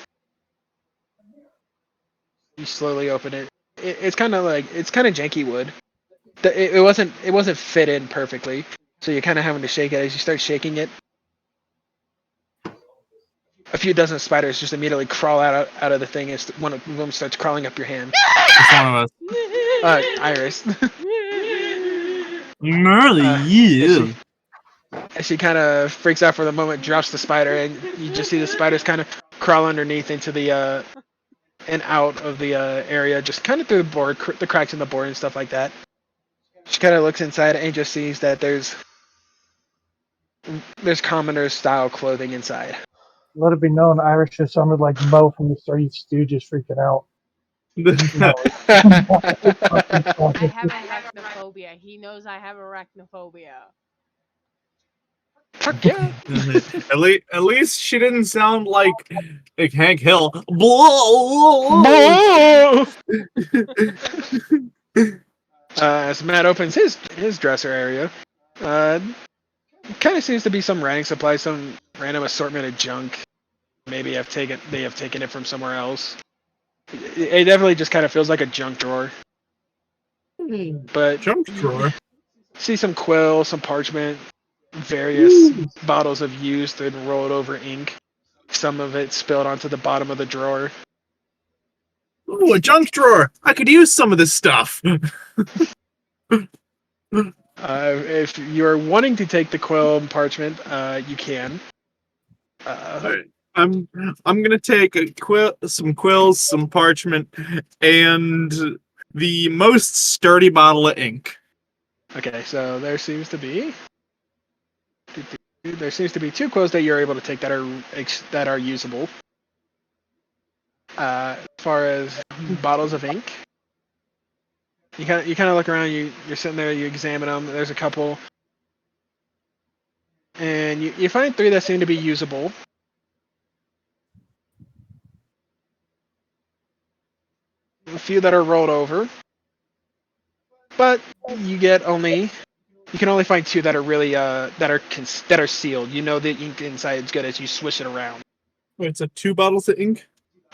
you slowly open it. It's kind of janky wood. It wasn't fit in perfectly, so you're kind of having to shake it. As you start shaking it, a few dozen spiders just immediately crawl out of the thing, and one of them starts crawling up your hand. It's one of us. Iris. Merly, you. As she kind of freaks out for the moment, drops the spider, and you just see the spiders kind of crawl underneath into the and out of the area, just kind of through the board, the cracks in the board and stuff like that. She kind of looks inside and just sees that there's commoner style clothing inside. Let it be known, Irish just sounded like Mo from the Three Stooges freaking out. I have arachnophobia. He knows I have arachnophobia. Fuck yeah. At least she didn't sound like Hank Hill. As Matt opens his dresser area, kind of seems to be some writing supplies, some random assortment of junk. Maybe they have taken it from somewhere else. It definitely just kind of feels like a junk drawer. But Junk drawer. See some quill, some parchment, various bottles of used and rolled over ink. Some of it spilled onto the bottom of the drawer. Ooh, a junk drawer! I could use some of this stuff. If you're wanting to take the quill and parchment, you can. I'm gonna take some quills, some parchment, and the most sturdy bottle of ink. Okay, so there seems to be two quills that you're able to take that are usable. As far as bottles of ink, you kind of look around. You're sitting there. You examine them. There's a couple, and you find 3 that seem to be usable. A few that are rolled over, but you can only find 2 that are really that are sealed. You know the ink inside is good as you swish it around. Wait, so 2 bottles of ink?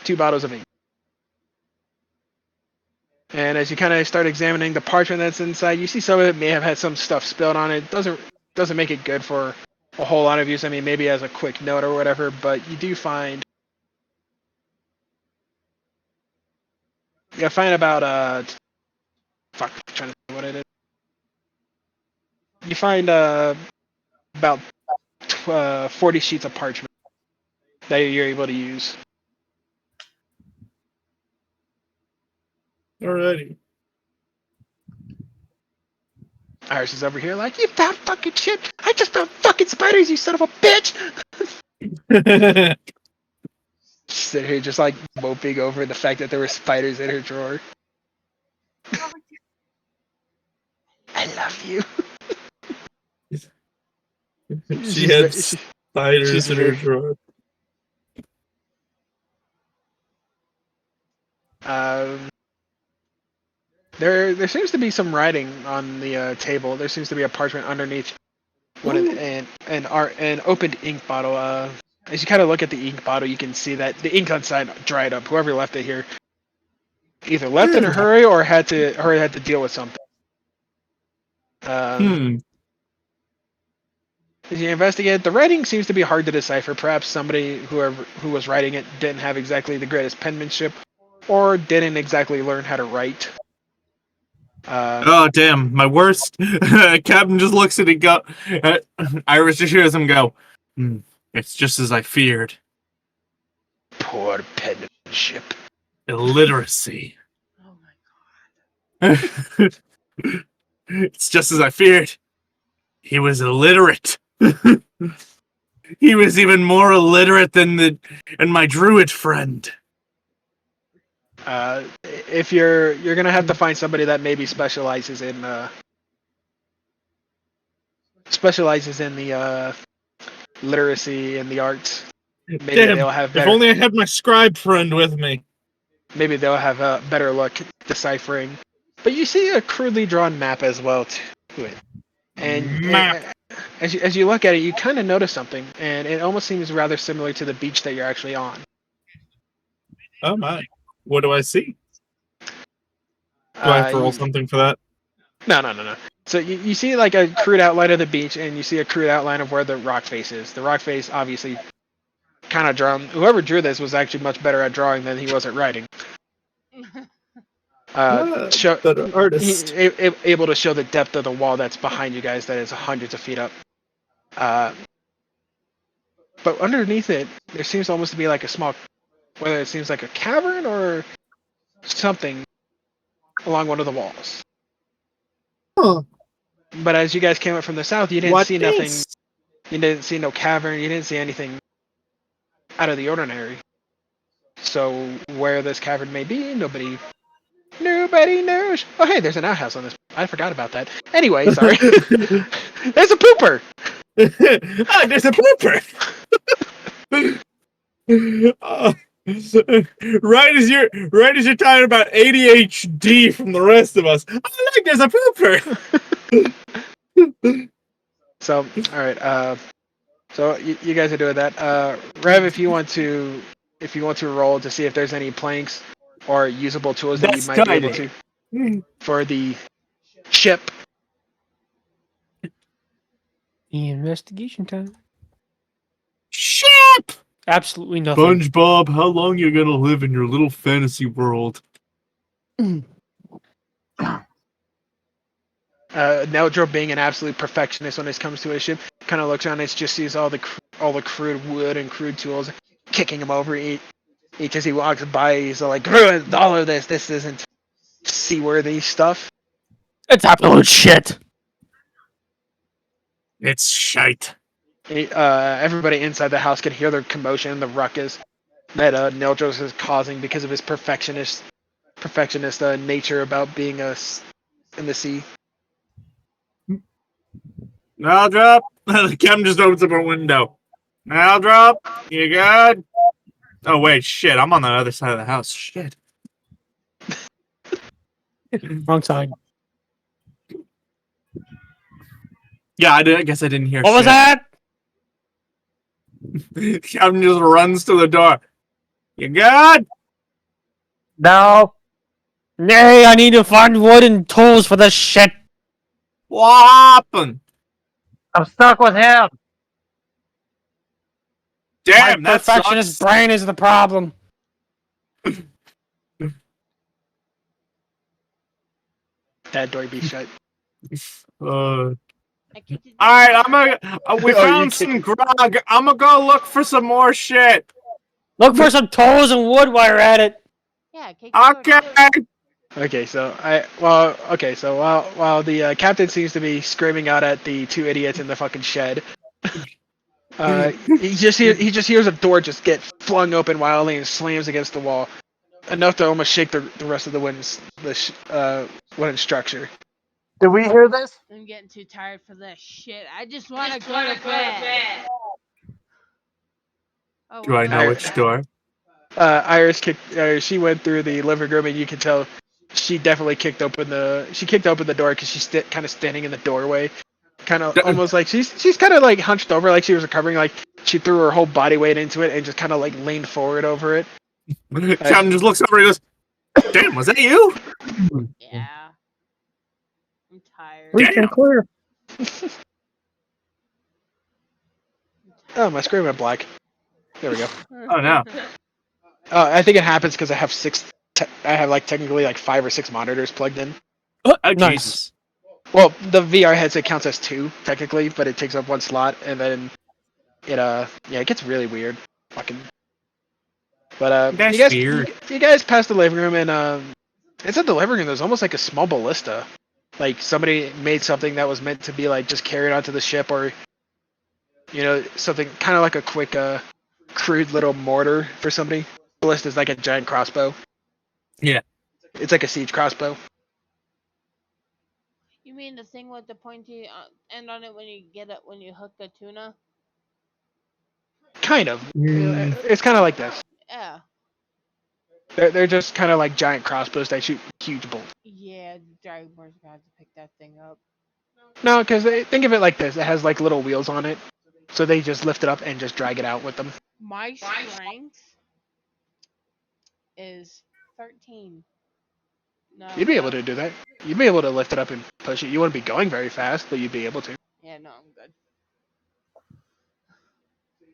2 bottles of ink. And as you kind of start examining the parchment that's inside, you see some of it may have had some stuff spilled on it. Doesn't make it good for a whole lot of use. I mean, maybe as a quick note or whatever, but you do find about fuck, I'm trying to think what it is. You find about 40 sheets of parchment that you're able to use. Alrighty. Iris is over here like, you found fucking shit! I just found fucking spiders, you son of a bitch! She's sitting here just like moping over the fact that there were spiders in her drawer. I love you. She had spiders in her drawer. There seems to be some writing on the table. There seems to be a parchment underneath an opened ink bottle. As you kind of look at the ink bottle, you can see that the ink inside dried up. Whoever left it here either left in a hurry or had to deal with something. As you investigate, the writing seems to be hard to decipher. Perhaps somebody who was writing it didn't have exactly the greatest penmanship, or didn't exactly learn how to write. Oh damn! My worst. Captain just looks at it. Iris just hears him go. It's just as I feared. Poor penmanship. Illiteracy. Oh my god. It's just as I feared. He was illiterate. He was even more illiterate than my druid friend. If you're gonna have to find somebody that maybe specializes in the literacy and the arts. Maybe Damn, they'll have if better. only I had my scribe friend with me. Maybe they'll have better luck deciphering. But you see a crudely drawn map as well to it, and as you look at it, you kind of notice something, and it almost seems rather similar to the beach that you're actually on. Oh my! What do I see? Do I have to roll something for that? No. So you see like a crude outline of the beach, and you see a crude outline of where the rock face is. The rock face, obviously, kind of drawn. Whoever drew this was actually much better at drawing than he was at writing. The artist. Able to show the depth of the wall that's behind you guys, that is hundreds of feet up. But underneath it, there seems almost to be like a small, whether it seems like a cavern or something along one of the walls. Huh. But as you guys came up from the south, you didn't see nothing. You didn't see no cavern. You didn't see anything out of the ordinary. So where this cavern may be, nobody knows. Oh, hey, there's an outhouse on this. I forgot about that. Anyway, sorry. There's a pooper. There's a pooper. Right as you're talking about ADHD from the rest of us, there's a pooper. So, all right. So you guys are doing that. Rev, if you want to roll to see if there's any planks or usable tools that you might be able to for the ship. Investigation time. Ship. Absolutely nothing. SpongeBob, how long you gonna live in your little fantasy world? Neldro, being an absolute perfectionist when it comes to his ship, kind of looks around and just sees all the crude wood and crude tools, kicking him over each as he walks by. He's like, ruined all of this. This isn't seaworthy stuff. It's absolute shit. It's shite. Everybody inside the house can hear the commotion, the ruckus that Neldros is causing because of his perfectionist nature about being in the sea. Neldrop, the captain just opens up a window. Neldrop, you good? Oh wait, shit! I'm on the other side of the house. Shit. Wrong side. Yeah, I guess I didn't hear. What was that? Captain just runs to the door. You good? No. Nay, I need to find wood and tools for this shit. What happened? I'm stuck with him. Damn, My that perfectionist sucks. brain is the problem. That door be shut. All right, we found some grog. I'm gonna go look for some more shit. Look for some tools and wood while you're at it. Yeah, Okay. Okay, so while the captain seems to be screaming out at the two idiots in the fucking shed, he just hears a door just get flung open wildly and slams against the wall, enough to almost shake the rest of the wooden structure. Did we hear this? I'm getting too tired for this shit. I just want to go to bed. Oh, Do I know which door? Iris kicked. She went through the living room, and you can tell she definitely kicked open the door because she's kind of standing in the doorway, kind of almost like she's kind of like hunched over, like she was recovering, like she threw her whole body weight into it and just kind of like leaned forward over it. Captain just looks over and goes, "Damn, was that you?" Yeah. I'm tired. We can Damn. clear. Oh, my screen went black. There we go. Oh, no. I think it happens because I have I have like technically like 5 or 6 monitors plugged in. Oh, Nice. Jesus. Well, the VR headset counts as 2 technically, but it takes up 1 slot, and then it gets really weird. Fucking. But That's you guys, weird. you guys passed the living room, and inside the living room there's almost like a small ballista, like somebody made something that was meant to be like just carried onto the ship, or something kind of like a quick, crude little mortar for somebody. Ballista is like a giant crossbow. Yeah. It's like a siege crossbow. You mean the thing with the pointy end on it when you hook the tuna? Kind of. Mm. It's kind of like this. Yeah. They're just kind of like giant crossbows that shoot huge bolts. Yeah, the Dragonborn's gonna have to pick that thing up. No, because think of it like this. It has like little wheels on it, so they just lift it up and just drag it out with them. My strength is 13. No. You'd be able to do that. You'd be able to lift it up and push it. You wouldn't be going very fast, but you'd be able to. Yeah, no, I'm good.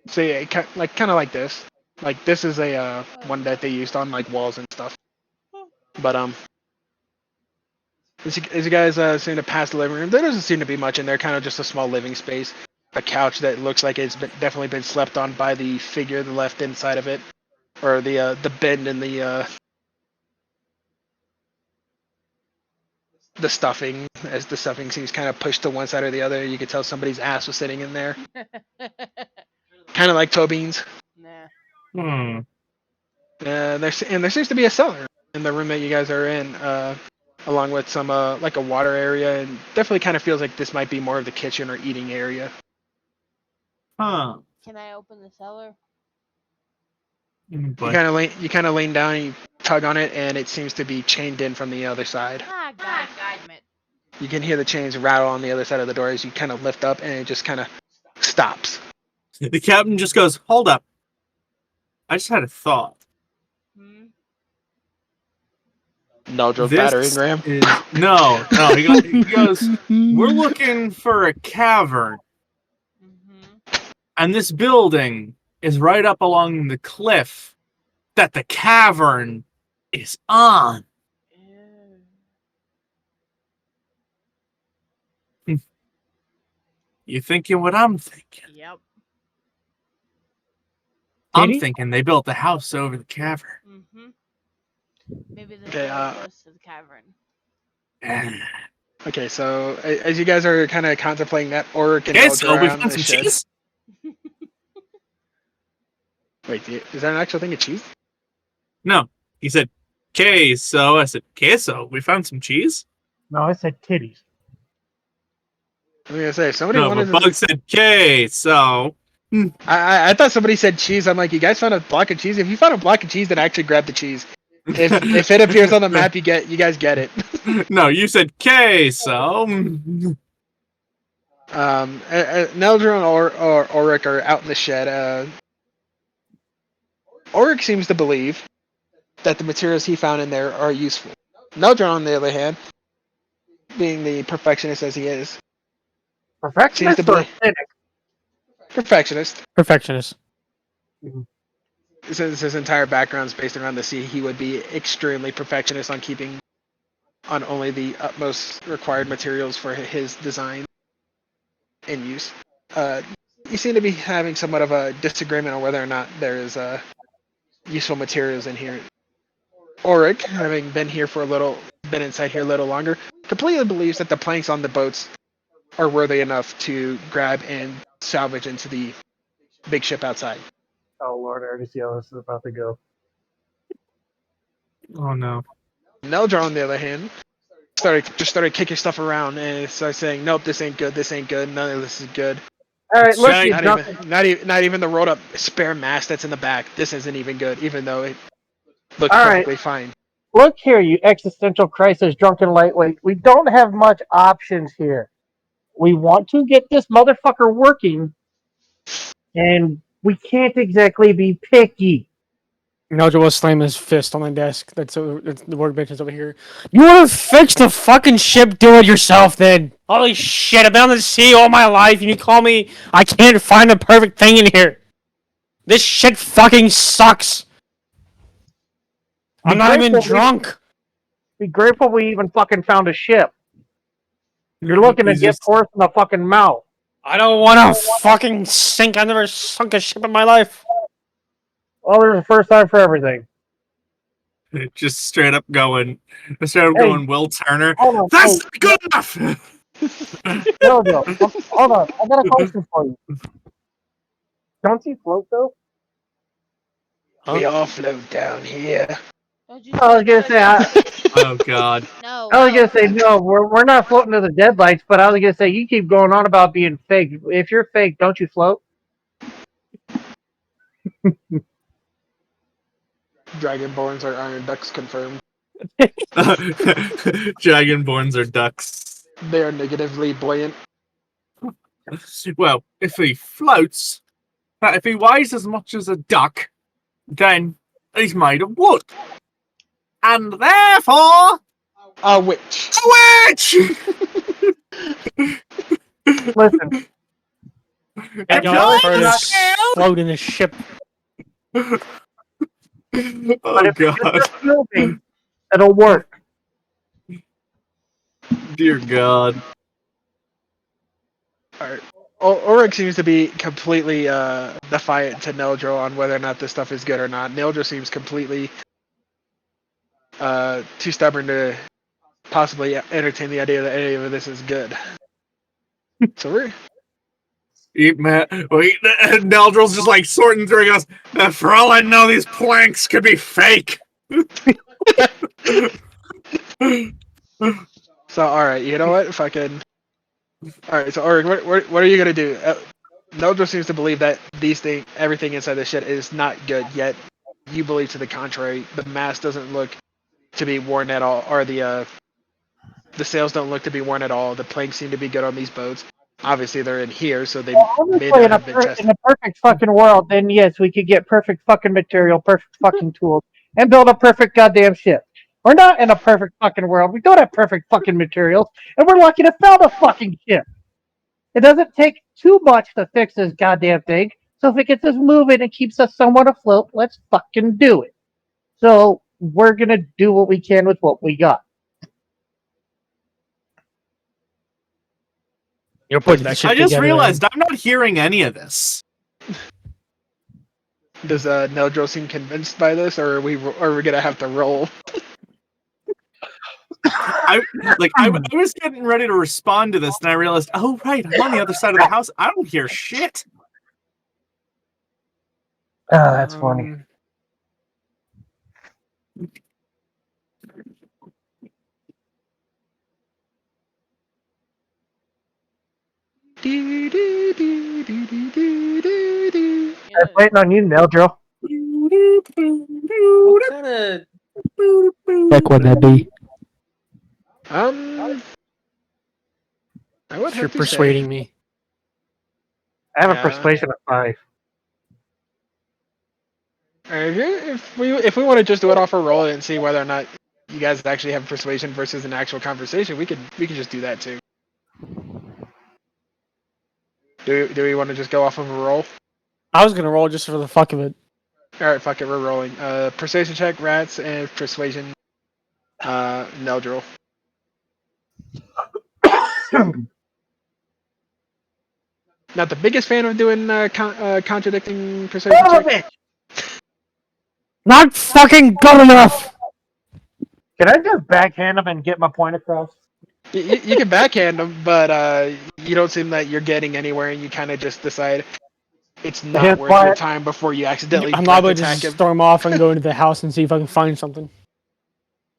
So yeah, kind of like this. Like this is a one that they used on like walls and stuff. But as you guys seem to pass the living room, there doesn't seem to be much in there. Kind of just a small living space. A couch that looks like it's definitely been slept on by the figure that left inside of it, or the bend in the stuffing, as the stuffing seems kind of pushed to one side or the other. You could tell somebody's ass was sitting in there, kind of like toe beans. Nah. Hmm. There seems to be a cellar in the room that you guys are in, along with some like a water area, and definitely kind of feels like this might be more of the kitchen or eating area. Huh. Can I open the cellar? But You kind of lean down and you tug on it, and it seems to be chained in from the other side. Ah, God damn it. You can hear the chains rattle on the other side of the door as you kind of lift up, and it just kind of stops. the captain just goes, "Hold up. I just had a thought. Hmm? No joke, battering ram. No. He goes, we're looking for a cavern, Mm-hmm. and this building is right up along the cliff that the cavern is on." You thinking what I'm thinking? Yep. I'm Katie? thinking they built the house over the cavern. Mm-hmm. Maybe they're Okay, very close to the cavern. Okay, so as you guys are kind of contemplating that, Oric and Okay, so we Eldra on found the some shed. cheese. Wait, is that an actual thing of cheese? No, he said queso. I said queso. We found some cheese. No, I said titties. I was gonna say, if somebody No, wanted but to. Bug said queso. I thought somebody said cheese. I'm like, you guys found a block of cheese. If you found a block of cheese, then actually grab the cheese. If it appears on the map, you guys get it. No, you said queso. Neldra and Oric are out in the shed. Oric seems to believe that the materials he found in there are useful. Neldra, on the other hand, being the perfectionist as he is, Perfectionist Seems to or be. cynic? perfectionist. Perfectionist. Since his entire background is based around the sea, he would be extremely perfectionist on keeping on only the utmost required materials for his design and use. You seem to be having somewhat of a disagreement on whether or not there is useful materials in here. Oric, having been inside here a little longer, completely believes that the planks on the boats are worthy enough to grab and salvage into the big ship outside. Oh Lord, I already see how this is about to go. Oh no. Neldra, on the other hand, started kicking stuff around and started saying, "Nope, this ain't good. This ain't good. None of this is good. All right, look, you Shite. Not even the rolled up spare mast that's in the back. This isn't even good, even though it looked All right. perfectly fine." Look here, you existential crisis drunken lightweight. We don't have much options here. We want to get this motherfucker working, and we can't exactly be picky. Nojo will slam his fist on my desk. That's the workbench is over here. You want to fix the fucking ship? Do it yourself, then. Holy shit! I've been on the sea all my life, and you call me? I can't find the perfect thing in here. This shit fucking sucks. I'm not even drunk. Be grateful we even fucking found a ship. You're looking to He's get just- forced in the fucking mouth. I don't want to fucking sink. I never sunk a ship in my life. Well, there's a first time for everything. Just straight up going, Hey. Will Turner. Hold on, That's hey, not good enough. Jojo, hold on. I got a question for you. Don't you float though? We all float down here. Don't you I was gonna say, Oh God. No. I was gonna say no. We're not floating to the deadlights, but I was gonna say you keep going on about being fake. If you're fake, don't you float? Dragonborns are iron ducks confirmed. Dragonborns are ducks. They are negatively buoyant. Well, if he floats, if he weighs as much as a duck, then he's made of wood. And therefore, A witch. a witch! Listen, And No, y'all it's heard not. us float in a ship. but Oh if you're God. just moving, it'll work. Dear God. Alright. Ulrich seems to be completely defiant to Neldro on whether or not this stuff is good or not. Neldro seems completely too stubborn to possibly entertain the idea that any of this is good. So we're Neldril's just like sorting through. He goes, for all I know, these planks could be fake. so alright. You know what? Fucking. Alright. So Ulrich, what are you gonna do? Neldro seems to believe that everything inside this shit is not good. Yet you believe to the contrary. The mast doesn't look to be worn at all, or the sails don't look to be worn at all. The planks seem to be good on these boats. Obviously, they're in here, so they may Honestly, not in have been tested. a perfect fucking world, then yes, we could get perfect fucking material, perfect fucking tools, and build a perfect goddamn ship. We're not in a perfect fucking world. We don't have perfect fucking materials, and we're lucky to found a fucking ship. It doesn't take too much to fix this goddamn thing. So if it gets us moving and keeps us somewhat afloat, let's fucking do it. So we're gonna do what we can with what we got. You're putting that shit I just together, realized I'm not hearing any of this. Does Neldro seem convinced by this, or are we gonna have to roll? I was getting ready to respond to this, and I realized, oh right, I'm on the other side of the house. I don't hear shit. Oh, that's funny. I was waiting on you, Neldro. What kind of heck would that be? I would You're have to persuading say, me. I have a Yeah. persuasion of 5. if we want to just do it off a roll and see whether or not you guys actually have persuasion versus an actual conversation, we could just do that too. Do we want to just go off of a roll? I was gonna roll just for the fuck of it. All right, fuck it, we're rolling. Persuasion check, rats, and persuasion, Neldril. Not the biggest fan of doing contradicting persuasion Son of a check. bitch! Not fucking good enough. Can I just backhand him and get my point across? You can backhand them, but you don't seem that you're getting anywhere, and you kind of just decide it's not His worth your point- time before you accidentally I'm try liable to to attack just him. storm off and go into the house and see if I can find something.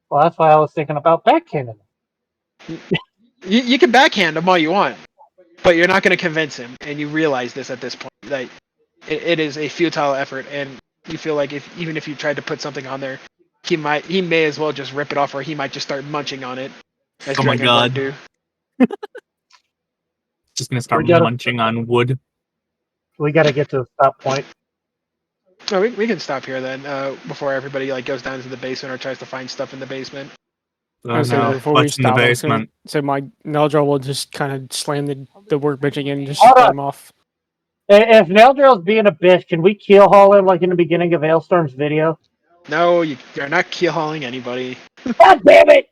Well, that's why I was thinking about backhanding him. You can backhand him all you want, but you're not going to convince him, and you realize this at this point that it is a futile effort, and you feel like even if you tried to put something on there he may as well just rip it off, or he might just start munching on it. As Oh my Dragonborn God. do. Just gonna start We gotta- munching on wood. We got to get to a stop point. No, we can stop here then, before everybody like goes down to the basement or tries to find stuff in the basement. Oh, I was saying no. before we What's in the stop, I was gonna basement? say my Neldril will just kind of slam the workbench again and just Hold let on. him off. If Neldrill's being a bitch, can we keel haul him like in the beginning of Ailstorm's video? No, you're not keel hauling anybody. God damn it!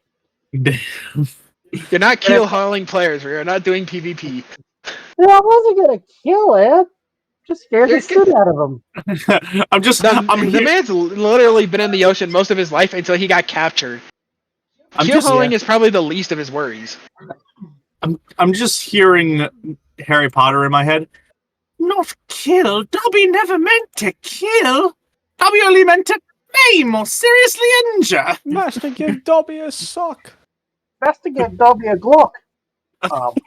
You're not keel hauling players. We are not doing PvP. No, I wasn't gonna kill him. Just scared You're the shit out of him. I'm just. The man's literally been in the ocean most of his life until he got captured. Keel hauling is probably the least of his worries. I'm just hearing Harry Potter in my head. Not kill. Dobby never meant to kill. Dobby only meant to maim or seriously injure. Master, give Dobby a sock. Best to get Dobby a Glock. God.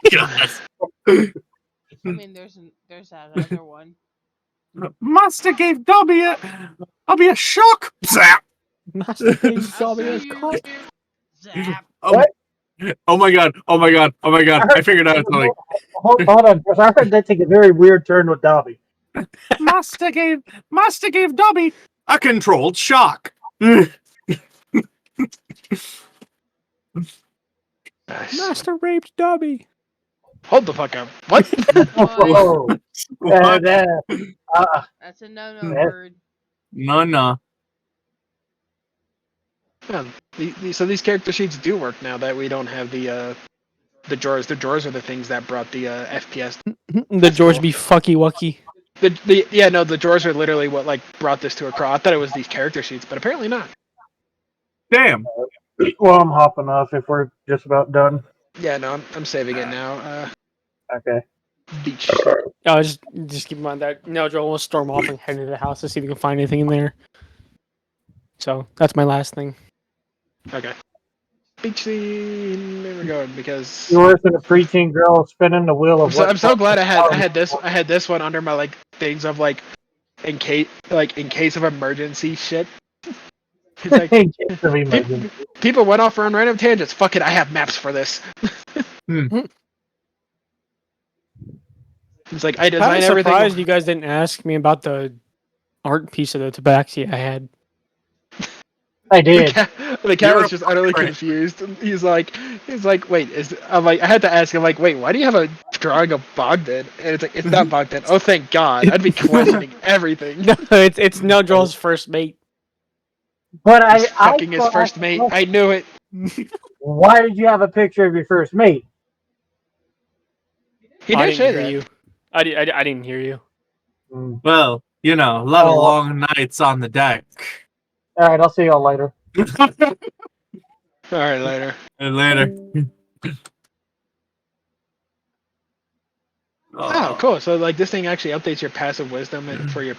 I mean, there's that other one. Master gave Dobby a shock. Zap. Master, give I'll Dobby a see you. cock. Zap. Oh my god. Oh my god. Oh my god. I figured out something. Hold on, because I heard that take a very weird turn with Dobby. Master gave Dobby a controlled shock. Nice. Master raped Dobby. Hold the fuck up. What? Oh, What? That's a no-no Yeah. word. No. Yeah, so these character sheets do work now that we don't have the drawers. The drawers are the things that brought the FPS. The George cool. be fucky wucky. The drawers are literally what like brought this to a crawl. I thought it was these character sheets, but apparently not. Damn. well, I'm hopping off if we're just about done. Yeah, no, I'm saving it now. Okay. Beach. Oh, just keep in mind that Neldril will storm off and head into the house to see if he can find anything in there. So that's my last thing. Okay. Beach scene. There we go. Because You're worse than a preteen girl spinning the wheel of I'm so glad I had this one under my like things of like in case of emergency shit. It's like In case of emergency. people went off on random tangents. Fuck it, I have maps for this. It's like I I'm design surprised everything. you guys didn't ask me about the art piece of the tabaxi I had. I did. The cat You're was a just utterly hypocrite. confused. He's like, wait, I'm like, I had to ask him, like, wait, why do you have a drawing of Bogdan? And it's like, it's not Bogdan. Oh, thank God. I'd be questioning everything. No, it's Neldril's first mate. But He's fucking his first mate. I knew it. Why did you have a picture of your first mate? He I did say didn't hear that. you. I didn't hear you. Well, a lot of Oh. long nights on the deck. All right, I'll see y'all later. All right, later. And later. Oh, cool. So like this thing actually updates your passive wisdom and for your